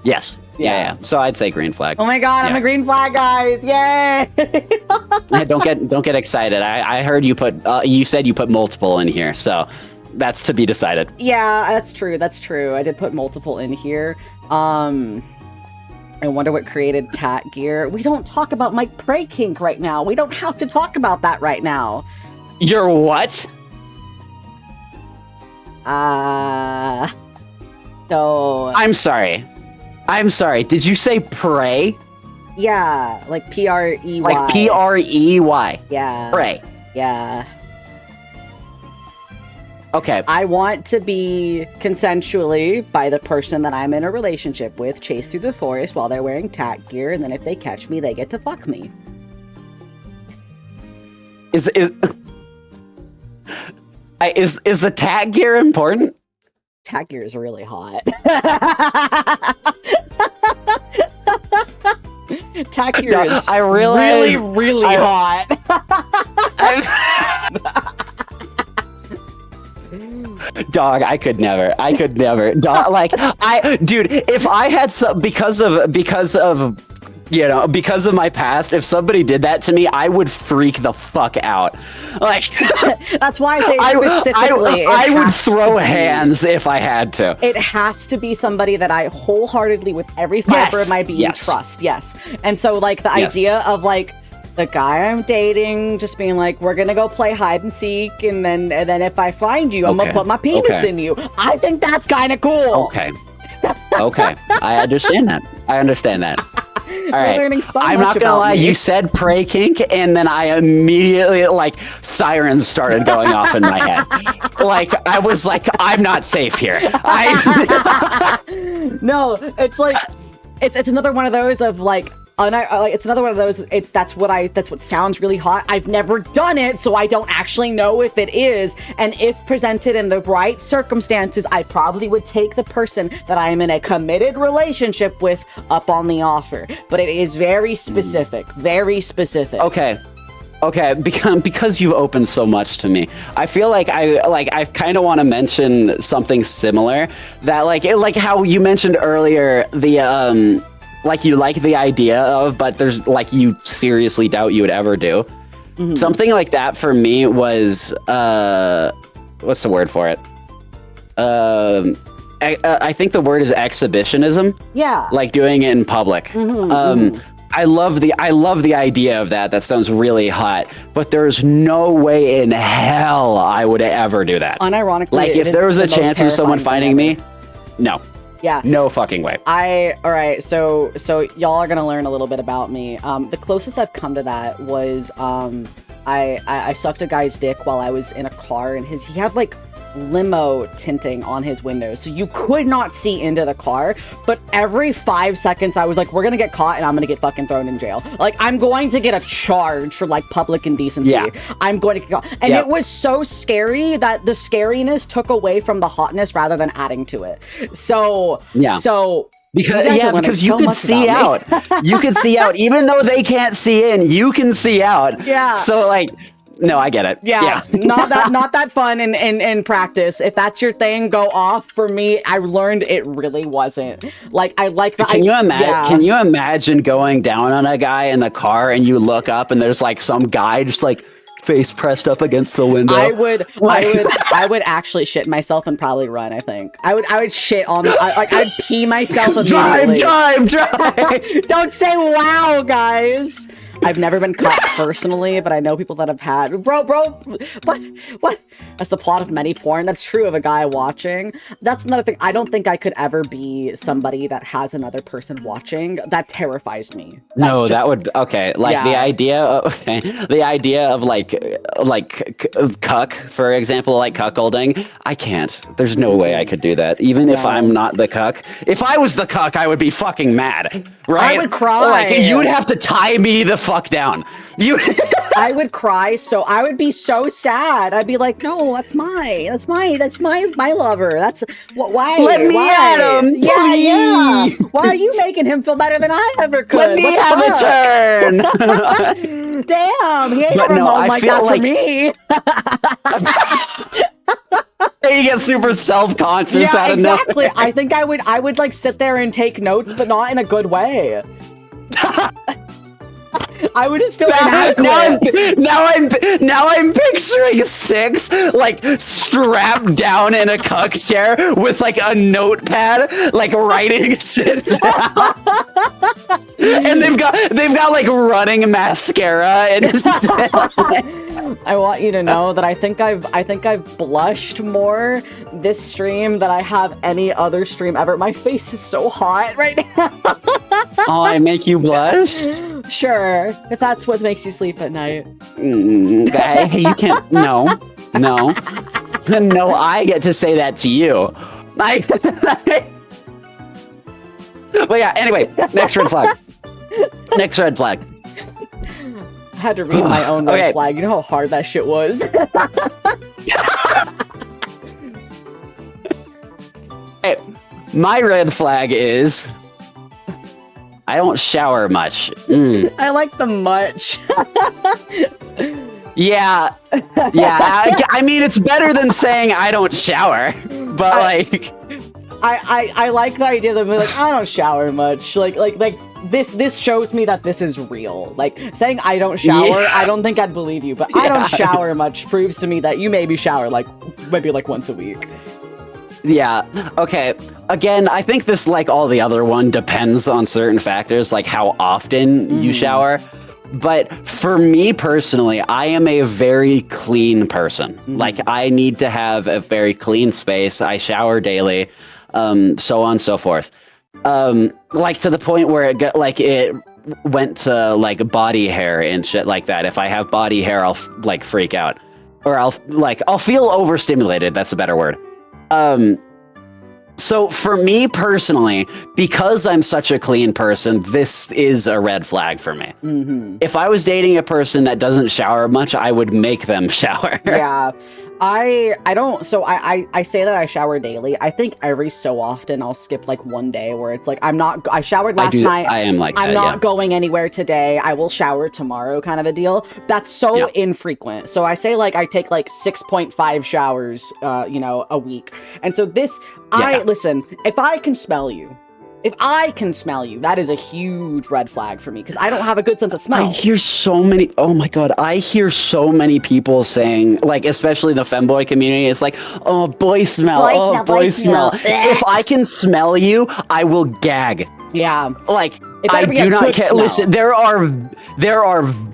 Yes. Yeah. So I'd say green flag. Oh my god, I'm a green flag, guys! Yay! Don't get excited. I heard you said you put multiple in here, so that's to be decided. Yeah, that's true. I did put multiple in here. I wonder what created tat gear. We don't talk about my prey kink right now. We don't have to talk about that right now. Your what? So... I'm sorry. Did you say prey? Yeah, like P-R-E-Y. Like P-R-E-Y. Yeah. Prey. Yeah. Okay. I want to be consensually, by the person that I'm in a relationship with, chased through the forest while they're wearing tat gear, and then if they catch me, they get to fuck me. Is the tat gear important? Tat gear is really hot. Tat gear is really hot. Dog, I could never. Dog, dude, if I had because of my past, if somebody did that to me, I would freak the fuck out. Like, that's why I say specifically. I would throw hands if I had to. It has to be somebody that I wholeheartedly, with every fiber of my being, trust. Yes. And so, like, the idea of like the guy I'm dating just being like, we're gonna go play hide and seek, and then if I find you, I'm gonna put my penis in you. I think that's kind of cool. Okay. I understand that. All right. I'm not gonna lie. You said prey kink, and then I immediately, like, sirens started going off in my head. Like, I was like, I'm not safe here. No, it's like, it's another one of those of like. It's another one of those. That's what sounds really hot. I've never done it, so I don't actually know if it is. And if presented in the right circumstances, I probably would take the person that I am in a committed relationship with up on the offer. But it is very specific. Very specific. Okay, because you've opened so much to me, I feel like I kind of want to mention something similar. That like how you mentioned earlier, the like you like the idea of, but there's like you seriously doubt you would ever do. Mm-hmm. Something like that for me was what's the word for it? I think the word is exhibitionism. Yeah. Like doing it in public. Mm-hmm. I love the idea of that. That sounds really hot, but there's no way in hell I would ever do that. Unironically, like if there was a chance of someone finding me, no. Yeah. No fucking way. All right, so y'all are gonna learn a little bit about me. The closest I've come to that was I sucked a guy's dick while I was in a car, and he had like limo tinting on his windows, so you could not see into the car, but every 5 seconds I was like, we're gonna get caught and I'm gonna get fucking thrown in jail. Like, I'm going to get a charge for like public indecency. Yeah. I'm going to get caught. And it was so scary that the scariness took away from the hotness rather than adding to it. So because you could see out. You could see out. Even though they can't see in, you can see out. Yeah. So like, no, I get it. Yeah. not that fun in practice. If that's your thing, go off. For me, I learned it really wasn't. Like, I like the Can you imagine going down on a guy in the car and you look up and there's like some guy just like face pressed up against the window? I would actually shit myself and probably run. I think I would shit on I'd pee myself immediately. Drive. Don't say wow, guys. I've never been caught personally, but I know people that have had. Bro, what? That's the plot of many porn. That's true of a guy watching. That's another thing. I don't think I could ever be somebody that has another person watching. That terrifies me. That would okay. Like the idea of like cuck, for example, like cuckolding. I can't. There's no way I could do that. Even if I'm not the cuck. If I was the cuck, I would be fucking mad. Right? I would cry. Like you would have to tie me the fuck down. I would cry, so I would be so sad. I'd be like, no, that's my lover. That's why? Let me at him, please. Yeah. Why are you making him feel better than I ever could? Let me have a turn. Damn, he ain't never moaned like that for me. You get super self-conscious out of exactly. I think I would like sit there and take notes, but not in a good way. I would just feel inadequate. Now I'm picturing Six like strapped down in a cuck chair with like a notepad, like writing shit down. And they've got like running mascara and I want you to know that I think I've blushed more this stream than I have any other stream ever. My face is so hot right now. Oh, I make you blush? Sure, if that's what makes you sleep at night. Hey, you can't. No. I get to say that to you. But yeah. Anyway, next red flag. Next red flag. I had to read my own red flag. You know how hard that shit was? Hey, my red flag is I don't shower much. I like the much. Yeah. I mean, it's better than saying I don't shower, but I like the idea that like I don't shower much. Like this shows me that this is real. Like saying I don't shower, I don't think I'd believe you, but I don't shower much proves to me that you maybe shower maybe once a week. Yeah. Okay. Again, I think this, like all the other one, depends on certain factors, like how often you shower. But for me personally, I am a very clean person. Like I need to have a very clean space. I shower daily, so on and so forth. Like to the point where it went to like body hair and shit like that. If I have body hair, I'll like freak out, or I'll feel overstimulated. That's a better word. So for me personally, because I'm such a clean person, this is a red flag for me. If I was dating a person that doesn't shower much, I would make them shower. Yeah. I don't, so I say that I shower daily. I think every so often I'll skip like one day where it's like, I showered last night. I'm not going anywhere today. I will shower tomorrow kind of a deal. That's so infrequent. So I say like, I take like 6.5 showers, a week. And so this, listen, if I can smell you, that is a huge red flag for me because I don't have a good sense of smell. I hear so many, oh my God, I hear so many people saying, like, especially the femboy community, it's like, oh, boy smell, boy smell. If I can smell you, I will gag. Yeah. Like, I do not care. Listen, there are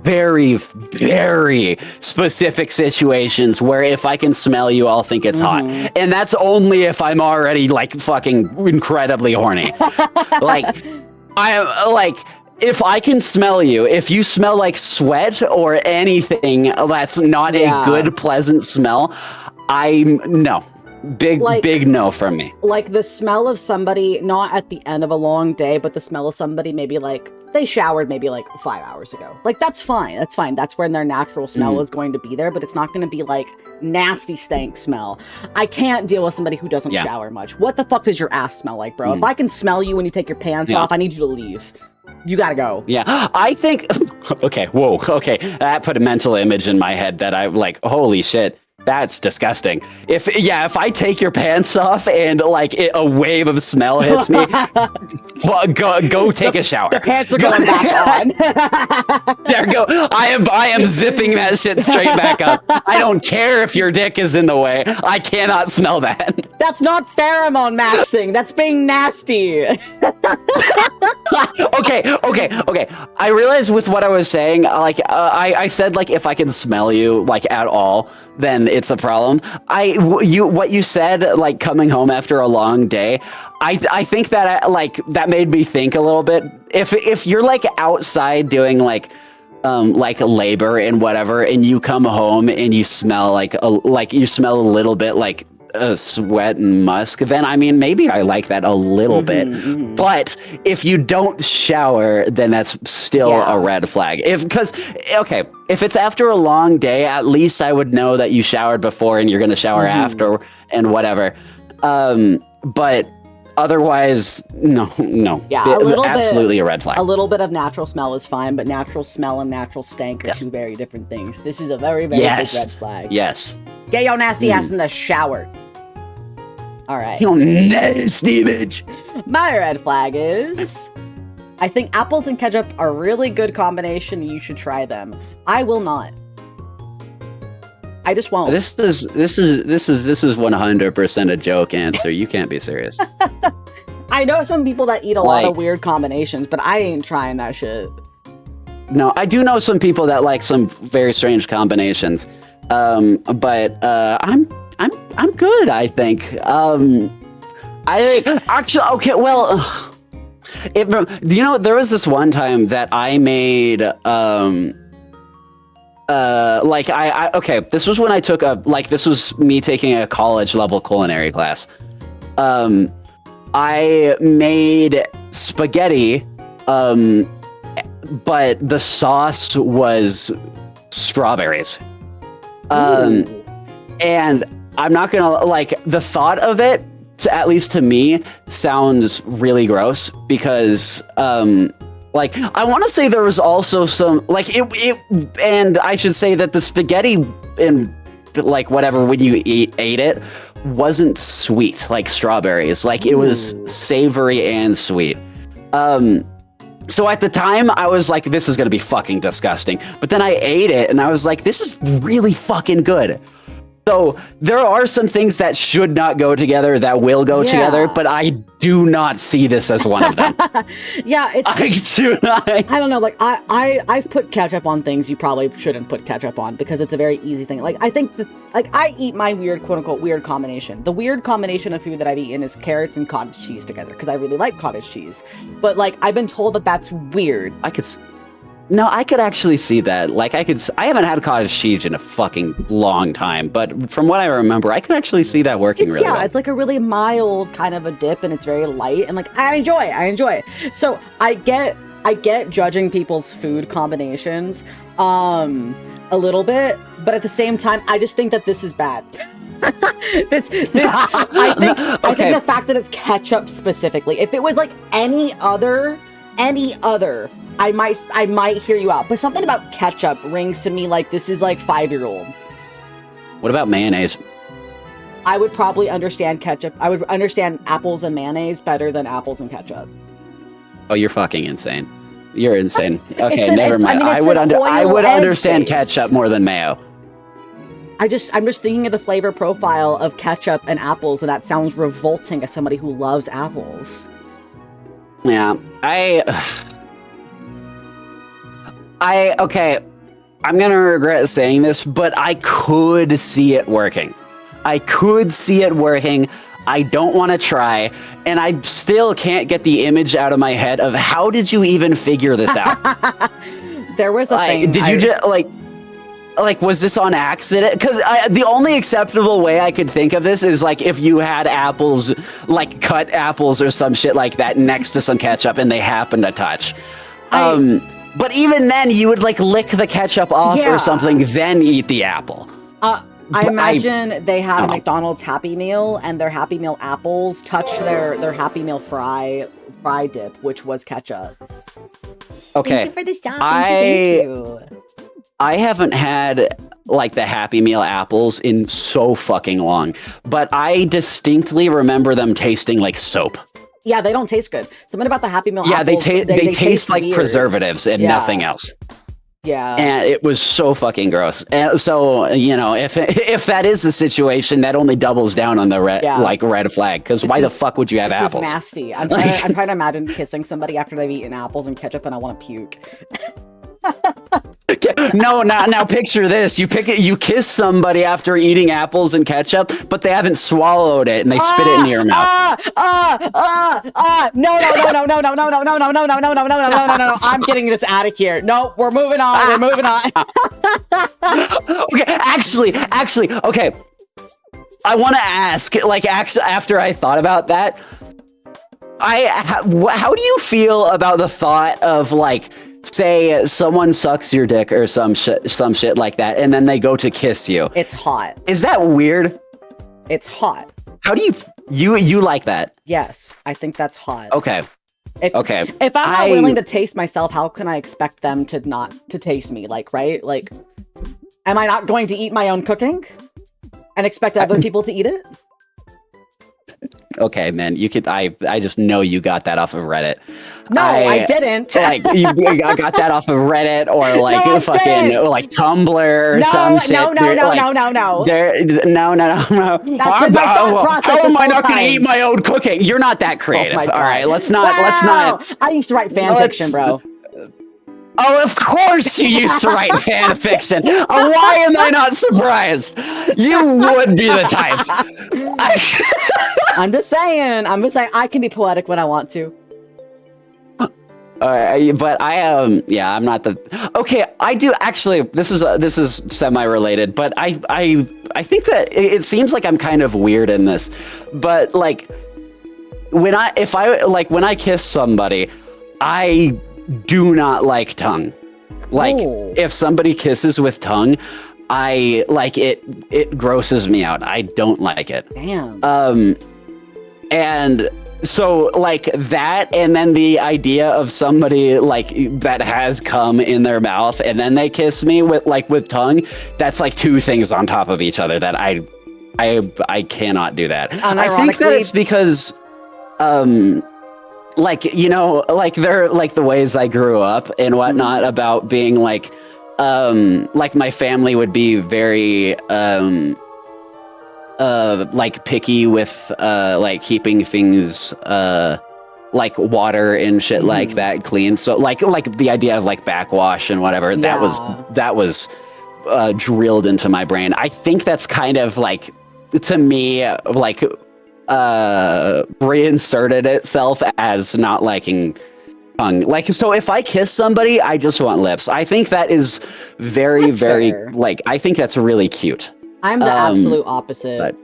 very, very specific situations where if I can smell you, I'll think it's hot. And that's only if I'm already like fucking incredibly horny. If I can smell you, if you smell like sweat or anything that's not a good, pleasant smell, no. Big no from me. Like the smell of somebody, not at the end of a long day, but the smell of somebody maybe like they showered maybe like 5 hours ago. Like that's fine. That's when their natural smell is going to be there, but it's not going to be like nasty stank smell. I can't deal with somebody who doesn't shower much. What the fuck does your ass smell like, bro? If I can smell you when you take your pants off, I need you to leave. You gotta go. Yeah, I think, okay, that put a mental image in my head that I'm like, holy shit. That's disgusting. If I take your pants off and like a wave of smell hits me, well, go take a shower. The pants are going back on. There go. I am zipping that shit straight back up. I don't care if your dick is in the way. I cannot smell that. That's not pheromone maxing. That's being nasty. Okay. I realized with what I was saying, like, I said, like, if I can smell you, like, at all, then it's a problem. What you said, like, coming home after a long day, I think that, like, that made me think a little bit. If you're, like, outside doing, like labor and whatever, and you come home and you smell you smell a little bit like sweat and musk, then I mean, maybe I like that a little bit. But if you don't shower, then that's still a red flag. If it's after a long day, at least I would know that you showered before and you're gonna shower after and whatever. But otherwise, no. Yeah, absolutely a red flag. A little bit of natural smell is fine, but natural smell and natural stank are two very different things. This is a very, very big red flag. Yes. Get your nasty ass in the shower. All right. Your nasty bitch. My red flag is, I think apples and ketchup are a really good combination. You should try them. I will not. I just won't. This is 100% a joke answer. You can't be serious. I know some people that eat a lot of weird combinations, but I ain't trying that shit. No, I do know some people that like some very strange combinations. But I'm good, I think. I actually, okay, well, there was this one time that I made, this was when I took this was me taking a college level culinary class. I made spaghetti, but the sauce was strawberries. And I'm not gonna, the thought of it, at least to me, sounds really gross because, I want to say there was also some, and I should say that the spaghetti and, whatever, when you ate it, wasn't sweet like strawberries. It was savory and sweet. So at the time, I was like, this is going to be fucking disgusting. But then I ate it, and I was like, this is really fucking good. So there are some things that should not go together that will go together, but I do not see this as one of them. I do not. I don't know, I've put ketchup on things you probably shouldn't put ketchup on because it's a very easy thing. I think that, I eat my weird, quote-unquote, weird combination. The weird combination of food that I've eaten is carrots and cottage cheese together because I really like cottage cheese. But, I've been told that that's weird. I could actually see that. I haven't had cottage cheese in a fucking long time, but from what I remember, I could actually see that working really well. It's a really mild kind of a dip, and it's very light, and I enjoy it. So I get judging people's food combinations, a little bit, but at the same time, I just think that this is bad. I think the fact that it's ketchup specifically, if it was any other, I might hear you out, but something about ketchup rings to me this is 5-year-old. What about mayonnaise? I would probably understand ketchup. I would understand apples and mayonnaise better than apples and ketchup. Oh, you're fucking insane. You're insane. Okay, never mind. I would understand ketchup more than mayo. I'm just thinking of the flavor profile of ketchup and apples, and that sounds revolting as somebody who loves apples. Yeah, I'm gonna regret saying this, but I could see it working. I don't want to try, and I still can't get the image out of my head of how did you even figure this out? There was a thing. Did you just was this on accident? Because the only acceptable way I could think of this is if you had apples, cut apples or some shit like that next to some ketchup and they happen to touch. But even then, you would lick the ketchup off or something, then eat the apple. I imagine they had a McDonald's Happy Meal, and their Happy Meal apples touched their Happy Meal fry dip, which was ketchup. Okay. Thank you for the song. Thank you. I haven't had the Happy Meal apples in so fucking long, but I distinctly remember them tasting like soap. Yeah, they don't taste good. Something about the Happy Meal apples. Yeah, they taste like weird. preservatives and nothing else. Yeah. And it was so fucking gross. And so, you know, if that is the situation, that only doubles down on the red flag. Because why the fuck would you have apples? This is nasty. I'm trying to imagine kissing somebody after they've eaten apples and ketchup, and I want to puke. No, now picture this. You kiss somebody after eating apples and ketchup, but they haven't swallowed it and they spit it into your mouth. No. I'm getting this out of here. No, we're moving on. Okay, actually, okay. I want to ask, like, after I thought about that, how do you feel about the thought of, like, say someone sucks your dick or some shit like that, and then they go to kiss you? It's hot. Is that weird? It's hot. How do you like that? Yes, I think that's hot. Okay. If I'm not willing to taste myself, how can I expect them to not to taste me? Like, right? Like, am I not going to eat my own cooking and expect other people to eat it? Okay, man, you could. I just know you got that off of Reddit. No, I didn't. Like, you got that off of Reddit or like like Tumblr or some shit. No. No. That's been my thought process. How am I not going to eat my own cooking? You're not that creative. All right, let's not. I used to write fan fiction, bro. Oh, of course you used to write fan fiction. Why am I not surprised? You would be the type. I'm just saying. I can be poetic when I want to. But I'm not the. Okay, I do actually. This is semi-related, but I think that it seems like I'm kind of weird in this, but like when I kiss somebody, I do not like tongue. Like, if somebody kisses with tongue, I like it. It grosses me out. I don't like it. Damn. And so like that, and then the idea of somebody like that has cum in their mouth, and then they kiss me with tongue. That's like two things on top of each other that I cannot do that. I think that it's because, like, you know, like they're like the ways I grew up and whatnot about being like my family would be very like picky with like keeping things like water and shit like that clean. So like the idea of like backwash and whatever, that was drilled into my brain. I think that's kind of like, to me, like reinserted itself as not liking tongue. Like, so if I kiss somebody, I just want lips. I think that is very fair. Like, I think that's really cute. I'm the absolute opposite. But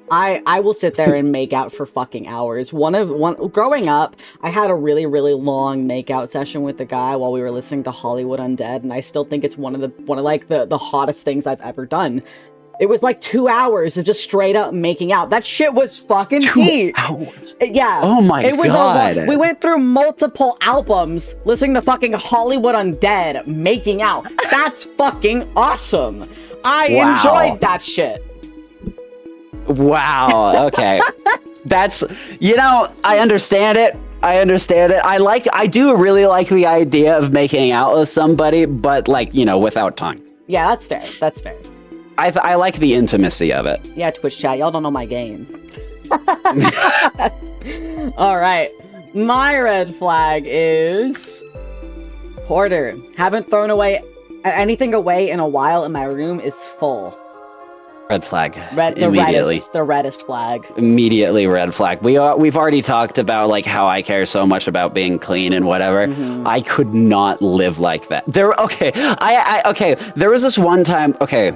I will sit there and make out for fucking hours. Growing up, I had a really, really long makeout session with a guy while we were listening to Hollywood Undead, and I still think it's one of the hottest things I've ever done. It was like 2 hours of just straight up making out. That shit was fucking heat. 2 hours? Yeah. Oh my God. We went through multiple albums listening to fucking Hollywood Undead making out. That's fucking awesome. I enjoyed that shit. Wow. Okay. That's, you know, I understand it. I do really like the idea of making out with somebody, but like, you know, without tongue. Yeah, that's fair. That's fair. I like the intimacy of it. Yeah, Twitch chat, y'all don't know my game. All right. My red flag is hoarder. Haven't thrown anything away in a while, and my room is full. Red flag. The reddest flag. Immediately red flag. We've already talked about like how I care so much about being clean and whatever. I could not live like that. There was this one time. Okay.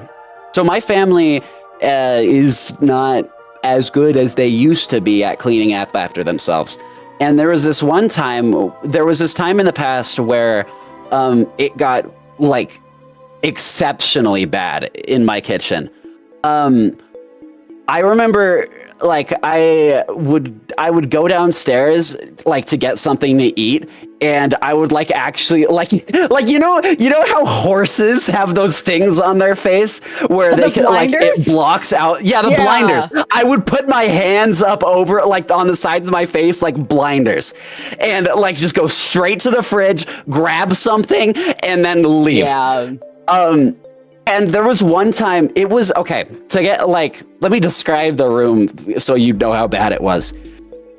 So my family is not as good as they used to be at cleaning up after themselves. And there was this time in the past where it got like exceptionally bad in my kitchen. I remember like I would go downstairs like to get something to eat, and I would like actually like you know how horses have those things on their face where they can like it blocks out the blinders. I would put my hands up over like on the sides of my face like blinders, and like just go straight to the fridge, grab something, and then leave. And there was one time, it was, okay, to get, like, let me describe the room so you know how bad it was.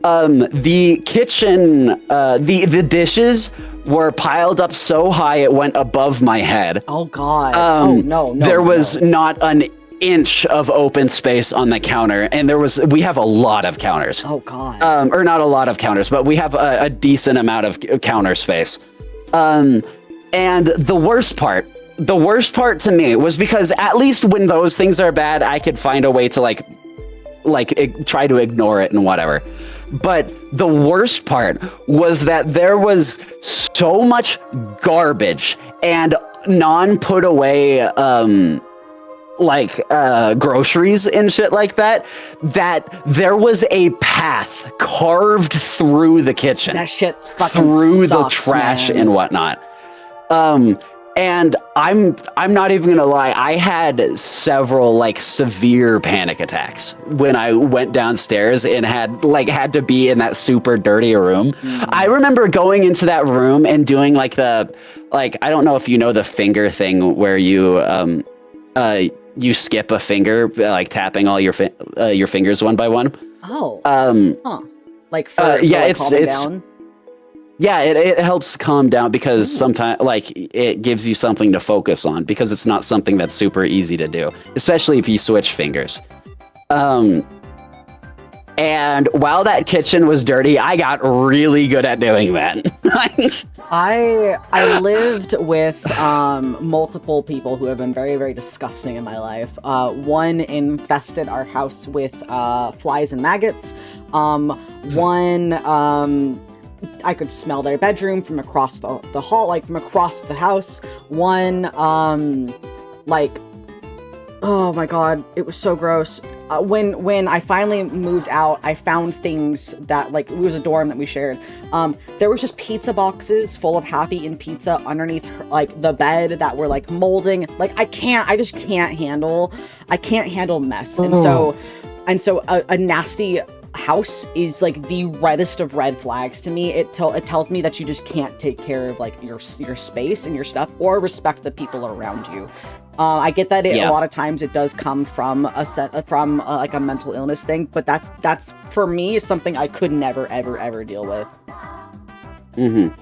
The kitchen, the dishes were piled up so high it went above my head. Oh, God. No. There was not an inch of open space on the counter, and we have a lot of counters. Oh, God. Or not a lot of counters, but we have a decent amount of counter space. And the worst part to me was because at least when those things are bad, I could find a way to like try to ignore it and whatever. But the worst part was that there was so much garbage and non-put away groceries and shit like that there was a path carved through the kitchen. That shit fucking through sucks, the trash man. and whatnot. And I'm not even gonna lie, I had several like severe panic attacks when I went downstairs and had to be in that super dirty room. I remember going into that room and doing like I don't know if you know the finger thing where you you skip a finger, like tapping all your fingers one by one. Oh. Like it's down? Yeah, it helps calm down because sometimes, like, it gives you something to focus on because it's not something that's super easy to do, especially if you switch fingers. And while that kitchen was dirty, I got really good at doing that. I lived with multiple people who have been very, very disgusting in my life. One infested our house with flies and maggots. One I could smell their bedroom from across the hall, like from across the house. One, oh my God, it was so gross. When I finally moved out, I found things that, like, it was a dorm that we shared. There was just pizza boxes full of half-eaten pizza underneath, like, the bed that were, like, molding. Like, I just can't handle mess. And so a nasty house is like the reddest of red flags to me. It tells me that you just can't take care of like your space and your stuff or respect the people around you. I get that a lot of times it does come from like a mental illness thing, but that's for me is something I could never ever deal with.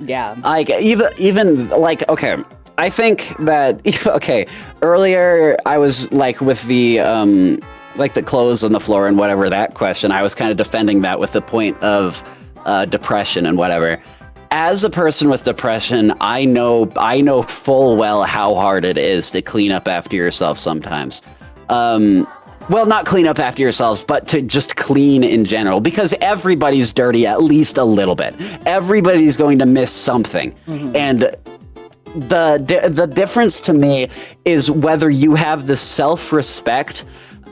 Yeah. Like even like, okay, I think that earlier I was like with the like the clothes on the floor and whatever, that question, I was kind of defending that with the point of depression and whatever. As a person with depression, I know full well how hard it is to clean up after yourself sometimes. Well, not clean up after yourselves, but to just clean in general, because everybody's dirty at least a little bit. Everybody's going to miss something. And the difference to me is whether you have the self-respect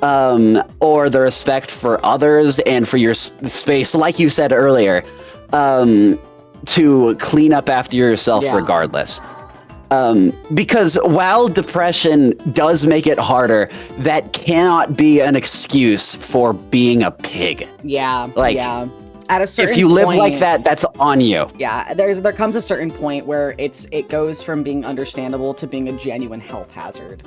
or the respect for others and for your space, like you said earlier, to clean up after yourself regardless. Because while depression does make it harder, that cannot be an excuse for being a pig. At a certain point, if you live like that, that's on you. Yeah, there comes a certain point where it goes from being understandable to being a genuine health hazard.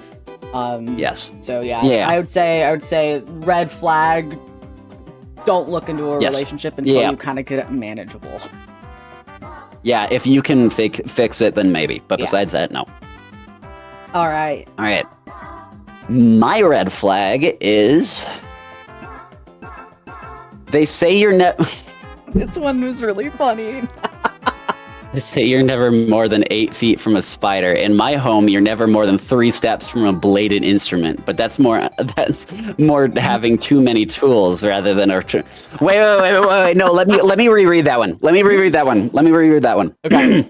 Yes. So I would say red flag. Don't look into a relationship until you kind of get it manageable. Yeah, if you can fix it, then maybe. But besides that, no. All right. My red flag is they say you're never. This one was really funny. They say you're never more than 8 feet from a spider. In my home, you're never more than 3 steps from a bladed instrument. But that's more having too many tools rather than a. Wait. No, let me reread that one. Let me reread that one. Okay.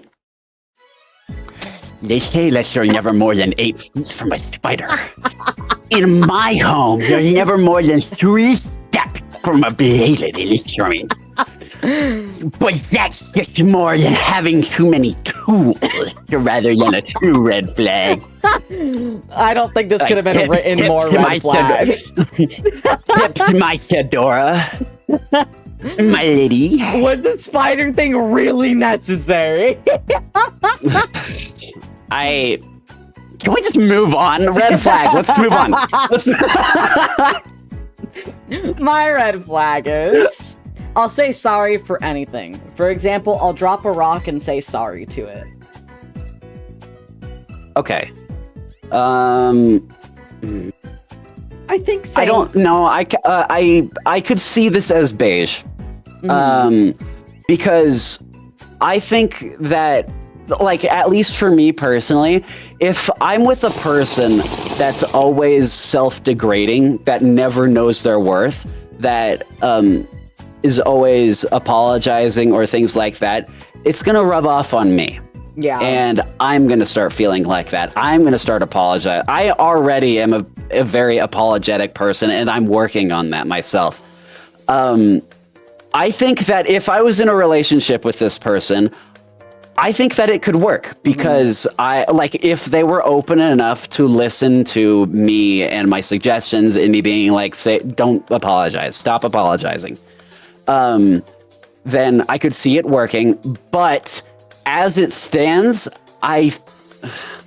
They say that you're never more than 8 feet from a spider. In my home, there's never more than 3 steps from a bladed instrument. But that's just more than having too many tools rather than a true red flag. I don't think this could have been written more red flag. Tip to my fedora. My lady. Was the spider thing really necessary? Can we just move on? Red flag. Let's move on. My red flag is... I'll say sorry for anything. For example, I'll drop a rock and say sorry to it. Okay. I think saying... I don't know. I could see this as beige. Because I think that, like, at least for me personally, if I'm with a person that's always self-degrading, that never knows their worth, that is always apologizing or things like that, it's gonna rub off on me. Yeah. And I'm gonna start feeling like that. I'm gonna start apologizing. I already am a very apologetic person, and I'm working on that myself. I think that if I was in a relationship with this person, I think that it could work because if they were open enough to listen to me and my suggestions and me being like, don't apologize, stop apologizing. Then I could see it working. But as it stands, I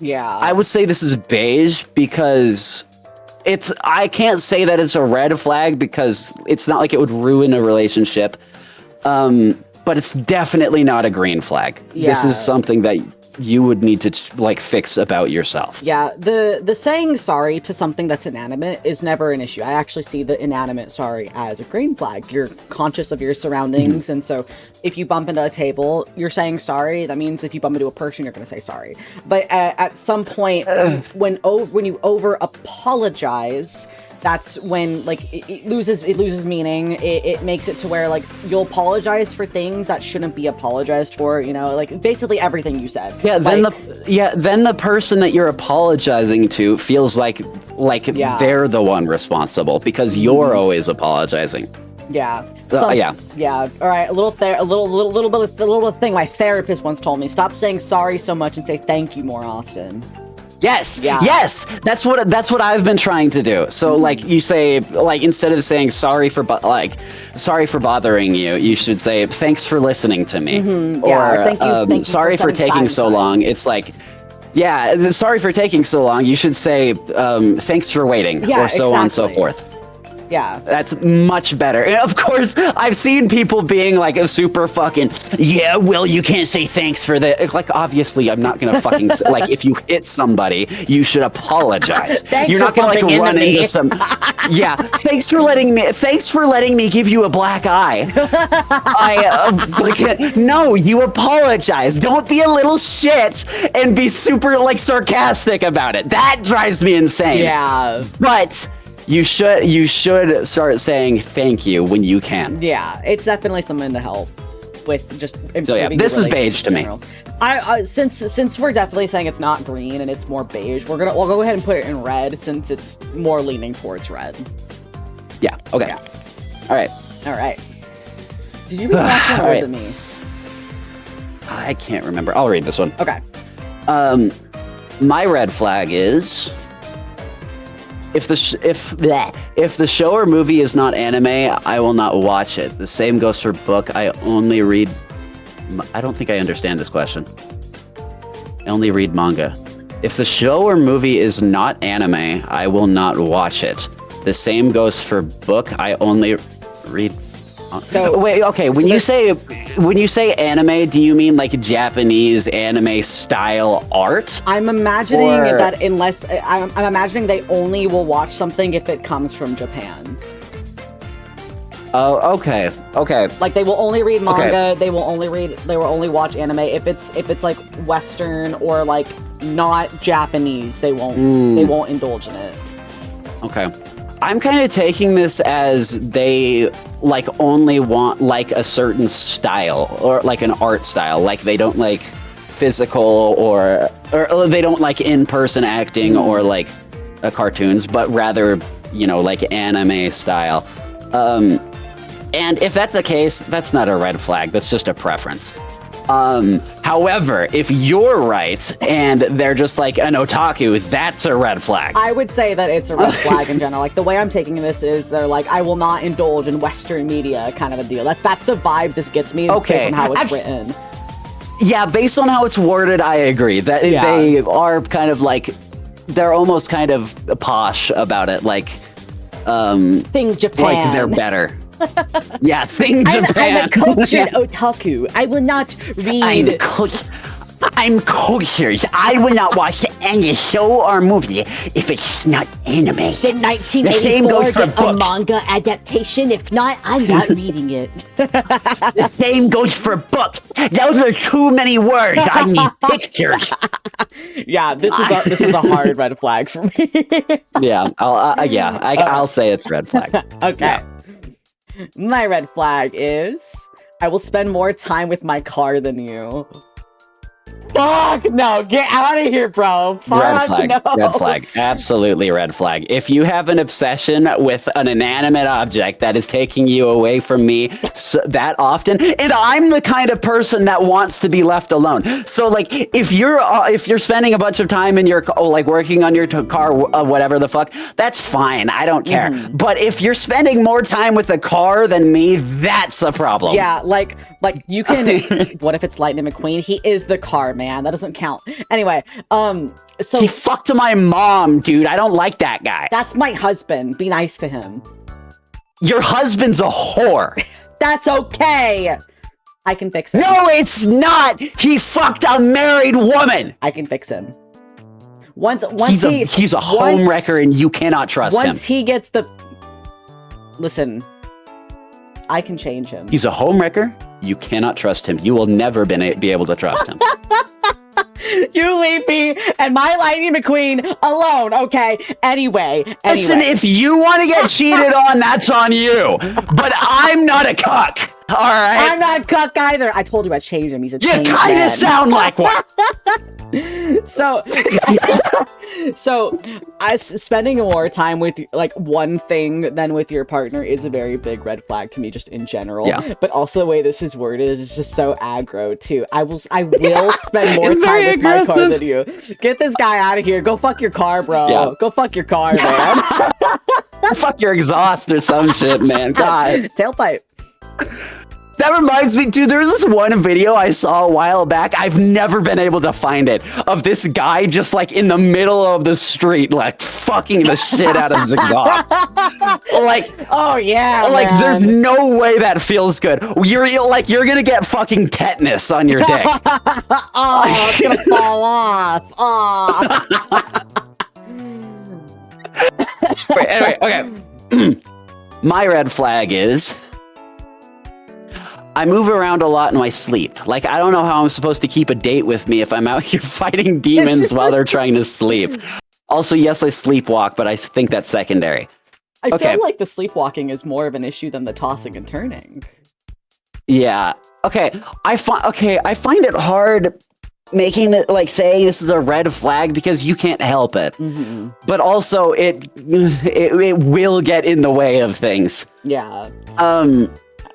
would say this is beige because I can't say that it's a red flag because it's not like it would ruin a relationship. But it's definitely not a green flag. Yeah. This is something that you would need to like fix about yourself. Yeah, the saying sorry to something that's inanimate is never an issue. I actually see the inanimate sorry as a green flag. You're conscious of your surroundings, and so if you bump into a table, you're saying sorry. That means if you bump into a person, you're going to say sorry. But at some point, when you over apologize, that's when like it loses meaning. It makes it to where like you'll apologize for things that shouldn't be apologized for. You know, like basically everything you said. Yeah. Then the person that you're apologizing to feels like they're the one responsible because you're always apologizing. Yeah. Yeah. Yeah. All right. A little thing my therapist once told me: stop saying sorry so much and say thank you more often. Yes. Yeah. Yes. That's what I've been trying to do. So like you say, like instead of saying sorry for bothering you, you should say thanks for listening to me. Yeah. Or thank you sorry for taking so long. It's like, yeah, sorry for taking so long. You should say thanks for waiting, or so on and so forth. Yeah. That's much better. And of course, I've seen people being like a super fucking, yeah, well, you can't say thanks for that. Like, obviously, I'm not going to fucking, like, if you hit somebody, you should apologize. You're not going to like run into some, yeah, thanks for letting me give you a black eye. No, you apologize. Don't be a little shit and be super, like, sarcastic about it. That drives me insane. Yeah. But you should start saying thank you when you can. Yeah, it's definitely something to help with just improving. So yeah, this is beige to me. Since we're definitely saying it's not green and it's more beige, we'll go ahead and put it in red since it's more leaning towards red. Yeah. Okay. Yeah. All right. Did you read the last one or was it me? I can't remember. I'll read this one. Okay. My red flag is if the show or movie is not anime, I will not watch it. The same goes for book. I only read. I don't think I understand this question. I only read manga. If the show or movie is not anime, I will not watch it. The same goes for book. I only read. So wait, okay. When you say anime, do you mean like Japanese anime style art? I'm imagining that I'm imagining they only will watch something if it comes from Japan. Oh, okay. Like they will only read manga. Okay. They will only watch anime if it's like Western or like not Japanese. They won't indulge in it. Okay. I'm kind of taking this as they like only want like a certain style or like an art style. Like they don't like physical or they don't like in-person acting or like cartoons, but rather, you know, like anime style. And if that's the case, that's not a red flag. That's just a preference. However, if you're right and they're just like an otaku, that's a red flag. I would say that it's a red flag in general. Like, the way I'm taking this is they're like, I will not indulge in Western media kind of a deal. That's the vibe this gets me based on how it's written. Yeah, based on how it's worded, I agree. That they are kind of like, they're almost kind of posh about it. Like, Thing Japan. like they're better. Yeah, Thing Japan. I'm a cultured otaku. I will not read. I'm cultured. I will not watch any show or movie if it's not anime. The 1984 manga adaptation. If not, I'm not reading it. The same goes for books. Those are too many words. I need pictures. Yeah, this is a hard red flag for me. Yeah, I'll say it's red flag. Okay. Yeah. My red flag is I will spend more time with my car than you. Fuck no, get out of here, bro. Fuck Red flag, no. red flag, absolutely red flag. If you have an obsession with an inanimate object that is taking you away from me that often, and I'm the kind of person that wants to be left alone. So like, if you're spending a bunch of time in your like working on your car, whatever the fuck, that's fine. I don't care. But if you're spending more time with the car than me, that's a problem. Yeah, like you can. What if it's Lightning McQueen? He is the car, man. That doesn't count. Anyway, so he fucked my mom, dude. I don't like that guy. That's my husband. Be nice to him. Your husband's a whore. That's okay. I can fix him. No, it's not. He fucked a married woman. I can fix him. He's a home wrecker, and you cannot trust him. Once he gets the... Listen, I can change him. He's a home wrecker. You cannot trust him. You will never be able to trust him. You leave me and my Lightning McQueen alone, okay? Anyway. Listen, if you want to get cheated on, that's on you. But I'm not a cuck. All right? I'm not a cuck either. I told you I changed him. He's a You changed kind man. of sound like one. So spending more time with like one thing than with your partner is a very big red flag to me, just in general. Yeah. But also the way this is worded is just so aggro too. I will spend more time with my car than you. Get this guy out of here. Go fuck your car, bro. Yeah. Go fuck your car, man. Fuck your exhaust or some shit, man. God. Tailpipe. That reminds me, dude, there's this one video I saw a while back. I've never been able to find it. Of this guy just like in the middle of the street, like fucking the shit out of his exhaust. Like, oh yeah, like man. There's no way that feels good. You're gonna get fucking tetanus on your dick. Oh, it's gonna fall off. Oh. Wait, anyway, okay. My red flag is I move around a lot in my sleep. Like, I don't know how I'm supposed to keep a date with me if I'm out here fighting demons while they're trying to sleep. Also, yes, I sleepwalk, but I think that's secondary. I feel like the sleepwalking is more of an issue than the tossing and turning. Yeah. Okay. I find it hard making it like saying this is a red flag because you can't help it. Mm-hmm. But also it will get in the way of things. Yeah.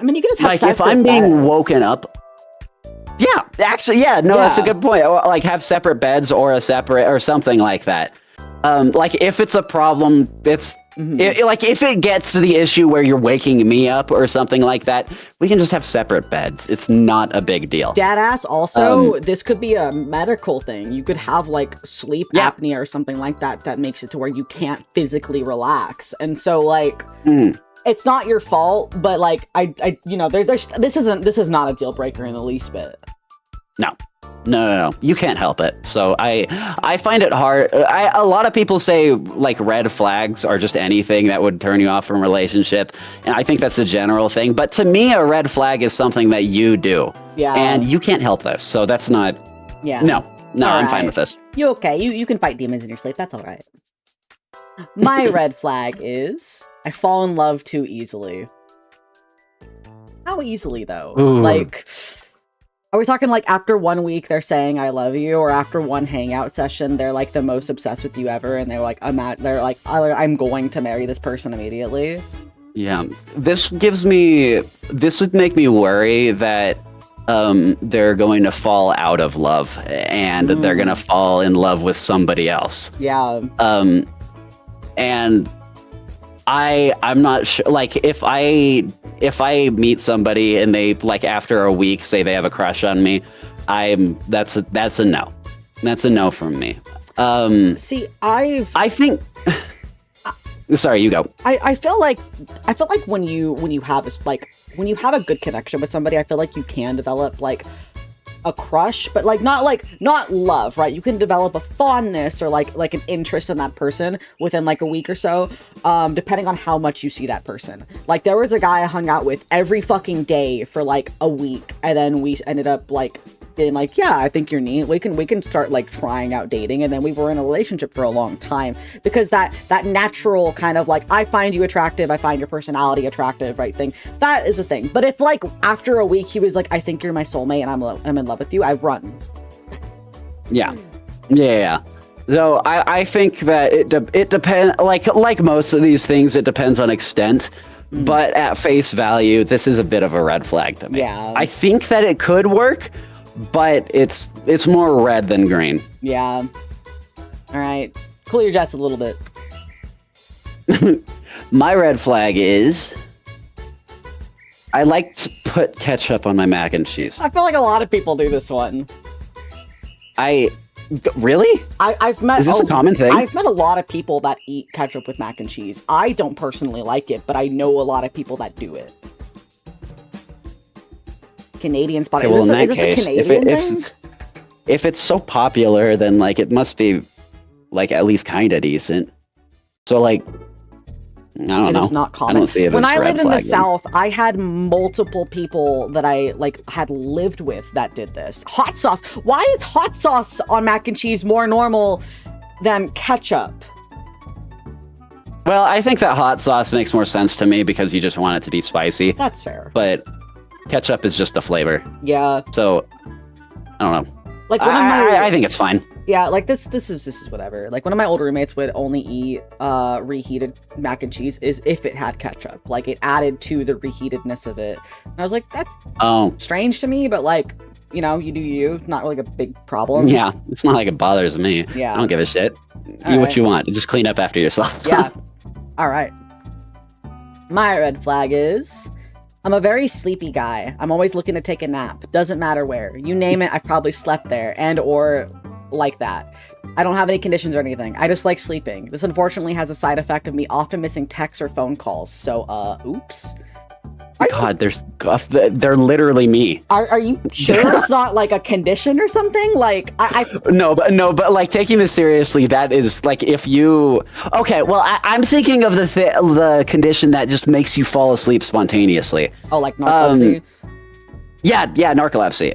I mean, you can just have like if I'm being woken up. Yeah, actually, yeah, no, that's a good point. Or, like have separate beds or a separate or something like that. Like if it's a problem, it's like if it gets to the issue where you're waking me up or something like that, we can just have separate beds. It's not a big deal. Dadass. Also, this could be a medical thing. You could have like sleep apnea or something like that that makes it to where you can't physically relax, and so like. It's not your fault, but like I you know, this is not a deal breaker in the least bit. No. You can't help it. So I find it hard. A lot of people say like red flags are just anything that would turn you off from a relationship, and I think that's a general thing. But to me, a red flag is something that you do. Yeah. And you can't help this. So that's not. Yeah. No, I'm fine with this. You okay? You can fight demons in your sleep. That's all right. My red flag is I fall in love too easily. How easily, though? Ooh. Like, Are we talking like after 1 week they're saying I love you, or after one hangout session they're like the most obsessed with you ever, and they're like I'm going to marry this person immediately? Yeah, this would make me worry that they're going to fall out of love and they're going to fall in love with somebody else. Yeah. And I'm not sure, like, if I meet somebody and they, like, after a week say they have a crush on me, that's a no. That's a no from me. See, I think sorry, you go. I feel like when you have a good connection with somebody, I feel like you can develop like a crush, but like not love, right? You can develop a fondness or like an interest in that person within like a week or so, depending on how much you see that person. Like there was a guy I hung out with every fucking day for like a week, and then we ended up like being like, yeah, I think you're neat. We can start like trying out dating, and then we were in a relationship for a long time because that natural kind of like, I find you attractive, I find your personality attractive, right thing. That is a thing. But if like after a week he was like, I think you're my soulmate and I'm in love with you, I run. Yeah. So I think that it depends. Like most of these things, it depends on extent. But at face value, this is a bit of a red flag to me. Yeah. I think that it could work, but it's more red than green. Yeah. All right. Cool your jets a little bit. My red flag is I like to put ketchup on my mac and cheese. I feel like a lot of people do this one. Really? I've met. Is this a common thing? I've met a lot of people that eat ketchup with mac and cheese. I don't personally like it, but I know a lot of people that do it. Canadian spot. Okay, well, is in this that case, a Canadian thing? if it's so popular, then like it must be like at least kind of decent. So like, I don't know. It is not common. I don't see it when as I a red lived in the flag, then. South, I had multiple people that I like had lived with that did this. Hot sauce. Why is hot sauce on mac and cheese more normal than ketchup? Well, I think that hot sauce makes more sense to me because you just want it to be spicy. That's fair. But ketchup is just a flavor. Yeah. So I don't know. Like one of my, I think it's fine. Yeah, like this is whatever. Like one of my old roommates would only eat reheated mac and cheese is if it had ketchup. Like it added to the reheatedness of it. And I was like, that's strange to me, but like, you know, you do you. Not like a big problem. Yeah, it's not like it bothers me. Yeah. I don't give a shit. All Eat what you want. Just clean up after yourself. Yeah. All right. My red flag is I'm a very sleepy guy. I'm always looking to take a nap. Doesn't matter where. You name it, I've probably slept there and or like that. I don't have any conditions or anything. I just like sleeping. This unfortunately has a side effect of me often missing texts or phone calls. So, oops. God, they're literally me. Are you sure it's not like a condition or something? Like No, but like taking this seriously, that is like if you. Okay, well, I'm thinking of the condition that just makes you fall asleep spontaneously. Oh, like narcolepsy. Yeah, narcolepsy.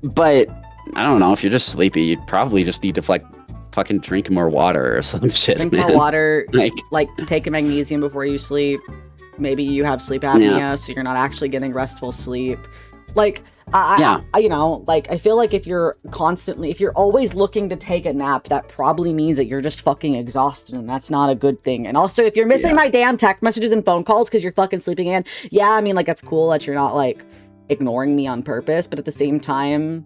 But I don't know, if you're just sleepy, you probably just need to like fucking drink more water or some shit. Drink man. more water. like take a magnesium before you sleep. Maybe you have sleep apnea, so you're not actually getting restful sleep. Like, I you know, like, I feel like if you're always looking to take a nap, that probably means that you're just fucking exhausted, and that's not a good thing. And also, if you're missing my damn text messages and phone calls because you're fucking sleeping in, yeah, I mean, like, that's cool that you're not, like, ignoring me on purpose, but at the same time,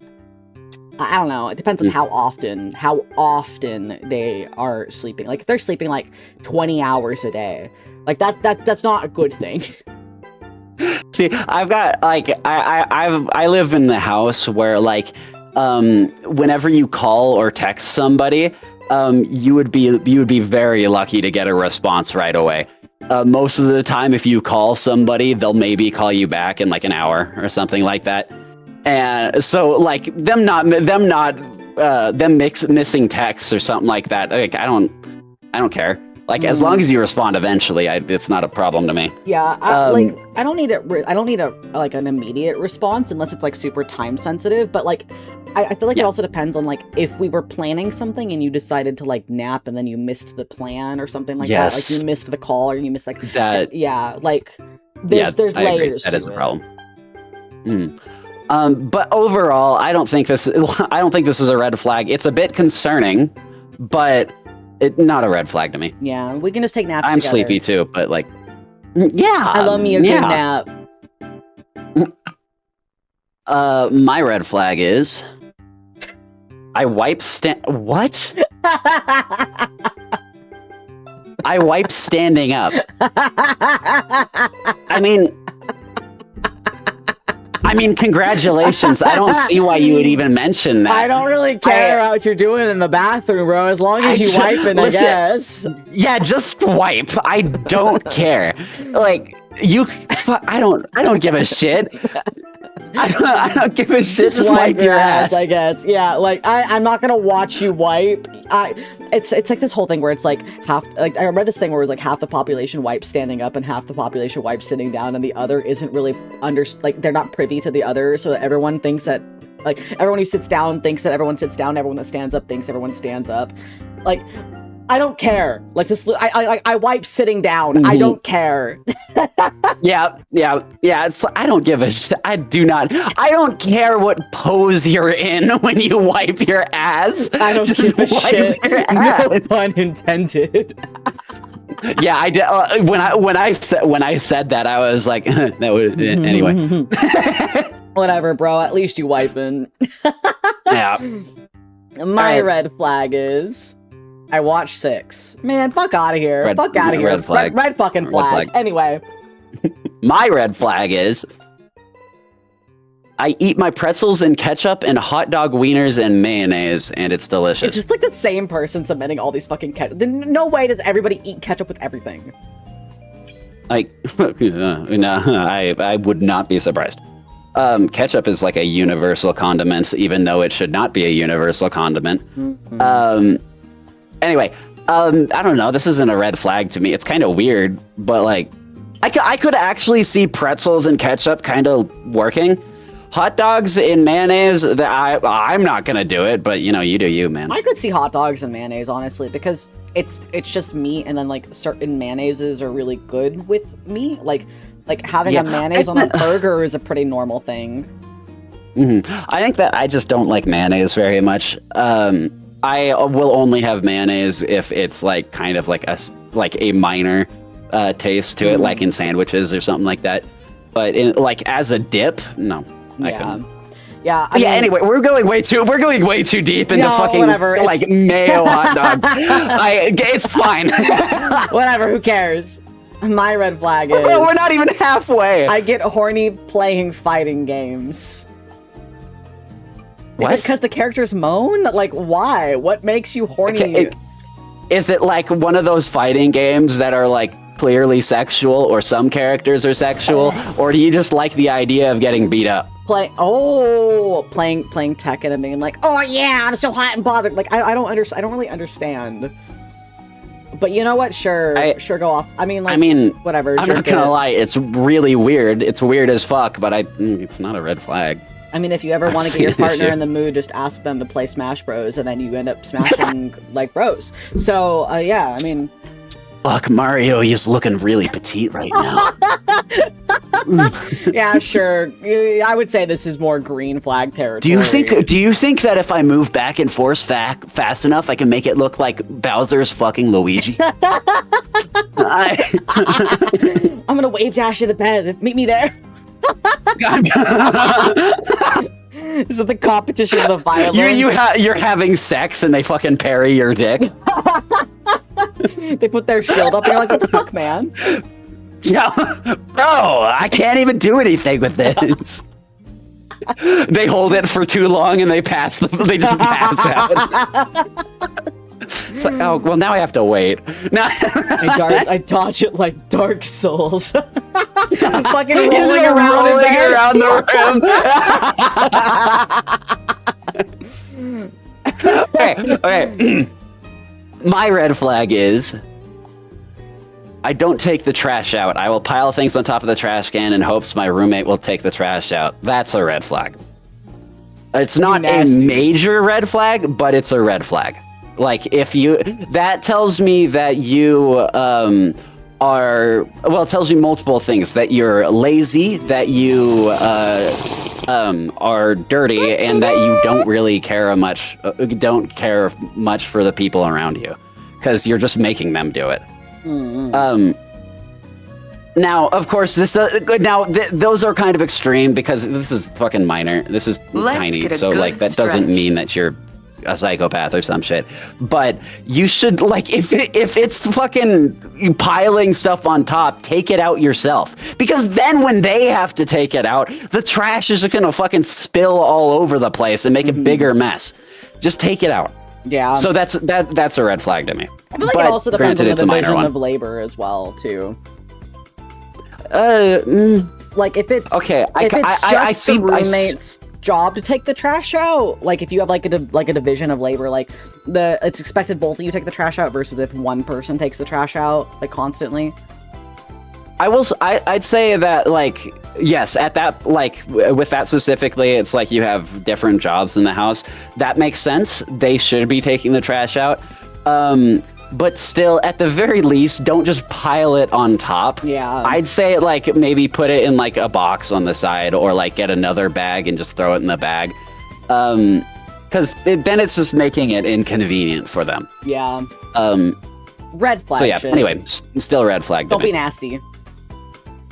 I don't know. It depends on how often they are sleeping. Like, if they're sleeping, like, 20 hours a day, like, that's not a good thing. See, I've got like I live in the house where like whenever you call or text somebody, you would be very lucky to get a response right away. Most of the time, if you call somebody, they'll maybe call you back in like an hour or something like that. And so like them missing texts or something like that. Like I don't care. Like as long as you respond eventually, it's not a problem to me. Yeah, I don't need like an immediate response unless it's like super time sensitive. But like, I feel like it also depends on like if we were planning something and you decided to like nap and then you missed the plan or something like that. Like you missed the call or you missed like that. Yeah, like there's layers. That is a problem. But overall, I don't think this is a red flag. It's a bit concerning, but not a red flag to me. Yeah, we can just take naps I'm together. sleepy too, but like, yeah. I love me a good nap. My red flag is I wipe what? I wipe standing up. I mean, congratulations. I don't see why you would even mention that. I don't really care about what you're doing in the bathroom, bro. As long as you wiping, I guess. Yeah, just wipe. I don't care. Like I don't give a shit. I don't give a shit. Just wipe your ass, I guess. Yeah, like I'm not gonna watch you wipe. It's like this whole thing where it's like I read this thing where it was like half the population wipes standing up and half the population wipes sitting down, and the other isn't really they're not privy to the other, so that everyone thinks that like everyone who sits down thinks that everyone sits down, everyone that stands up thinks everyone stands up. Like, I don't care. Like this, I wipe sitting down. Mm-hmm. I don't care. Yeah. It's I don't give a shit. I don't care what pose you're in when you wipe your ass. I don't give a shit. No pun intended. Yeah, I did. When I said that, I was like, that would anyway. Whatever, bro. At least you wiping. Yeah. My red flag is I watched 6. Man, fuck out of here. Fuck out of here. Red flag. Red fucking flag. Anyway. My red flag is I eat my pretzels and ketchup and hot dog wieners and mayonnaise, and it's delicious. It's just like the same person submitting all these fucking ketchup. No way does everybody eat ketchup with everything. Like, no, I would not be surprised. Ketchup is like a universal condiment, even though it should not be a universal condiment. Mm-hmm. Anyway, I don't know. This isn't a red flag to me. It's kind of weird, but like, I could actually see pretzels and ketchup kind of working. Hot dogs in mayonnaise, I'm not gonna do it, but you know, you do you, man. I could see hot dogs and mayonnaise, honestly, because it's just meat, and then like certain mayonnaises are really good with meat. Like having a mayonnaise on a burger is a pretty normal thing. Mm-hmm. I think that I just don't like mayonnaise very much. I will only have mayonnaise if it's like kind of like a minor taste to it, like in sandwiches or something like that. But like as a dip, no, I couldn't. Yeah. I mean, anyway, we're going way too deep into fucking whatever. Like mayo hot dogs. It's fine. Whatever. Who cares? My red flag is we're not even halfway. I get horny playing fighting games. What? Is it because the characters moan? Like, why? What makes you horny? Okay, is it like one of those fighting games that are like clearly sexual, or some characters are sexual, or do you just like the idea of getting beat up? Playing Tekken and being like, oh yeah, I'm so hot and bothered. Like, I don't really understand. But you know what? Sure, go off. I mean, whatever. I'm not gonna lie, it's really weird. It's weird as fuck, but it's not a red flag. I mean, if you ever want to get your partner in the mood, just ask them to play Smash Bros, and then you end up smashing like bros. So, yeah, I mean... Fuck, Mario, he's looking really petite right now. Yeah, sure. I would say this is more green flag territory. Do you think that if I move back and forth fast enough, I can make it look like Bowser's fucking Luigi? I'm gonna wave dash you to bed. Meet me there. Is it the competition of the violence? You're having sex and they fucking parry your dick. They put their shield up and you're like, what the fuck, man? Yeah, bro, I can't even do anything with this. They hold it for too long and they just pass out. It's like, oh, well, now I have to wait. Now I dodge it like Dark Souls. Fucking rolling around the room. Okay. My red flag is I don't take the trash out. I will pile things on top of the trash can in hopes my roommate will take the trash out. That's a red flag. It's not a major red flag, but it's a red flag. Like, that tells me that you it tells me multiple things. That you're lazy, that you are dirty and that you don't really care much for the people around you because you're just making them do it. Now, of course, those are kind of extreme because this is fucking minor. This is tiny, so like that doesn't mean that you're a psychopath or some shit. But you should, like, if it's fucking piling stuff on top, take it out yourself. Because then when they have to take it out, the trash is gonna fucking spill all over the place and make a bigger mess. Just take it out. Yeah. So that's a red flag to me. I feel like it also depends on the division of labor as well, too. Like if it's okay, I see the roommate's job to take the trash out. Like if you have like a division of labor, like it's expected both of you take the trash out versus if one person takes the trash out like constantly. I'd say that like yes, at that like with that specifically, it's like you have different jobs in the house. That makes sense. They should be taking the trash out. But still, at the very least, don't just pile it on top. Yeah. I'd say, like, maybe put it in, like, a box on the side or, like, get another bag and just throw it in the bag. Because then it's just making it inconvenient for them. Yeah. Red flag. So, yeah, shit. anyway, still red flag. Don't be nasty.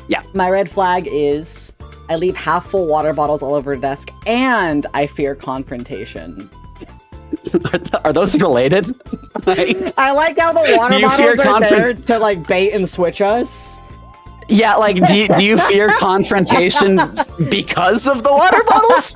Yeah. My red flag is I leave half full water bottles all over the desk and I fear confrontation. Are those related? I like how the water bottles are there to like bait and switch us. Yeah, like, do you fear confrontation because of the water bottles?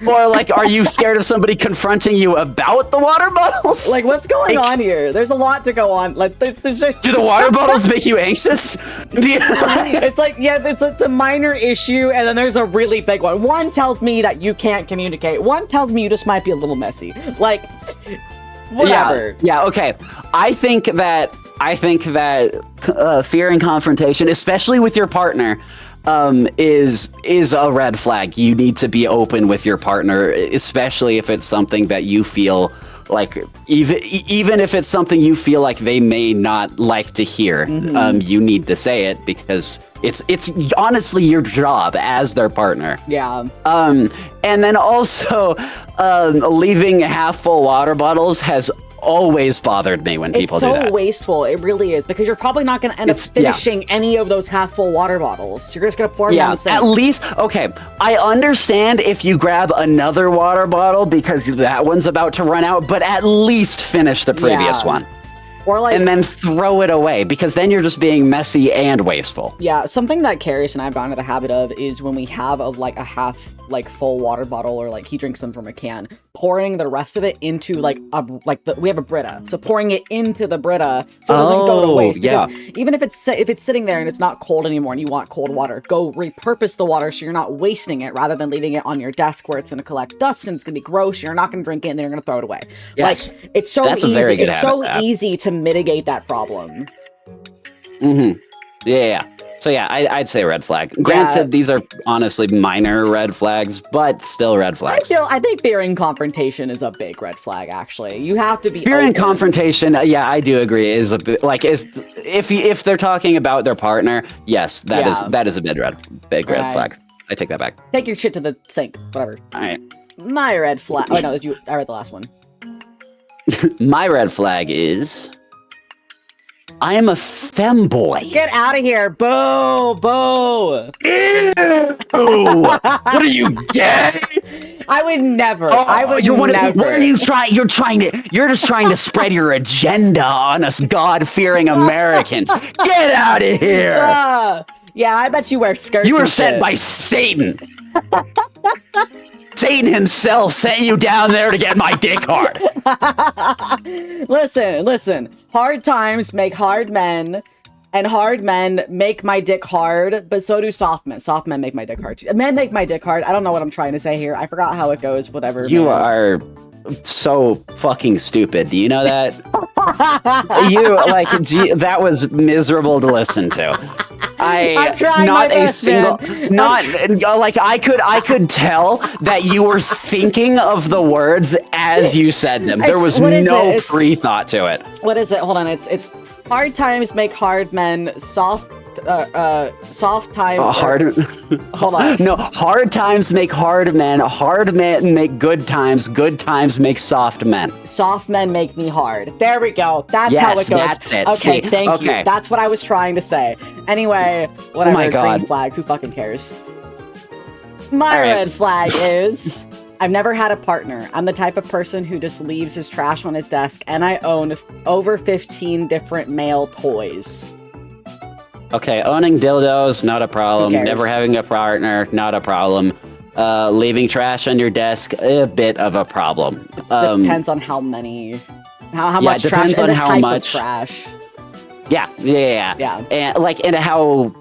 Or, like, are you scared of somebody confronting you about the water bottles? Like, what's going on here? There's a lot to go on. Like, there's just... Do the water bottles make you anxious? It's like, yeah, it's a minor issue, and then there's a really big one. One tells me that you can't communicate. One tells me you just might be a little messy. Like, whatever. Yeah, okay. I think that fearing confrontation, especially with your partner, is a red flag. You need to be open with your partner, especially if it's something that you feel like, even if it's something you feel like they may not like to hear. You need to say it because it's honestly your job as their partner. Yeah. And then also, leaving half full water bottles has always bothered me when people do that. It's so wasteful. It really is, because you're probably not going to end up finishing any of those half-full water bottles. You're just going to pour them down the sink. At least, okay, I understand if you grab another water bottle because that one's about to run out, but at least finish the previous one. Or like, and then throw it away, because then you're just being messy and wasteful. Yeah, something that Carius and I have gotten into the habit of is when we have a half full water bottle, or like he drinks them from a can, pouring the rest of it into we have a Brita, so pouring it into the Brita so it doesn't go to waste. Because even if it's sitting there and it's not cold anymore and you want cold water, go repurpose the water so you're not wasting it, rather than leaving it on your desk where it's going to collect dust and it's going to be gross. You're not going to drink it and then you're going to throw it away. Yes. Like, it's so That's easy. A very good it's habit so easy to mitigate that problem. Yeah. So yeah, I'd say red flag. Granted, these are honestly minor red flags, but still red flags. I think fearing confrontation is a big red flag, actually. You have to be fearing confrontation, yeah, I do agree, is a bit like, if they're talking about their partner, yes, that is a big red flag. I take that back. Take your shit to the sink, whatever. All right. My red flag. Oh no, I read the last one. My red flag is I am a femboy. Get out of here, boo, boo. Ew. What are you, gay? I would never. I would never. What are you trying? You're just trying to spread your agenda on us God-fearing Americans. Get out of here. Yeah, I bet you wear skirts. You were sent by Satan. Satan himself sent you down there to get my dick hard. Listen. Hard times make hard men, and hard men make my dick hard, but so do soft men. Soft men make my dick hard. Men make my dick hard. I don't know what I'm trying to say here. I forgot how it goes, whatever. You are so fucking stupid. Do you know that? That was miserable to listen to. I could tell that you were thinking of the words as you said them. There was no pre-thought to it. What is it? Hold on. It's hard times make hard men. Soft soft time. Hard. Hold on. No, hard times make hard men. Hard men make good times. Good times make soft men. Soft men make me hard. There we go. That's Yes, how it goes. that's it. Okay, See, thank you. okay. That's what I was trying to say. Anyway, whatever. my God. Green flag. Who fucking cares? My All right. red flag is I've never had a partner. I'm the type of person who just leaves his trash on his desk, and I own over 15 different male toys. Okay, owning dildos, not a problem. Who cares? Never having a partner, not a problem. Leaving trash on your desk, a bit of a problem. Depends on how many, how much trash, depends and on the how type much of trash. Yeah. Yeah. And how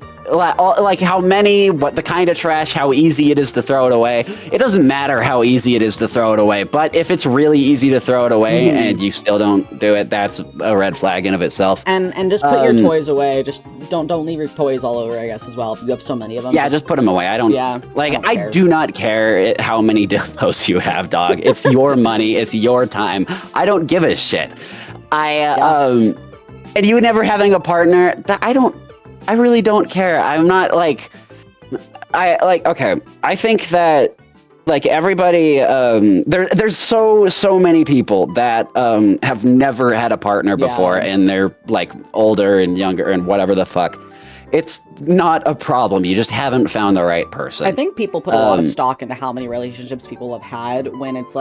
many, what the kind of trash, how easy it is to throw it away. It doesn't matter how easy it is to throw it away, but if it's really easy to throw it away and you still don't do it, that's a red flag in of itself. And just put your toys away. Just don't leave your toys all over, I guess, as well. If you have so many of them. Yeah, just put them away. I don't care. do not care how many dildos you have, dog. It's your money, it's your time. I don't give a shit. And you never having a partner, I really don't care. I'm not okay. I think that everybody, there's so many people that have never had a partner before, and they're older and younger and whatever the fuck. It's not a problem. You just haven't found the right person. I think people put a lot of stock into how many relationships people have had when it's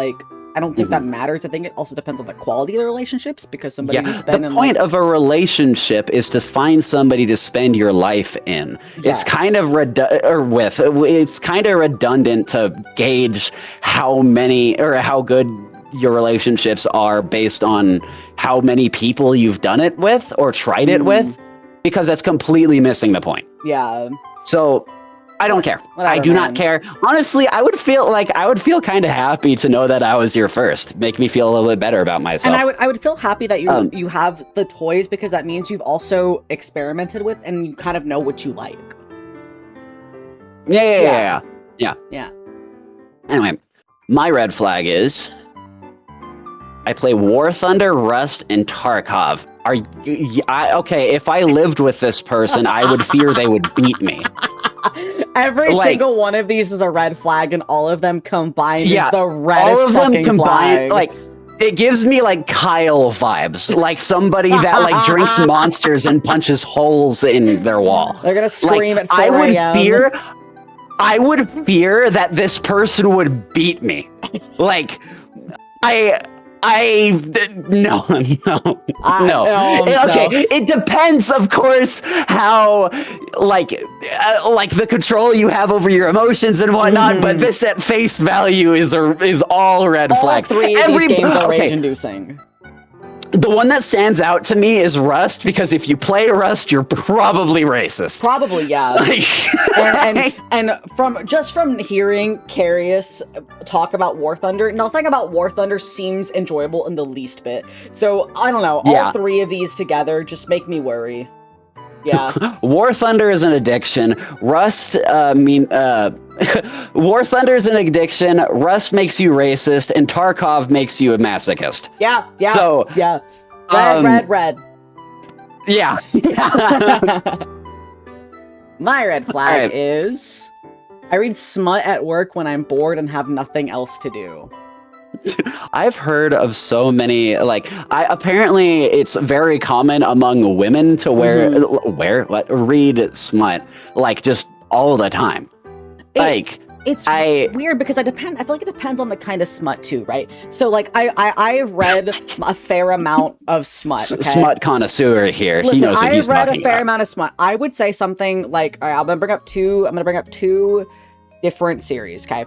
I don't think that matters. I think it also depends on the quality of the relationsps, because somebody who's been the point of a relationship is to find somebody to spend your life in. Yes. It's kind of redundant to gauge how many or how good your relationships are based on how many people you've done it with or tried it with, because that's completely missing the point. Yeah. So I don't care. Whatever, I do man. not care. Honestly, I would feel kind of happy to know that I was your first. Make me feel a little bit better about myself. And I would feel happy that you have the toys, because that means you've also experimented with and you kind of know what you like. Yeah. Anyway, my red flag is I play War Thunder, Rust, and Tarkov. Okay, if I lived with this person, I would fear they would beat me. Every single one of these is a red flag, and all of them combined is the reddest fucking flag. It gives me Kyle vibes, like somebody that drinks monsters and punches holes in their wall. They're gonna scream at 4 a.m. I would fear that this person would beat me. No. It depends, of course, how the control you have over your emotions and whatnot. But this at face value is all red flags. All three of these games are rage-inducing. The one that stands out to me is Rust, because if you play Rust, you're probably racist. Probably, yeah. and from hearing Carius talk about War Thunder, nothing about War Thunder seems enjoyable in the least bit. So I don't know. All three of these together just make me worry. Yeah. War Thunder is an addiction. Rust, War Thunder is an addiction. Rust makes you racist, and Tarkov makes you a masochist. Yeah. So, red. Yeah. My red flag is I read smut at work when I'm bored and have nothing else to do. I've heard of so many, apparently it's very common among women to read smut, just all the time. It's weird because I feel like it depends on the kind of smut too, right? So I have read a fair amount of smut. Okay? Smut connoisseur here. Listen, he knows what he's talking about. I have read a fair amount of smut. I would say something like, all right, I'm gonna bring up two different series, okay?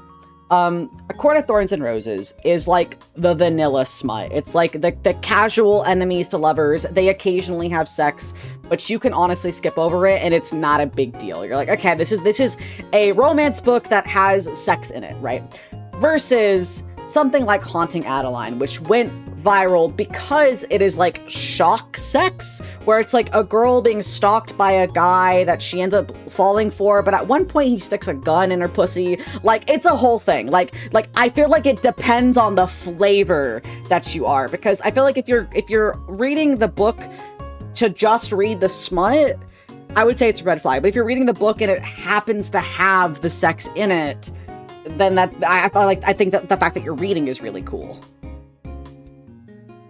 A Court of Thorns and Roses is the vanilla smut. It's the casual enemies to lovers. They occasionally have sex, but you can honestly skip over it and it's not a big deal. You're like, okay, this is a romance book that has sex in it, right? Versus something like Haunting Adeline, which went viral because it is shock sex, where it's a girl being stalked by a guy that she ends up falling for, but at one point he sticks a gun in her pussy. It's a whole thing. I feel like it depends on the flavor that you are, because I feel like if you're reading the book to just read the smut, I would say it's a red flag. But if you're reading the book and it happens to have the sex in it, then I think that the fact that you're reading is really cool.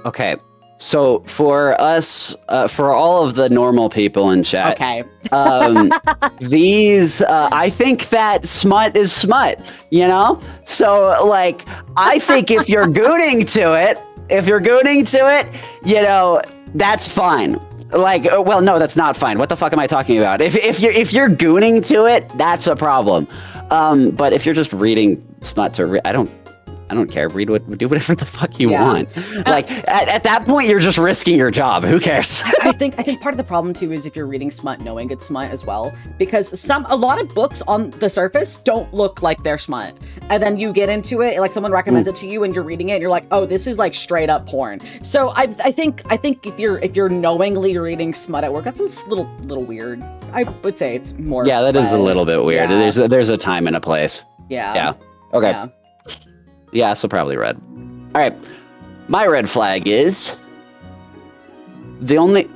Okay. So for us, for all of the normal people in chat, Okay. I think that smut is smut, you know? So, like, I think if you're gooning to it, you know, that's fine. Like, well, no, that's not fine. What the fuck am I talking about? If you're gooning to it, that's a problem. But if you're just reading smut to I don't care. Do whatever the fuck you want. Like at that point, you're just risking your job. Who cares? I think part of the problem too is if you're reading smut, knowing it's smut as well, because a lot of books on the surface don't look like they're smut, and then you get into it, like someone recommends it to you, and you're reading it, and you're like, oh, this is like straight up porn. So I think if you're knowingly reading smut at work, that's a little weird. I would say it's more. Yeah, that is a little bit weird. Yeah. There's a time and a place. Yeah. Yeah. Okay. Yeah. Yeah, so probably red. All right. My red flag is the only...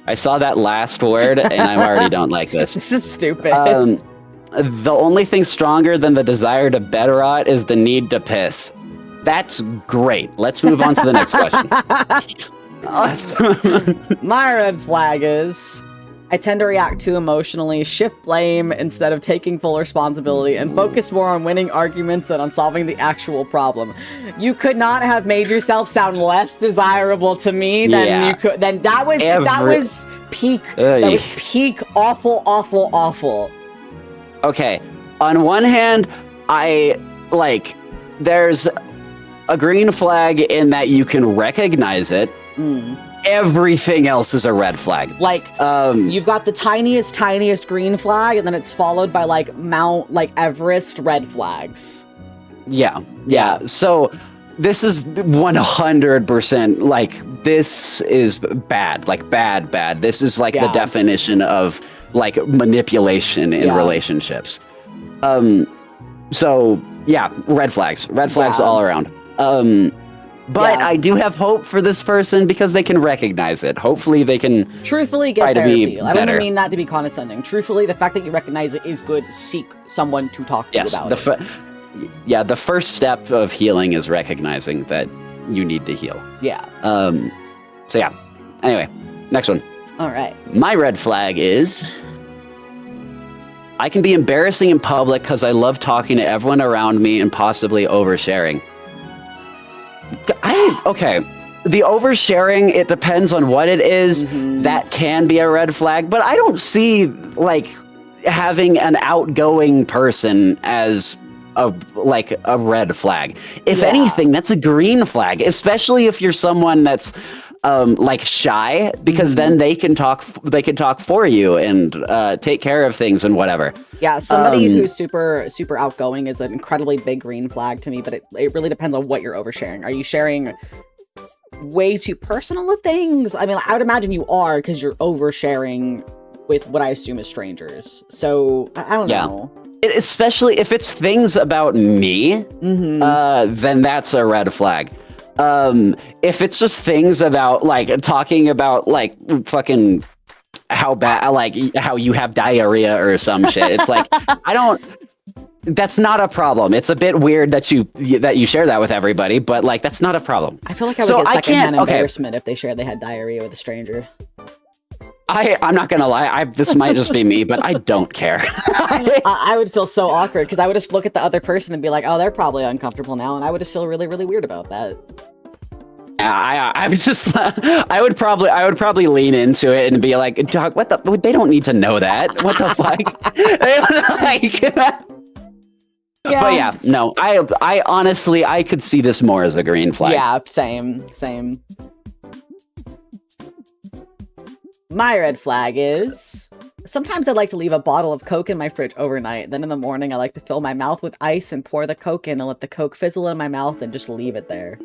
I saw that last word, and I already don't like this. This is stupid. The only thing stronger than the desire to bed rot is the need to piss. That's great. Let's move on to the next question. My red flag is... I tend to react too emotionally, shift blame instead of taking full responsibility, and focus more on winning arguments than on solving the actual problem. You could not have made yourself sound less desirable to me than you could. Then that was peak. That was peak awful, awful, awful. Okay. On one hand, there's a green flag in that you can recognize it. Everything else is a red flag. Like, you've got the tiniest green flag, and then it's followed by Mount Everest red flags. Yeah. So this is 100% this is bad, bad. This is the definition of manipulation in relationships. So yeah, red flags all around. But I do have hope for this person because they can recognize it. Hopefully they can truthfully get therapy. I don't mean that to be condescending. Truthfully, the fact that you recognize it is good. Seek someone to talk to about it. The first step of healing is recognizing that you need to heal. Yeah. So yeah. Anyway, next one. All right. My red flag is I can be embarrassing in public because I love talking to everyone around me and possibly oversharing. Okay, the oversharing, it depends on what it is. That can be a red flag, but I don't see having an outgoing person as a red flag. If anything, that's a green flag, especially if you're someone that's shy, because then they can talk for you and take care of things and whatever. Yeah, somebody who's super outgoing is an incredibly big green flag to me, but it really depends on what you're oversharing. Are you sharing way too personal of things? I mean, I would imagine you are, because you're oversharing with what I assume is strangers. So I don't know. Especially if it's things about me, then that's a red flag. If it's just things about talking about fucking how bad, how you have diarrhea or some shit, it's that's not a problem. It's a bit weird that you share that with everybody, but that's not a problem. I feel like I would get secondhand embarrassment if they shared they had diarrhea with a stranger. I'm not gonna lie, this might just be me, but I don't care. I would feel so awkward because I would just look at the other person and be like, oh, they're probably uncomfortable now, and I would just feel really, really weird about that. I was just, I would probably lean into it and be like, dog, what the, they don't need to know that. What the fuck? But yeah, no, I honestly, I could see this more as a green flag. Yeah, same. My red flag is sometimes I like to leave a bottle of Coke in my fridge overnight. Then in the morning, I like to fill my mouth with ice and pour the Coke in and let the Coke fizzle in my mouth and just leave it there.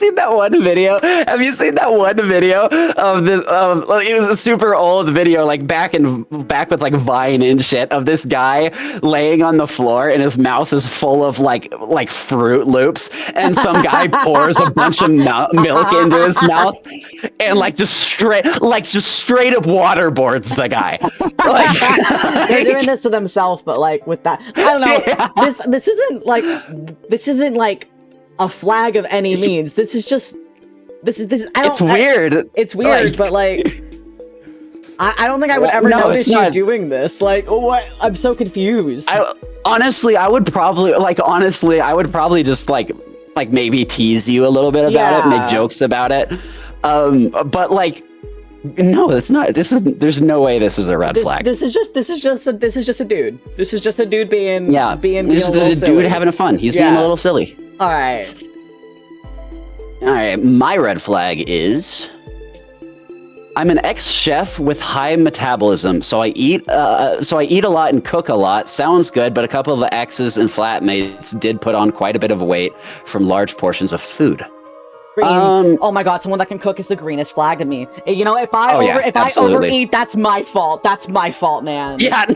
seen that one video? Have you seen that one video of this? It was a super old video, like back with like Vine and shit, of this guy laying on the floor and his mouth is full of like Fruit Loops, and some guy pours a bunch of milk into his mouth and like just straight up waterboards the guy. Like, they're doing this to themselves, but like with that, I don't know. Yeah. This isn't like a flag of any means. This is just this is it's weird. It's weird, but like I don't think I would ever notice you doing this. Like, what? I'm so confused. Honestly, I would probably just like maybe tease you a little bit about it, make jokes about it. But like, no, it's not. There's no way this is a red flag. This is just a dude. This is just a dude being This is a dude having fun. He's being a little silly. All right. My red flag is I'm an ex-chef with high metabolism, so I eat a lot and cook a lot. Sounds good, but a couple of the exes and flatmates did put on quite a bit of weight from large portions of food. Green. Oh my god, someone that can cook is the greenest flag to me. You know, if I overeat, that's my fault. That's my fault, man. Yeah.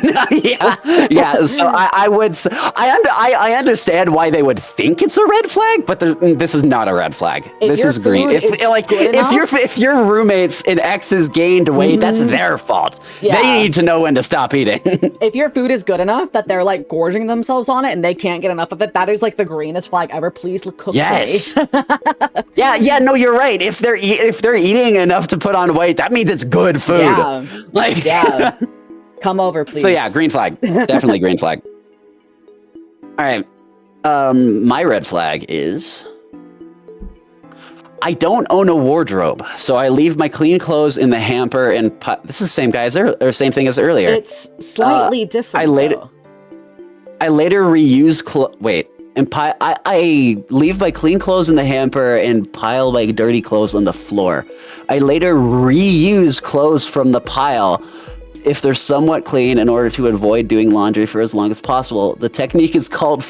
So I would. I understand why they would think it's a red flag, but this is not a red flag. This is green. If your roommates and exes gained weight, that's their fault. Yeah. They need to know when to stop eating. If your food is good enough that they're like gorging themselves on it and they can't get enough of it, that is like the greenest flag ever. Please cook. Yes. Yeah, no, you're right. If they're eating enough to put on weight, that means it's good food. Yeah. Come over, please. So yeah, green flag. Definitely green flag. All right. My red flag is I don't own a wardrobe, so I leave my clean clothes in the hamper and this is the same guy same thing as earlier. It's slightly different. I later reuse I leave my clean clothes in the hamper and pile my dirty clothes on the floor. I later reuse clothes from the pile if they're somewhat clean in order to avoid doing laundry for as long as possible. The technique is called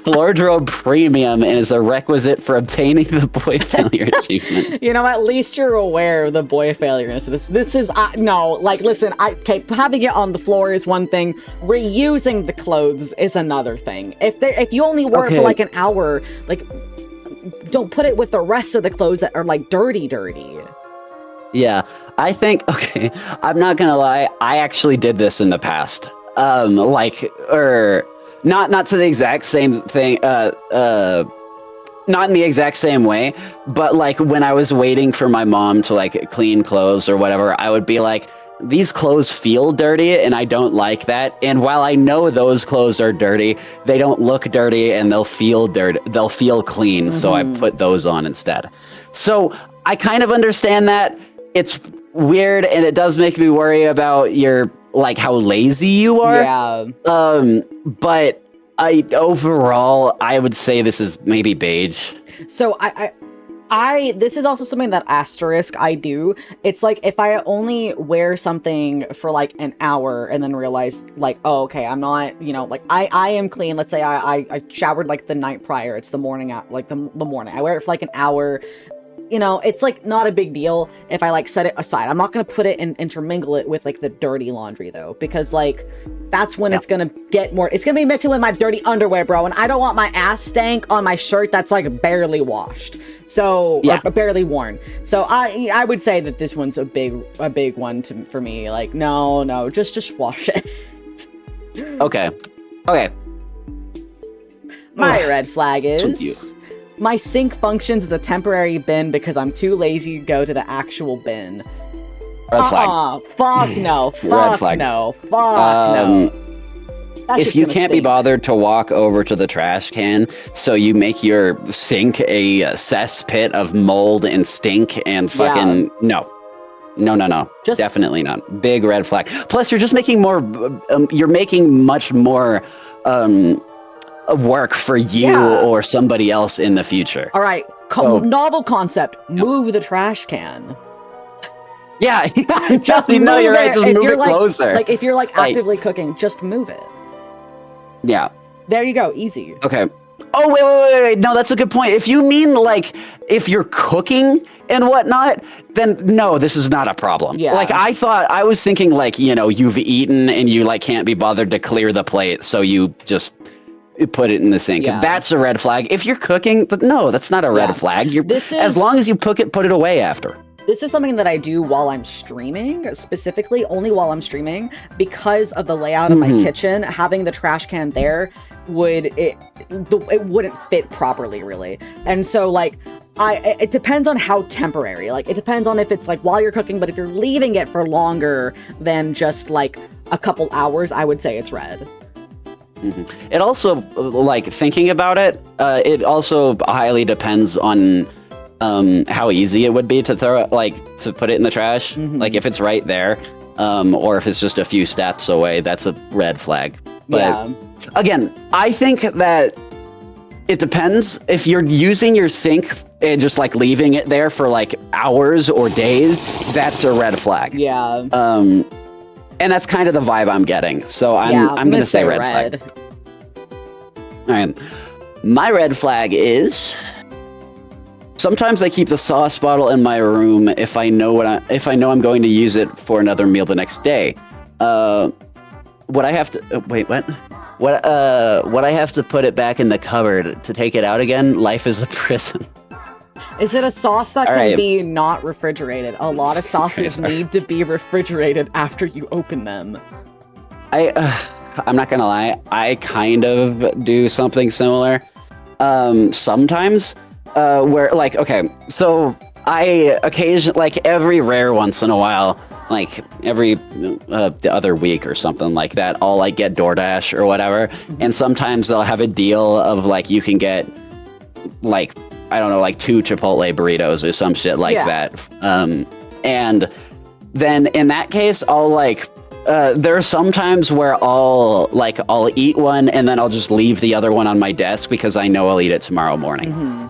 Floordrobe Premium and is a requisite for obtaining the boy failure achievement. You know, at least you're aware of the boy failure. So this is no, like, listen, having it on the floor is one thing. Reusing the clothes is another thing. If you only wear it for like an hour, like, don't put it with the rest of the clothes that are like dirty. Yeah, I think, I'm not gonna lie, I actually did this in the past. Not to the exact same thing, not in the exact same way, but like when I was waiting for my mom to like clean clothes or whatever, I would be like, these clothes feel dirty and I don't like that. And while I know those clothes are dirty, they don't look dirty and they'll feel dirty. They'll feel clean. So I put those on instead. So I kind of understand that. It's weird and it does make me worry about like how lazy you are. Yeah. But overall, I would say this is maybe beige. So this is also something that asterisk I do. It's like if I only wear something for like an hour and then realize like, oh, okay, I'm not, like I am clean. Let's say I showered like the night prior. It's the morning out, like the morning. I wear it for like an hour. It's like not a big deal if I like set it aside. I'm not going to put it and intermingle it with like the dirty laundry though, because like that's when it's going to get more, it's going to be mixing with my dirty underwear, bro. And I don't want my ass stank on my shirt that's like barely washed. So, or barely worn. So I would say that this one's a big one for me. Like, no, just wash it. Okay. My red flag is my sink functions as a temporary bin because I'm too lazy to go to the actual bin. Red flag. Fuck no. Red flag. No. No. If you can't be bothered to walk over to the trash can, so you make your sink a cesspit of mold and stink and fucking no. Definitely not. Big red flag. Plus, you're just making more. You're making much more. Work for you or somebody else in the future. All right, novel concept. Move the trash can. Yeah, just you're right. Just move it closer. Like if you're like actively cooking, just move it. Yeah. There you go. Easy. Okay. Oh, wait. No, that's a good point. If you mean like if you're cooking and whatnot, then no, this is not a problem. Yeah. Like I was thinking like, you've eaten and you like can't be bothered to clear the plate. So you just put it in the sink. Yeah. That's a red flag. If you're cooking, but no, that's not a red flag. As long as you put it away after. This is something that I do while I'm streaming, specifically only while I'm streaming, because of the layout of my kitchen. Having the trash can there it wouldn't fit properly, really. And so like it depends on how temporary. Like it depends on if it's like while you're cooking, but if you're leaving it for longer than just like a couple hours, I would say it's red. It also, like thinking about it, it also highly depends on how easy it would be to to put it in the trash. Like if it's right there, or if it's just a few steps away, that's a red flag. But again, I think that it depends. If you're using your sink and just like leaving it there for like hours or days, that's a red flag. Yeah. And that's kind of the vibe I'm getting. So I'm gonna say red flag. All right. My red flag is sometimes I keep the sauce bottle in my room if I know I'm going to use it for another meal the next day. Would I have to wait? What? Would I have to put it back in the cupboard to take it out again? Life is a prison. Is it a sauce that can be not refrigerated? A lot of sauces need to be refrigerated after you open them. I'm not gonna lie. I kind of do something similar. Sometimes, where like, okay, so I occasionally, like every rare once in a while, like every the other week or something like that, I'll like get DoorDash or whatever. And sometimes they'll have a deal of like, you can get like, I don't know, like 2 Chipotle burritos or some shit like that. And then in that case, I'll like, there are some times where I'll eat one and then I'll just leave the other one on my desk because I know I'll eat it tomorrow morning.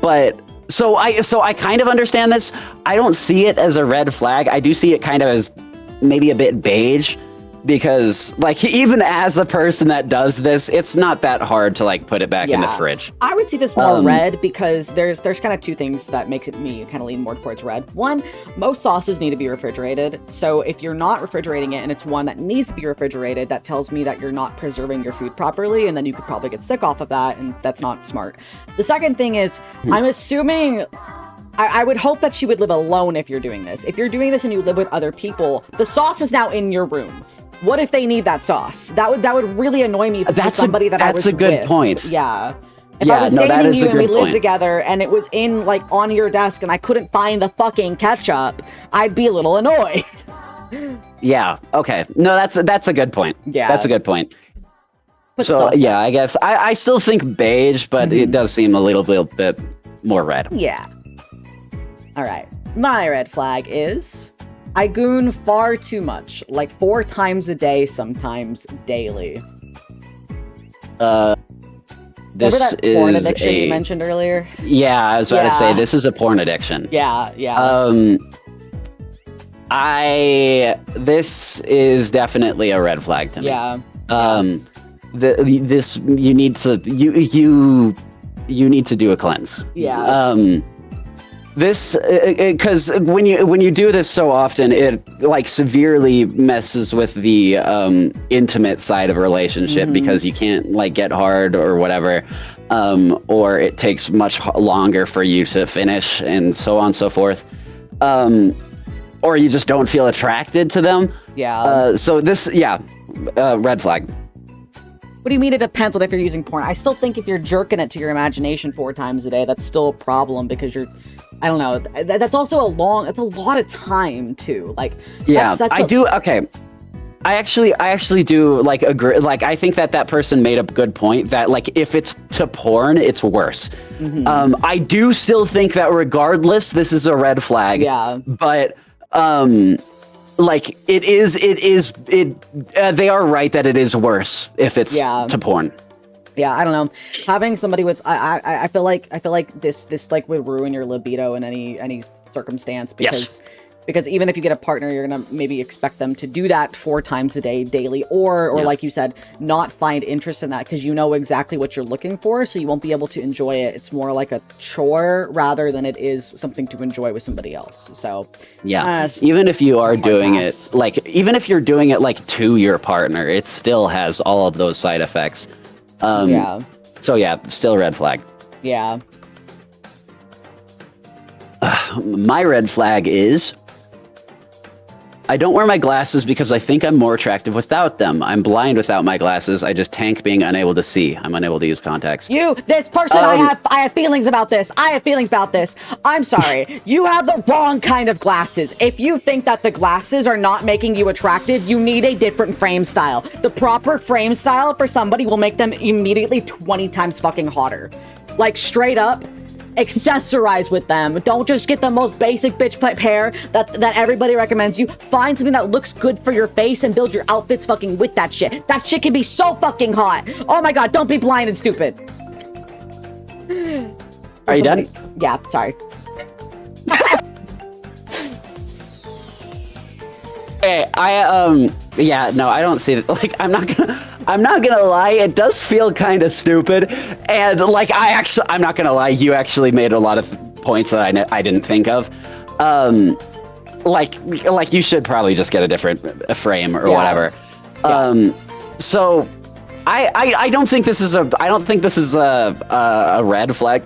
But so I kind of understand this. I don't see it as a red flag. I do see it kind of as maybe a bit beige, because like even as a person that does this, it's not that hard to like put it back in the fridge. I would see this more red because there's kind of two things that makes me kind of lean more towards red. One, most sauces need to be refrigerated. So if you're not refrigerating it and it's one that needs to be refrigerated, that tells me that you're not preserving your food properly, and then you could probably get sick off of that, and that's not smart. The second thing is, I'm assuming I would hope that she would live alone if you're doing this. If you're doing this and you live with other people, the sauce is now in your room. What if they need that sauce? That would really annoy me if it was somebody that I was with. That's a good point. Yeah. If I was dating you and we lived together and it was in like on your desk and I couldn't find the fucking ketchup, I'd be a little annoyed. Yeah. Okay. No, that's a good point. Yeah. That's a good point. So yeah, I guess I still think beige, but it does seem a little bit more red. Yeah. All right. My red flag is I goon far too much, like 4 times a day, sometimes daily. This Remember that porn addiction you mentioned earlier? Yeah, I was about to say, this is a porn addiction. Yeah. This is definitely a red flag to me. Yeah. This you need to do a cleanse. Yeah. This because when you do this so often, it like severely messes with the intimate side of a relationship, because you can't like get hard or whatever, or it takes much longer for you to finish, and so on and so forth, or you just don't feel attracted to them. Yeah. So this, red flag. What do you mean it depends on if you're using porn? I still think if you're jerking it to your imagination 4 times a day, that's still a problem, because you're, I don't know, that's also that's a lot of time too. Like, yeah, okay. I actually do like agree. Like, I think that person made a good point that like if it's to porn, it's worse. I do still think that regardless, this is a red flag. Yeah. But like they are right that it is worse if it's to porn. Yeah, I don't know. Having somebody with I feel like this like would ruin your libido in any circumstance, because Because even if you get a partner, you're gonna maybe expect them to do that 4 times a day, daily, or like you said, not find interest in that because you know exactly what you're looking for, so you won't be able to enjoy it. It's more like a chore rather than it is something to enjoy with somebody else. So yeah, even if you are doing it, like even if you're doing it like to your partner, it still has all of those side effects. Yeah. So yeah, still red flag. Yeah. My red flag is I don't wear my glasses because I think I'm more attractive without them. I'm blind without my glasses. I just tank being unable to see. I'm unable to use contacts. This person, I have feelings about this. I have feelings about this. I'm sorry. You have the wrong kind of glasses. If you think that the glasses are not making you attractive, you need a different frame style. The proper frame style for somebody will make them immediately 20 times fucking hotter. Like, straight up. Accessorize with them. Don't just get the most basic bitch pair that everybody recommends you. Find something that looks good for your face and build your outfits fucking with that shit. That shit can be so fucking hot. Oh my god, don't be blind and stupid. Are you done? Yeah, sorry. Hey, yeah, no, I don't see it. Like, I'm not gonna lie, it does feel kind of stupid, and like, I'm not gonna lie, you actually made a lot of points that I didn't think of. Like you should probably just get a different frame or whatever. So, I don't think this is a red flag.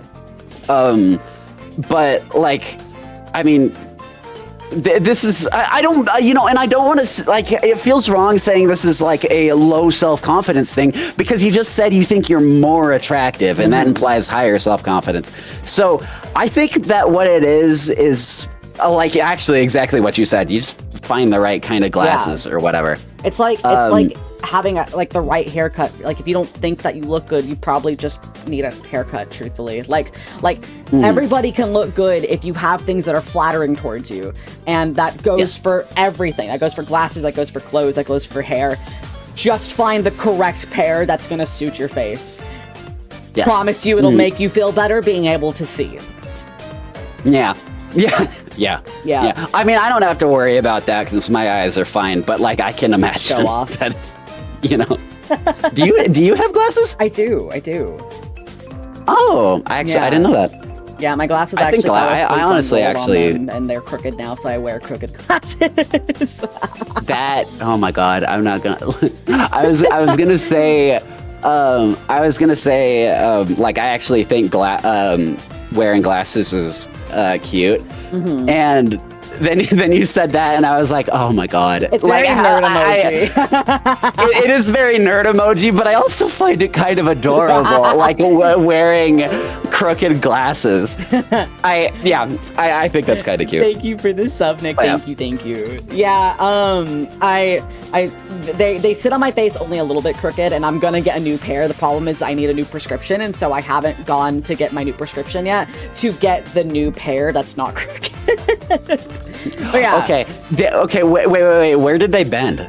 But like, I mean. This is, I don't, you know, and I don't want to, like, it feels wrong saying this is like a low self-confidence thing because you just said you think you're more attractive and that implies higher self-confidence. So I think that what it is like actually exactly what you said. You just find the right kind of glasses or whatever. It's like, having the right haircut. Like, if you don't think that you look good, you probably just need a haircut, truthfully. Like everybody can look good if you have things that are flattering towards you. And that goes for everything. That goes for glasses, that goes for clothes, that goes for hair. Just find the correct pair that's gonna suit your face. Yes. Promise you it'll make you feel better being able to see. Yeah. I mean, I don't have to worry about that because my eyes are fine, but like I can imagine show off. that, you know. Do you have glasses? I do. Oh, I didn't know that. Yeah, my glasses I honestly and they're crooked now, so I wear crooked glasses. Oh my god, I'm not gonna. I was gonna say, like I actually think wearing glasses is cute, and then you said that, and I was like, oh my god, it's like, very nerd emoji. It is very nerd emoji, but I also find it kind of adorable, like wearing crooked glasses. I think that's kind of cute. Thank you for this sub, Nick. Thank you. Yeah, they sit on my face only a little bit crooked, and I'm gonna get a new pair. The problem is I need a new prescription, and so I haven't gone to get my new prescription yet to get the new pair that's not crooked. But yeah. Okay, wait. Where did they bend?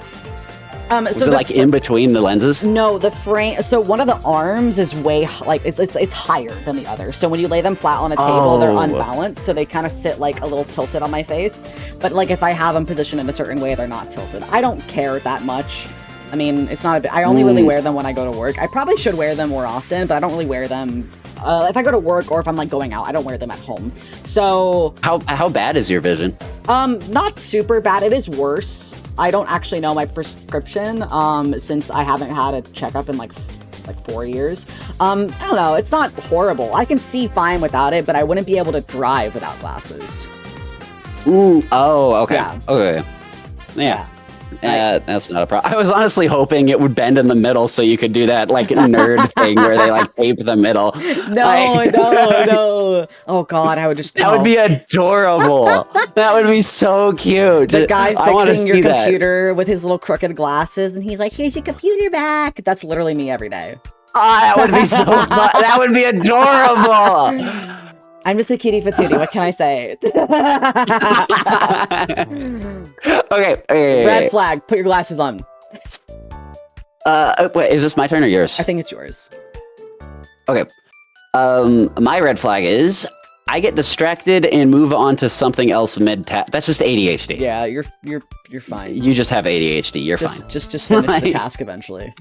Was it like in between the lenses? No, the frame. So one of the arms is way it's higher than the other. So when you lay them flat on a table, they're unbalanced. So they kind of sit like a little tilted on my face. But like if I have them positioned in a certain way, they're not tilted. I don't care that much. I mean, it's not I only really wear them when I go to work. I probably should wear them more often, but I don't really wear them. If I go to work or if I'm like going out, I don't wear them at home. So how bad is your vision? Not super bad. It is worse. I don't actually know my prescription since I haven't had a checkup in like 4 years. I don't know. It's not horrible. I can see fine without it, but I wouldn't be able to drive without glasses. Oh, okay. Yeah. Okay. Yeah. That's not a problem. I was honestly hoping it would bend in the middle so you could do that like nerd thing where they like tape the middle. No. Oh god, I would just. That would be adorable. That would be so cute. The guy fixing your computer with his little crooked glasses, and he's like, "Here's your computer back." That's literally me every day. That would be so fun. That would be adorable. I'm just a cutie patootie. What can I say? Okay. Red flag. Put your glasses on. Wait, is this my turn or yours? I think it's yours. Okay. My red flag is I get distracted and move on to something else mid-task. That's just ADHD. Yeah, you're fine. You just have ADHD. You're fine. Just finish the task eventually.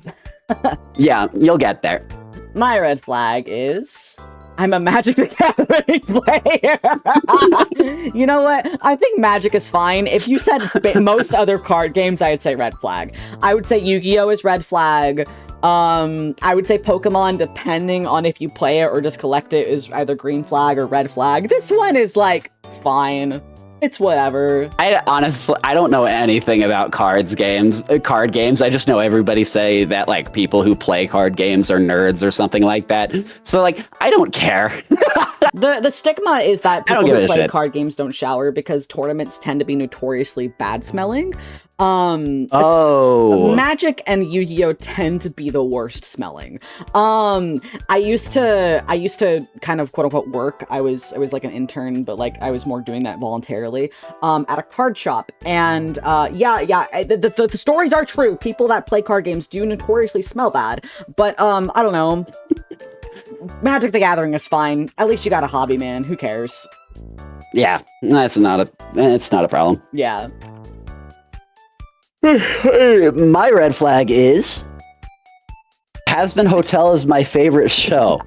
Yeah, you'll get there. My red flag is I'm a Magic the Gathering player. You know what? I think Magic is fine. If you said most other card games, I'd say red flag. I would say Yu-Gi-Oh is red flag. I would say Pokemon, depending on if you play it or just collect it, is either green flag or red flag. This one is like fine. It's whatever. I honestly, I don't know anything about card games. I just know everybody say that like people who play card games are nerds or something like that. So like, I don't care. The stigma is that people give who a play shit. card games don't shower because tournaments tend to be notoriously bad smelling. Magic and Yu-Gi-Oh tend to be the worst smelling. I used to kind of quote unquote work. I was like an intern, but like I was more doing that voluntarily at a card shop. And the stories are true. People that play card games do notoriously smell bad. But I don't know. Magic the Gathering is fine. At least you got a hobby, man. Who cares? Yeah, it's not a problem. Yeah. My red flag is Has Been Hotel is my favorite show.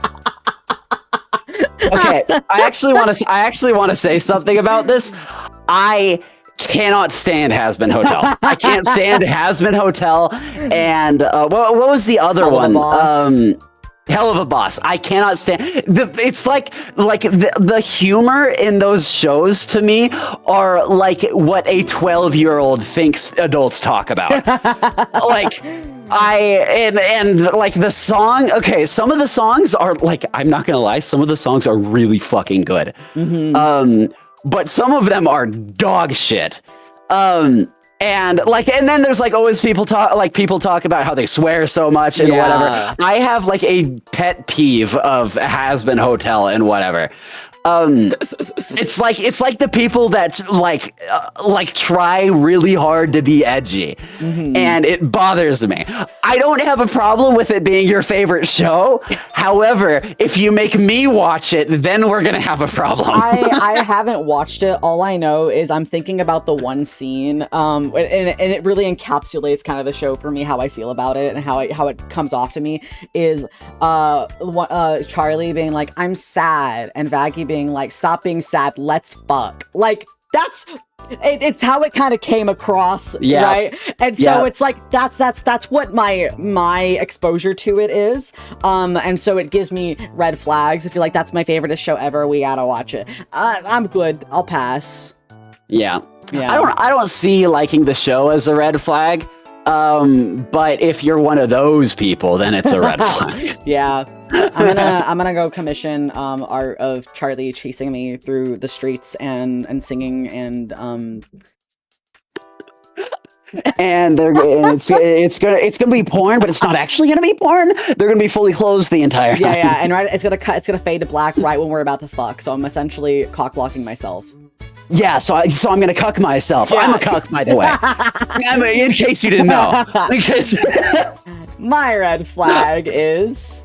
Okay, I actually want to say something about this. I cannot stand Has Been Hotel. I can't stand Has Been Hotel, and what was the other one? Hell of a Boss. I cannot stand it's like the humor in those shows to me are like what a 12-year-old thinks adults talk about. Like and like the song, okay, some of the songs are like, I'm not gonna lie, some of the songs are really fucking good. Mm-hmm. But some of them are dog shit. And then there's like always people talk about how they swear so much and whatever. I have like a pet peeve of Has Been Hotel and whatever. It's like the people that like try really hard to be edgy, and it bothers me. I don't have a problem with it being your favorite show. However, if you make me watch it, then we're gonna have a problem. I haven't watched it. All I know is I'm thinking about the one scene, and it really encapsulates kind of the show for me, how I feel about it and how it comes off to me is Charlie being like, I'm sad, and Vaggie being like, stop being sad, let's fuck. Like, it's how it kind of came across, right? And so it's like that's what my exposure to it is, and so it gives me red flags. If you're like, that's my favorite show ever, we gotta watch it. I'm good, I'll pass. Yeah. I don't see liking the show as a red flag, but if you're one of those people, then it's a red flag. Yeah. I'm gonna go commission art of Charlie chasing me through the streets and singing and it's gonna be porn, but it's not actually gonna be porn. They're gonna be fully clothed the entire time. Yeah, and it's gonna fade to black right when we're about to fuck. So I'm essentially cock blocking myself. Yeah, so I'm gonna cuck myself. Yeah. I'm a cuck, by the way. In case you didn't know. My red flag is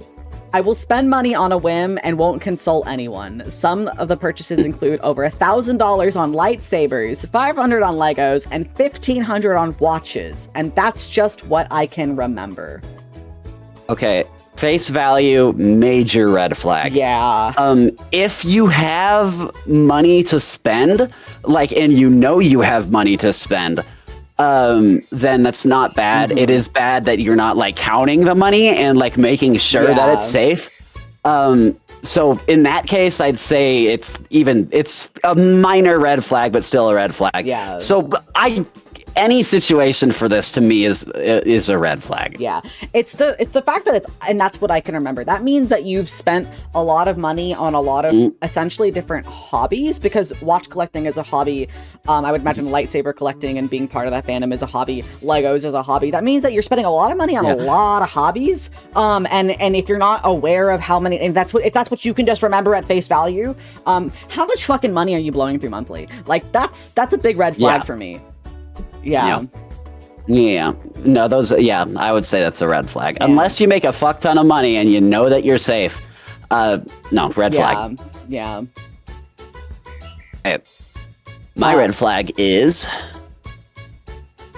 I will spend money on a whim and won't consult anyone. Some of the purchases include over $1,000 on lightsabers, $500 on Legos, and $1,500 on watches. And that's just what I can remember. Okay, face value, major red flag. Yeah. If you have money to spend, and you have money to spend, then that's not bad. It is bad that you're not counting the money and making sure that it's safe. So in that case, I'd say it's a minor red flag, but still a red flag. Yeah. So any situation for this to me is a red flag. Yeah, it's the fact that and that's what I can remember. That means that you've spent a lot of money on a lot of essentially different hobbies, because watch collecting is a hobby. I would imagine lightsaber collecting and being part of that fandom is a hobby. Legos is a hobby. That means that you're spending a lot of money on a lot of hobbies. And if you're not aware of how many, and if that's what you can just remember at face value, how much fucking money are you blowing through monthly? That's a big red flag for me. Yeah. No, I would say that's a red flag. Yeah. Unless you make a fuck ton of money and you know that you're safe. No, red flag. Yeah. Okay. My red flag is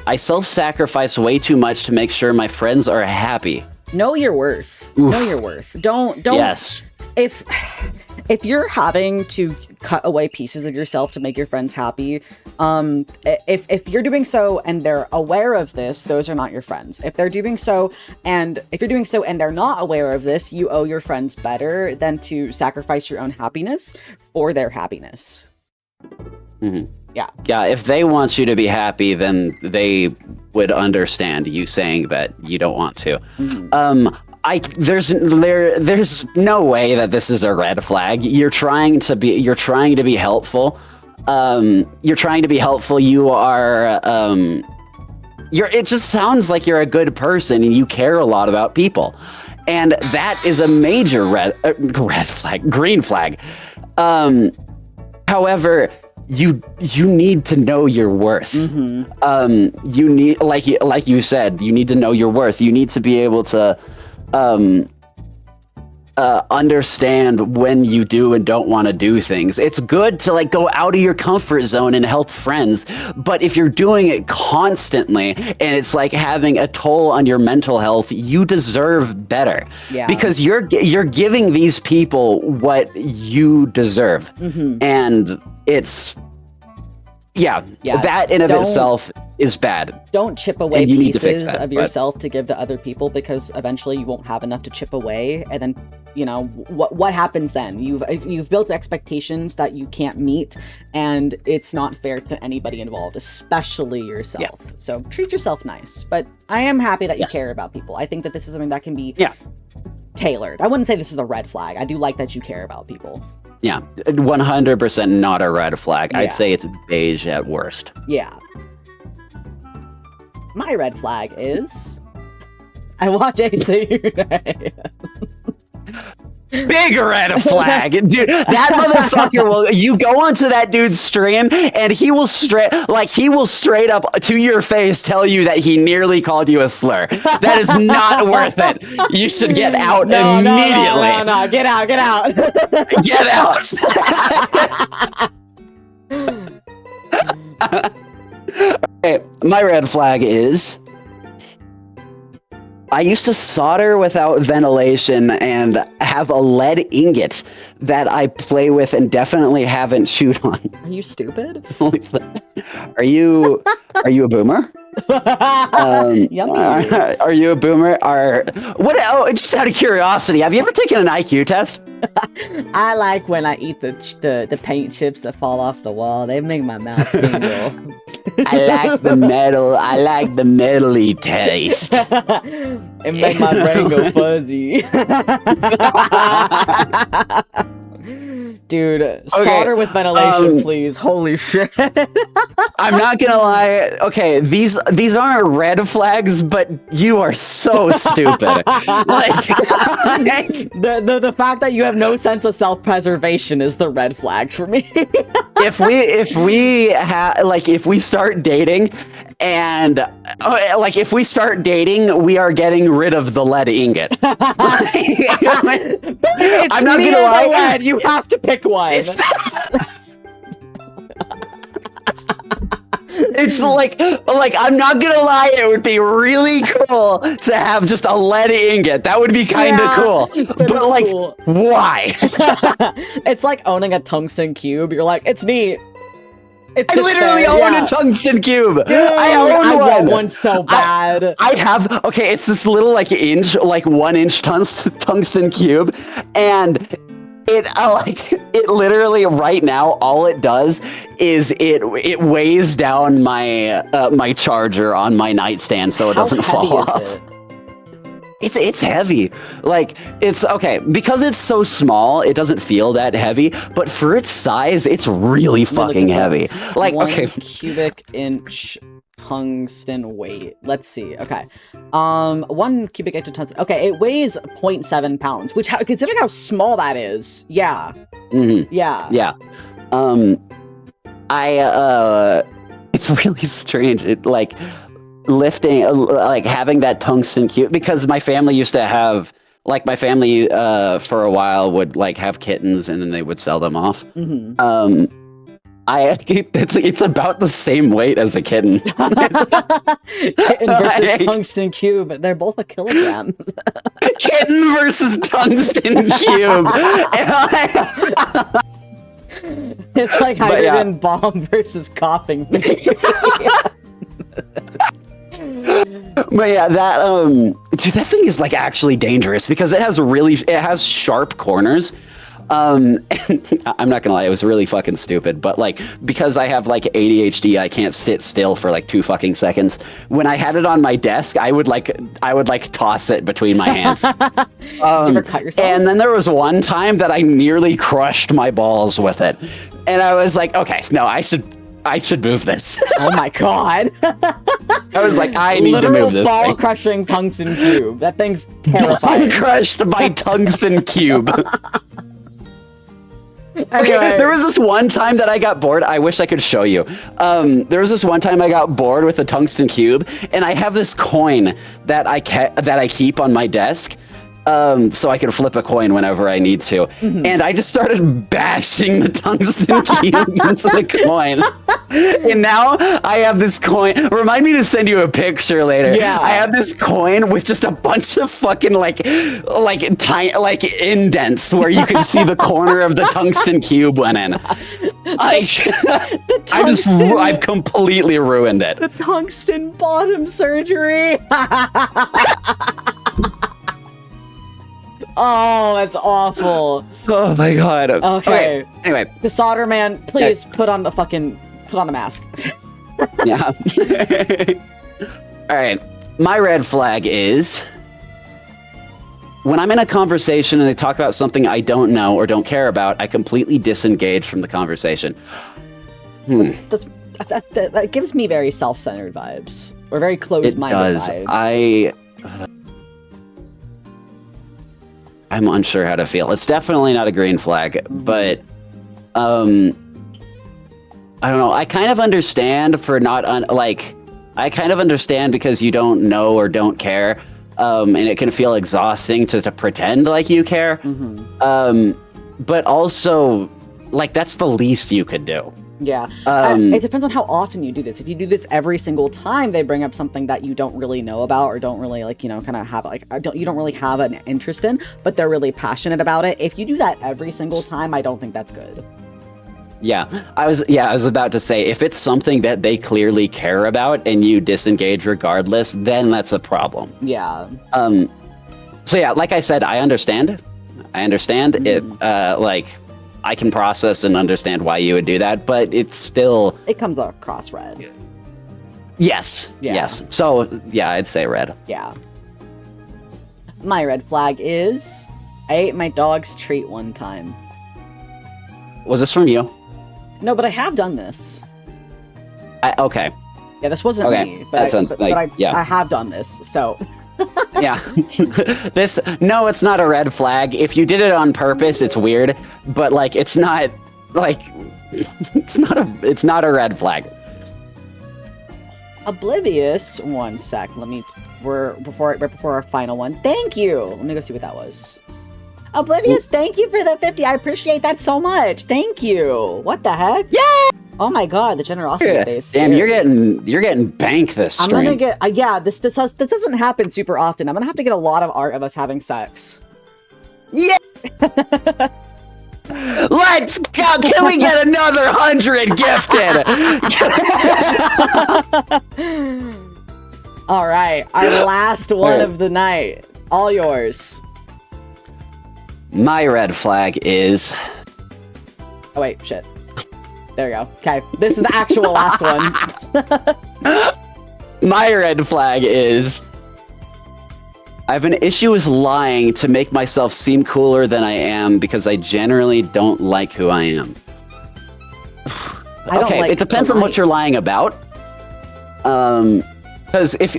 I self-sacrifice way too much to make sure my friends are happy. Know your worth. Oof. Know your worth. Don't. Yes. If you're having to cut away pieces of yourself to make your friends happy, if you're doing so and they're aware of this, those are not your friends. If you're doing so and they're not aware of this, you owe your friends better than to sacrifice your own happiness for their happiness. Mm-hmm. Yeah. Yeah, if they want you to be happy, then they would understand you saying that you don't want to. Mm-hmm. There's no way that this is a red flag. You're trying to be helpful. You're trying to be helpful. You are it just sounds like you're a good person and you care a lot about people. And that is a major green flag. However, you need to know your worth. Mm-hmm. You need, like you said, you need to know your worth. You need to be able to understand when you do and don't want to do things. It's good to like go out of your comfort zone and help friends, but if you're doing it constantly and it's like having a toll on your mental health, you deserve better. Yeah. Because you're giving these people what you deserve. Mm-hmm. And it's that in of itself is bad. Don't chip away And you need to fix pieces that, of yourself to give to other people, because eventually you won't have enough to chip away, and then what happens then? You've built expectations that you can't meet, and it's not fair to anybody involved, especially yourself. Yeah. So treat yourself nice. But I am happy that you care about people. I think that this is something that can be tailored. I wouldn't say this is a red flag. I do like that you care about people. Yeah, 100% not a red flag. Yeah. I'd say it's beige at worst. Yeah. My red flag is I watch ACU. Big red flag, dude. That motherfucker will. You go onto that dude's stream, and he will straight up to your face tell you that he nearly called you a slur. That is not worth it. You should get out immediately. No, get out. Get out. Okay, my red flag is I used to solder without ventilation and have a lead ingot that I play with and definitely haven't chewed on. Are you stupid? Are you a boomer? Yummy. Are you a boomer? Just out of curiosity, have you ever taken an IQ test? I like when I eat the paint chips that fall off the wall. They make my mouth tingle. I like the metally taste. It make my brain go fuzzy. Dude, solder with ventilation, please. Holy shit. I'm not gonna lie. Okay, these aren't red flags, but you are so stupid. The fact that you have no sense of self-preservation is the red flag for me. if we start dating and we are getting rid of the lead ingot. I'm not gonna lie. Lead. You have to pick one. It's like I'm not gonna lie, it would be really cool to have just a lead ingot. That would be kind of cool. But like, cool. Why? It's like owning a tungsten cube. You're like, it's neat. I literally own a tungsten cube. Dude, I want one so bad. I have. Okay, it's this little 1 inch tungsten cube, and it literally right now all it does is it weighs down my my charger on my nightstand so it doesn't fall off. It's heavy. It's okay because it's so small, it doesn't feel that heavy, but for its size, it's really fucking heavy. 1 cubic inch tungsten weight. Let's see. Okay. 1 cubic inch of tungsten. Okay, it weighs 0.7 pounds, which considering how small that is, yeah. Mm-hmm. Yeah. Yeah. It's really strange. It lifting having that tungsten cube, because my family used to have for a while would have kittens and then they would sell them off. Mm-hmm. It's about the same weight as a kitten. Kitten versus tungsten cube. They're both a kilogram. Kitten versus tungsten cube. It's like hydrogen bomb versus coughing baby. But yeah, dude, that thing is like actually dangerous because it has sharp corners. And I'm not gonna lie, it was really fucking stupid, but like, because I have like ADHD, I can't sit still for like 2 fucking seconds. When I had it on my desk, I would toss it between my hands. Did you ever cut yourself? And then there was one time that I nearly crushed my balls with it. And I was like, okay, no, I should move this. Oh my god. I was like, I need to move this ball thing. Crushing tungsten cube. That thing's terrifying. Ball crushed by tungsten cube. Anyway. Okay, there was this one time that I got bored. I wish I could show you. There was this one time I got bored with the tungsten cube, and I have this coin that I keep on my desk, so I can flip a coin whenever I need to. And I just started bashing the tungsten cube into the coin. And now I have this coin. Remind me to send you a picture later. Yeah. I have this coin with just a bunch of fucking tiny indents where you can see the corner of the tungsten cube went in. I've completely ruined it. The tungsten bottom surgery. Oh, that's awful. Oh my god. Okay. Anyway, The solder man, please put on the mask. yeah. All right. My red flag is when I'm in a conversation and they talk about something I don't know or don't care about, I completely disengage from the conversation. That gives me very self-centered vibes, or very closed-minded vibes. I'm unsure how to feel. It's definitely not a green flag, but I don't know. I kind of understand I kind of understand because you don't know or don't care, and it can feel exhausting to pretend like you care. But also, like, that's the least you could do. Yeah. It depends on how often you do this. If you do this every single time they bring up something that you don't really know about or don't really kind of have you don't really have an interest in, but they're really passionate about it. If you do that every single time, I don't think that's good. Yeah, I was about to say, if it's something that they clearly care about and you disengage regardless, then that's a problem. Yeah. So yeah, like I said, I understand it, I can process and understand why you would do that, but it's still... It comes across red. Yes. Yeah. Yes. So, yeah, I'd say red. Yeah. My red flag is I ate my dog's treat one time. Was this from you? No, but I have done this. Okay. Yeah, this wasn't me, but I have done this, so... Yeah. No, it's not a red flag. If you did it on purpose, it's weird, but it's not it's not a red flag. Oblivious, one sec. Right before our final one. Thank you. Let me go see what that was. Oblivious, thank you for the 50. I appreciate that so much. Thank you. What the heck? Yeah. Oh my god, the generosity base. Damn, you're getting bank this stream. I'm gonna get this doesn't happen super often. I'm gonna have to get a lot of art of us having sex. Yeah. Let's go. Can we get another 100 gifted? All right, our last one of the night. All yours. My red flag is... Oh wait, shit. There we go. Okay, this is the actual last one. My red flag is... I have an issue with lying to make myself seem cooler than I am because I generally don't like who I am. It depends on what you're lying about. Because if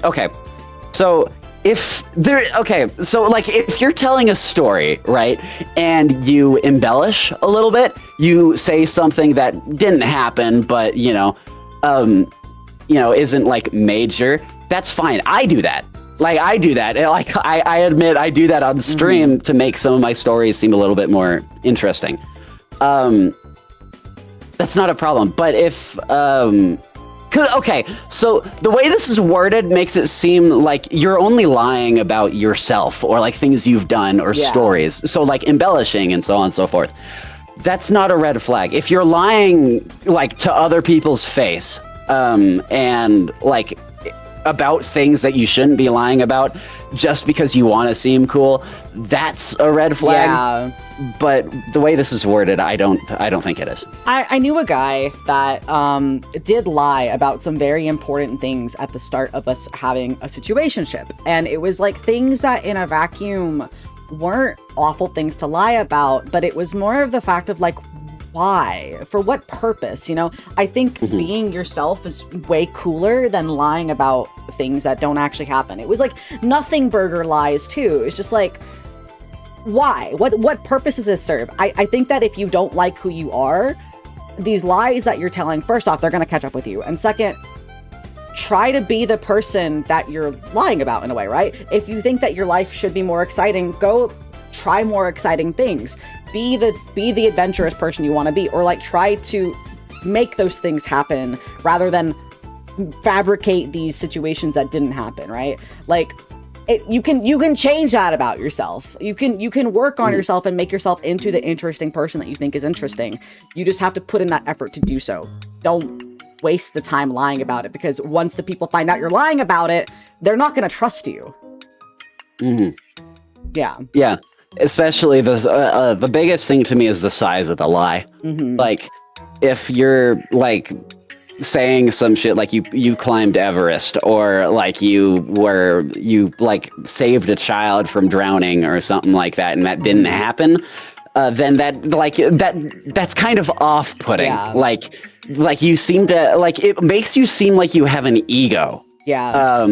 you're telling a story, right, and you embellish a little bit, you say something that didn't happen, but isn't like major. That's fine. I do that. I admit I do that on stream to make some of my stories seem a little bit more interesting. That's not a problem. But if okay, so the way this is worded makes it seem like you're only lying about yourself or like things you've done or stories. So like embellishing and so on and so forth. That's not a red flag. If you're lying like to other people's face, and like about things that you shouldn't be lying about just because you want to seem cool, that's a red flag. Yeah. But the way this is worded, I don't think it is. I knew a guy that did lie about some very important things at the start of us having a situationship, and it was like things that in a vacuum weren't awful things to lie about, but it was more of the fact of like, why? For what purpose? You know, I think being yourself is way cooler than lying about things that don't actually happen. It was like nothing burger lies too. It's just like, why? What purpose does this serve? I think that if you don't like who you are, these lies that you're telling, first off, they're going to catch up with you. And second, try to be the person that you're lying about in a way, right? If you think that your life should be more exciting, go try more exciting things. Be the adventurous person you want to be, or like try to make those things happen rather than fabricate these situations that didn't happen, right? Like you can change that about yourself. You can work on yourself and make yourself into the interesting person that you think is interesting. You just have to put in that effort to do so. Don't waste the time lying about it, because once the people find out you're lying about it, they're not going to trust you. Yeah. Especially the biggest thing to me is the size of the lie. Like, if you're like saying some shit like you climbed Everest, or like you like saved a child from drowning or something like that, and that didn't happen, then that's kind of off-putting. Yeah. Like you seem to like, it makes you seem like you have an ego. Yeah.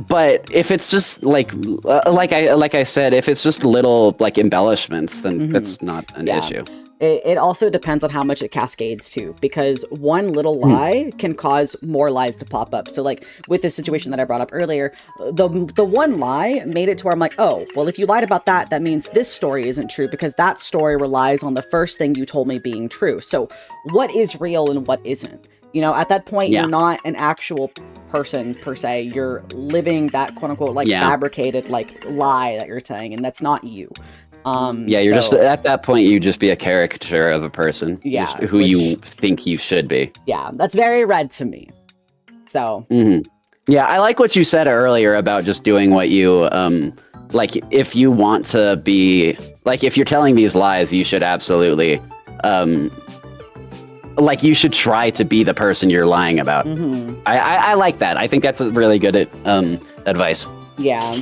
But if it's just like I said, if it's just little like embellishments, then that's not an issue. It also depends on how much it cascades too, because one little lie can cause more lies to pop up. So like with the situation that I brought up earlier, the one lie made it to where I'm like, oh, well, if you lied about that, that means this story isn't true, because that story relies on the first thing you told me being true. So what is real and what isn't? You know, at that point, you're not an actual person per se. You're living that quote unquote like fabricated like lie that you're saying, and that's not you. You're just at that point, you just be a caricature of a person. Yeah, who you think you should be. Yeah, that's very red to me. So. Yeah, I like what you said earlier about just doing what you like. If you want to be like, if you're telling these lies, you should absolutely like, you should try to be the person you're lying about. I like that. I think that's a really good advice. Yeah.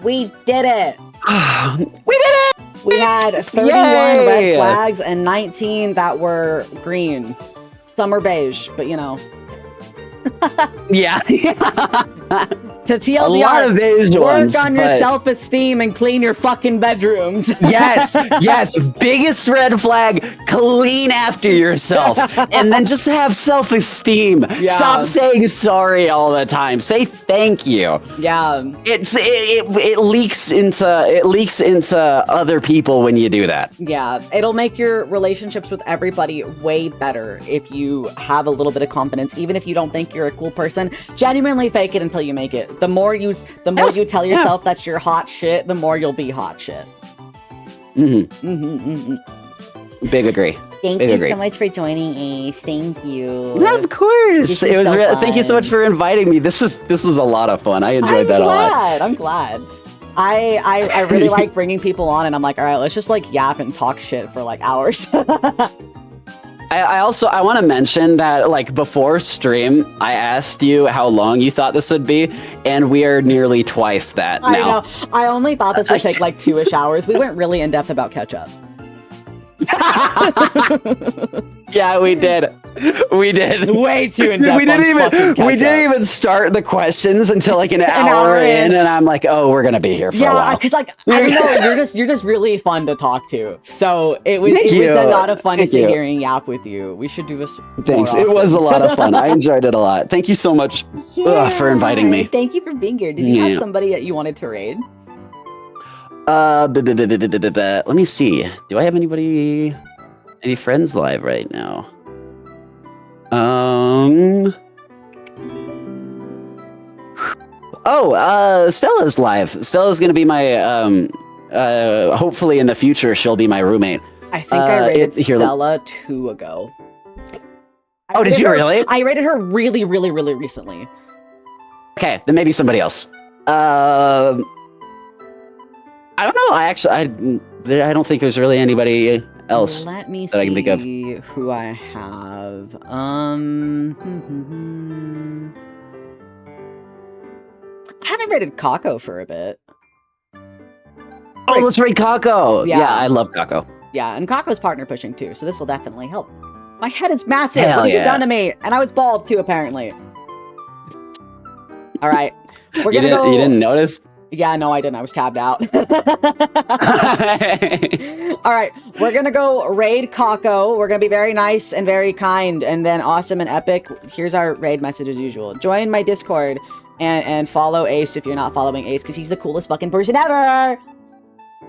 We did it. We did it! We had 31 red flags and 19 that were green. Some are beige, but you know. To TLDR, a lot of beige ones, work on your self-esteem and clean your fucking bedrooms. Yes. Biggest red flag, clean after yourself. And then just have self-esteem. Yeah. Stop saying sorry all the time. Say thank you. Yeah. It leaks into other people when you do that. Yeah. It'll make your relationships with everybody way better if you have a little bit of confidence, even if you don't think you're a cool person. Genuinely fake it until you make it. The more you tell yourself that you're hot shit, the more you'll be hot shit. Big agree. Thank you so much for joining, Ace. Thank you. Yeah, of course. It was so thank you so much for inviting me. This was a lot of fun. I enjoyed that a lot. I'm glad. I really like bringing people on, and I'm like, all right, let's just like yap and talk shit for like hours. I want to mention that, like, before stream, I asked you how long you thought this would be, and we are nearly twice that now. I know. I only thought this would take like 2-ish hours. We went really in depth about ketchup. Yeah, we did. We did. Way too in depth. We didn't even start the questions until like an hour in, and I'm like, oh, we're gonna be here for a while. Yeah, because like I don't know, you're just really fun to talk to. So it was a lot of fun to sit here and yap with you. We should do this. Thanks. It was a lot of fun. I enjoyed it a lot. Thank you so much for inviting me. Thank you for being here. Did you have somebody that you wanted to raid? Let me see. Do I have anybody? Any friends live right now? Stella's live. Stella's gonna be my hopefully in the future she'll be my roommate. I think I rated Stella 2 ago. Oh, did you really? I rated her really, really, really recently. Okay, then maybe somebody else. I don't know. I don't think there's really anybody else. Let me that I can think of. see who I have. I haven't rated Kako for a bit. Oh, let's rate Kako. Yeah, I love Kako. Yeah, and Kako's partner pushing too, so this will definitely help. My head is massive. Hell what have yeah. you done to me? And I was bald too, apparently. All right, we're gonna go. You didn't notice? Yeah, no, I didn't. I was tabbed out. All right, we're gonna go raid Kako. We're gonna be very nice and very kind, and then awesome and epic. Here's our raid message as usual. Join my Discord and follow Ace if you're not following Ace, because he's the coolest fucking person ever.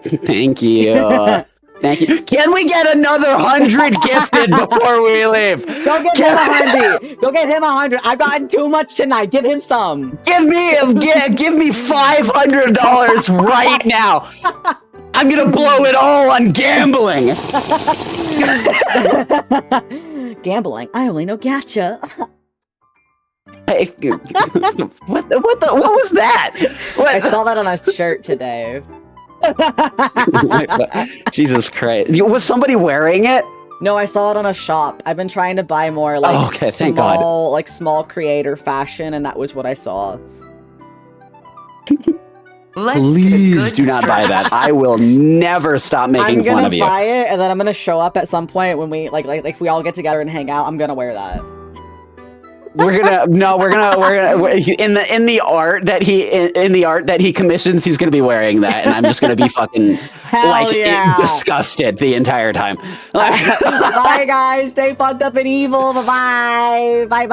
Thank you. Thank you. Can we get another 100 gifted before we leave? Go get him 100. Go get him 100. I've gotten too much tonight. Give him some. Give me $500 right now. I'm gonna blow it all on gambling. Gambling? I only know gacha. Hey, what was that? What? I saw that on a shirt today. Jesus Christ. Was somebody wearing it? No, I saw it on a shop. I've been trying to buy more like thank God. small creator fashion, and that was what I saw. Please do not buy that. I will never stop making fun of you. I'm gonna buy it, and then I'm gonna show up at some point when we like if we all get together and hang out. I'm gonna wear that. We're gonna in the art that he commissions, he's gonna be wearing that, and I'm just gonna be fucking disgusted the entire time. Bye guys, stay fucked up and evil. Bye bye.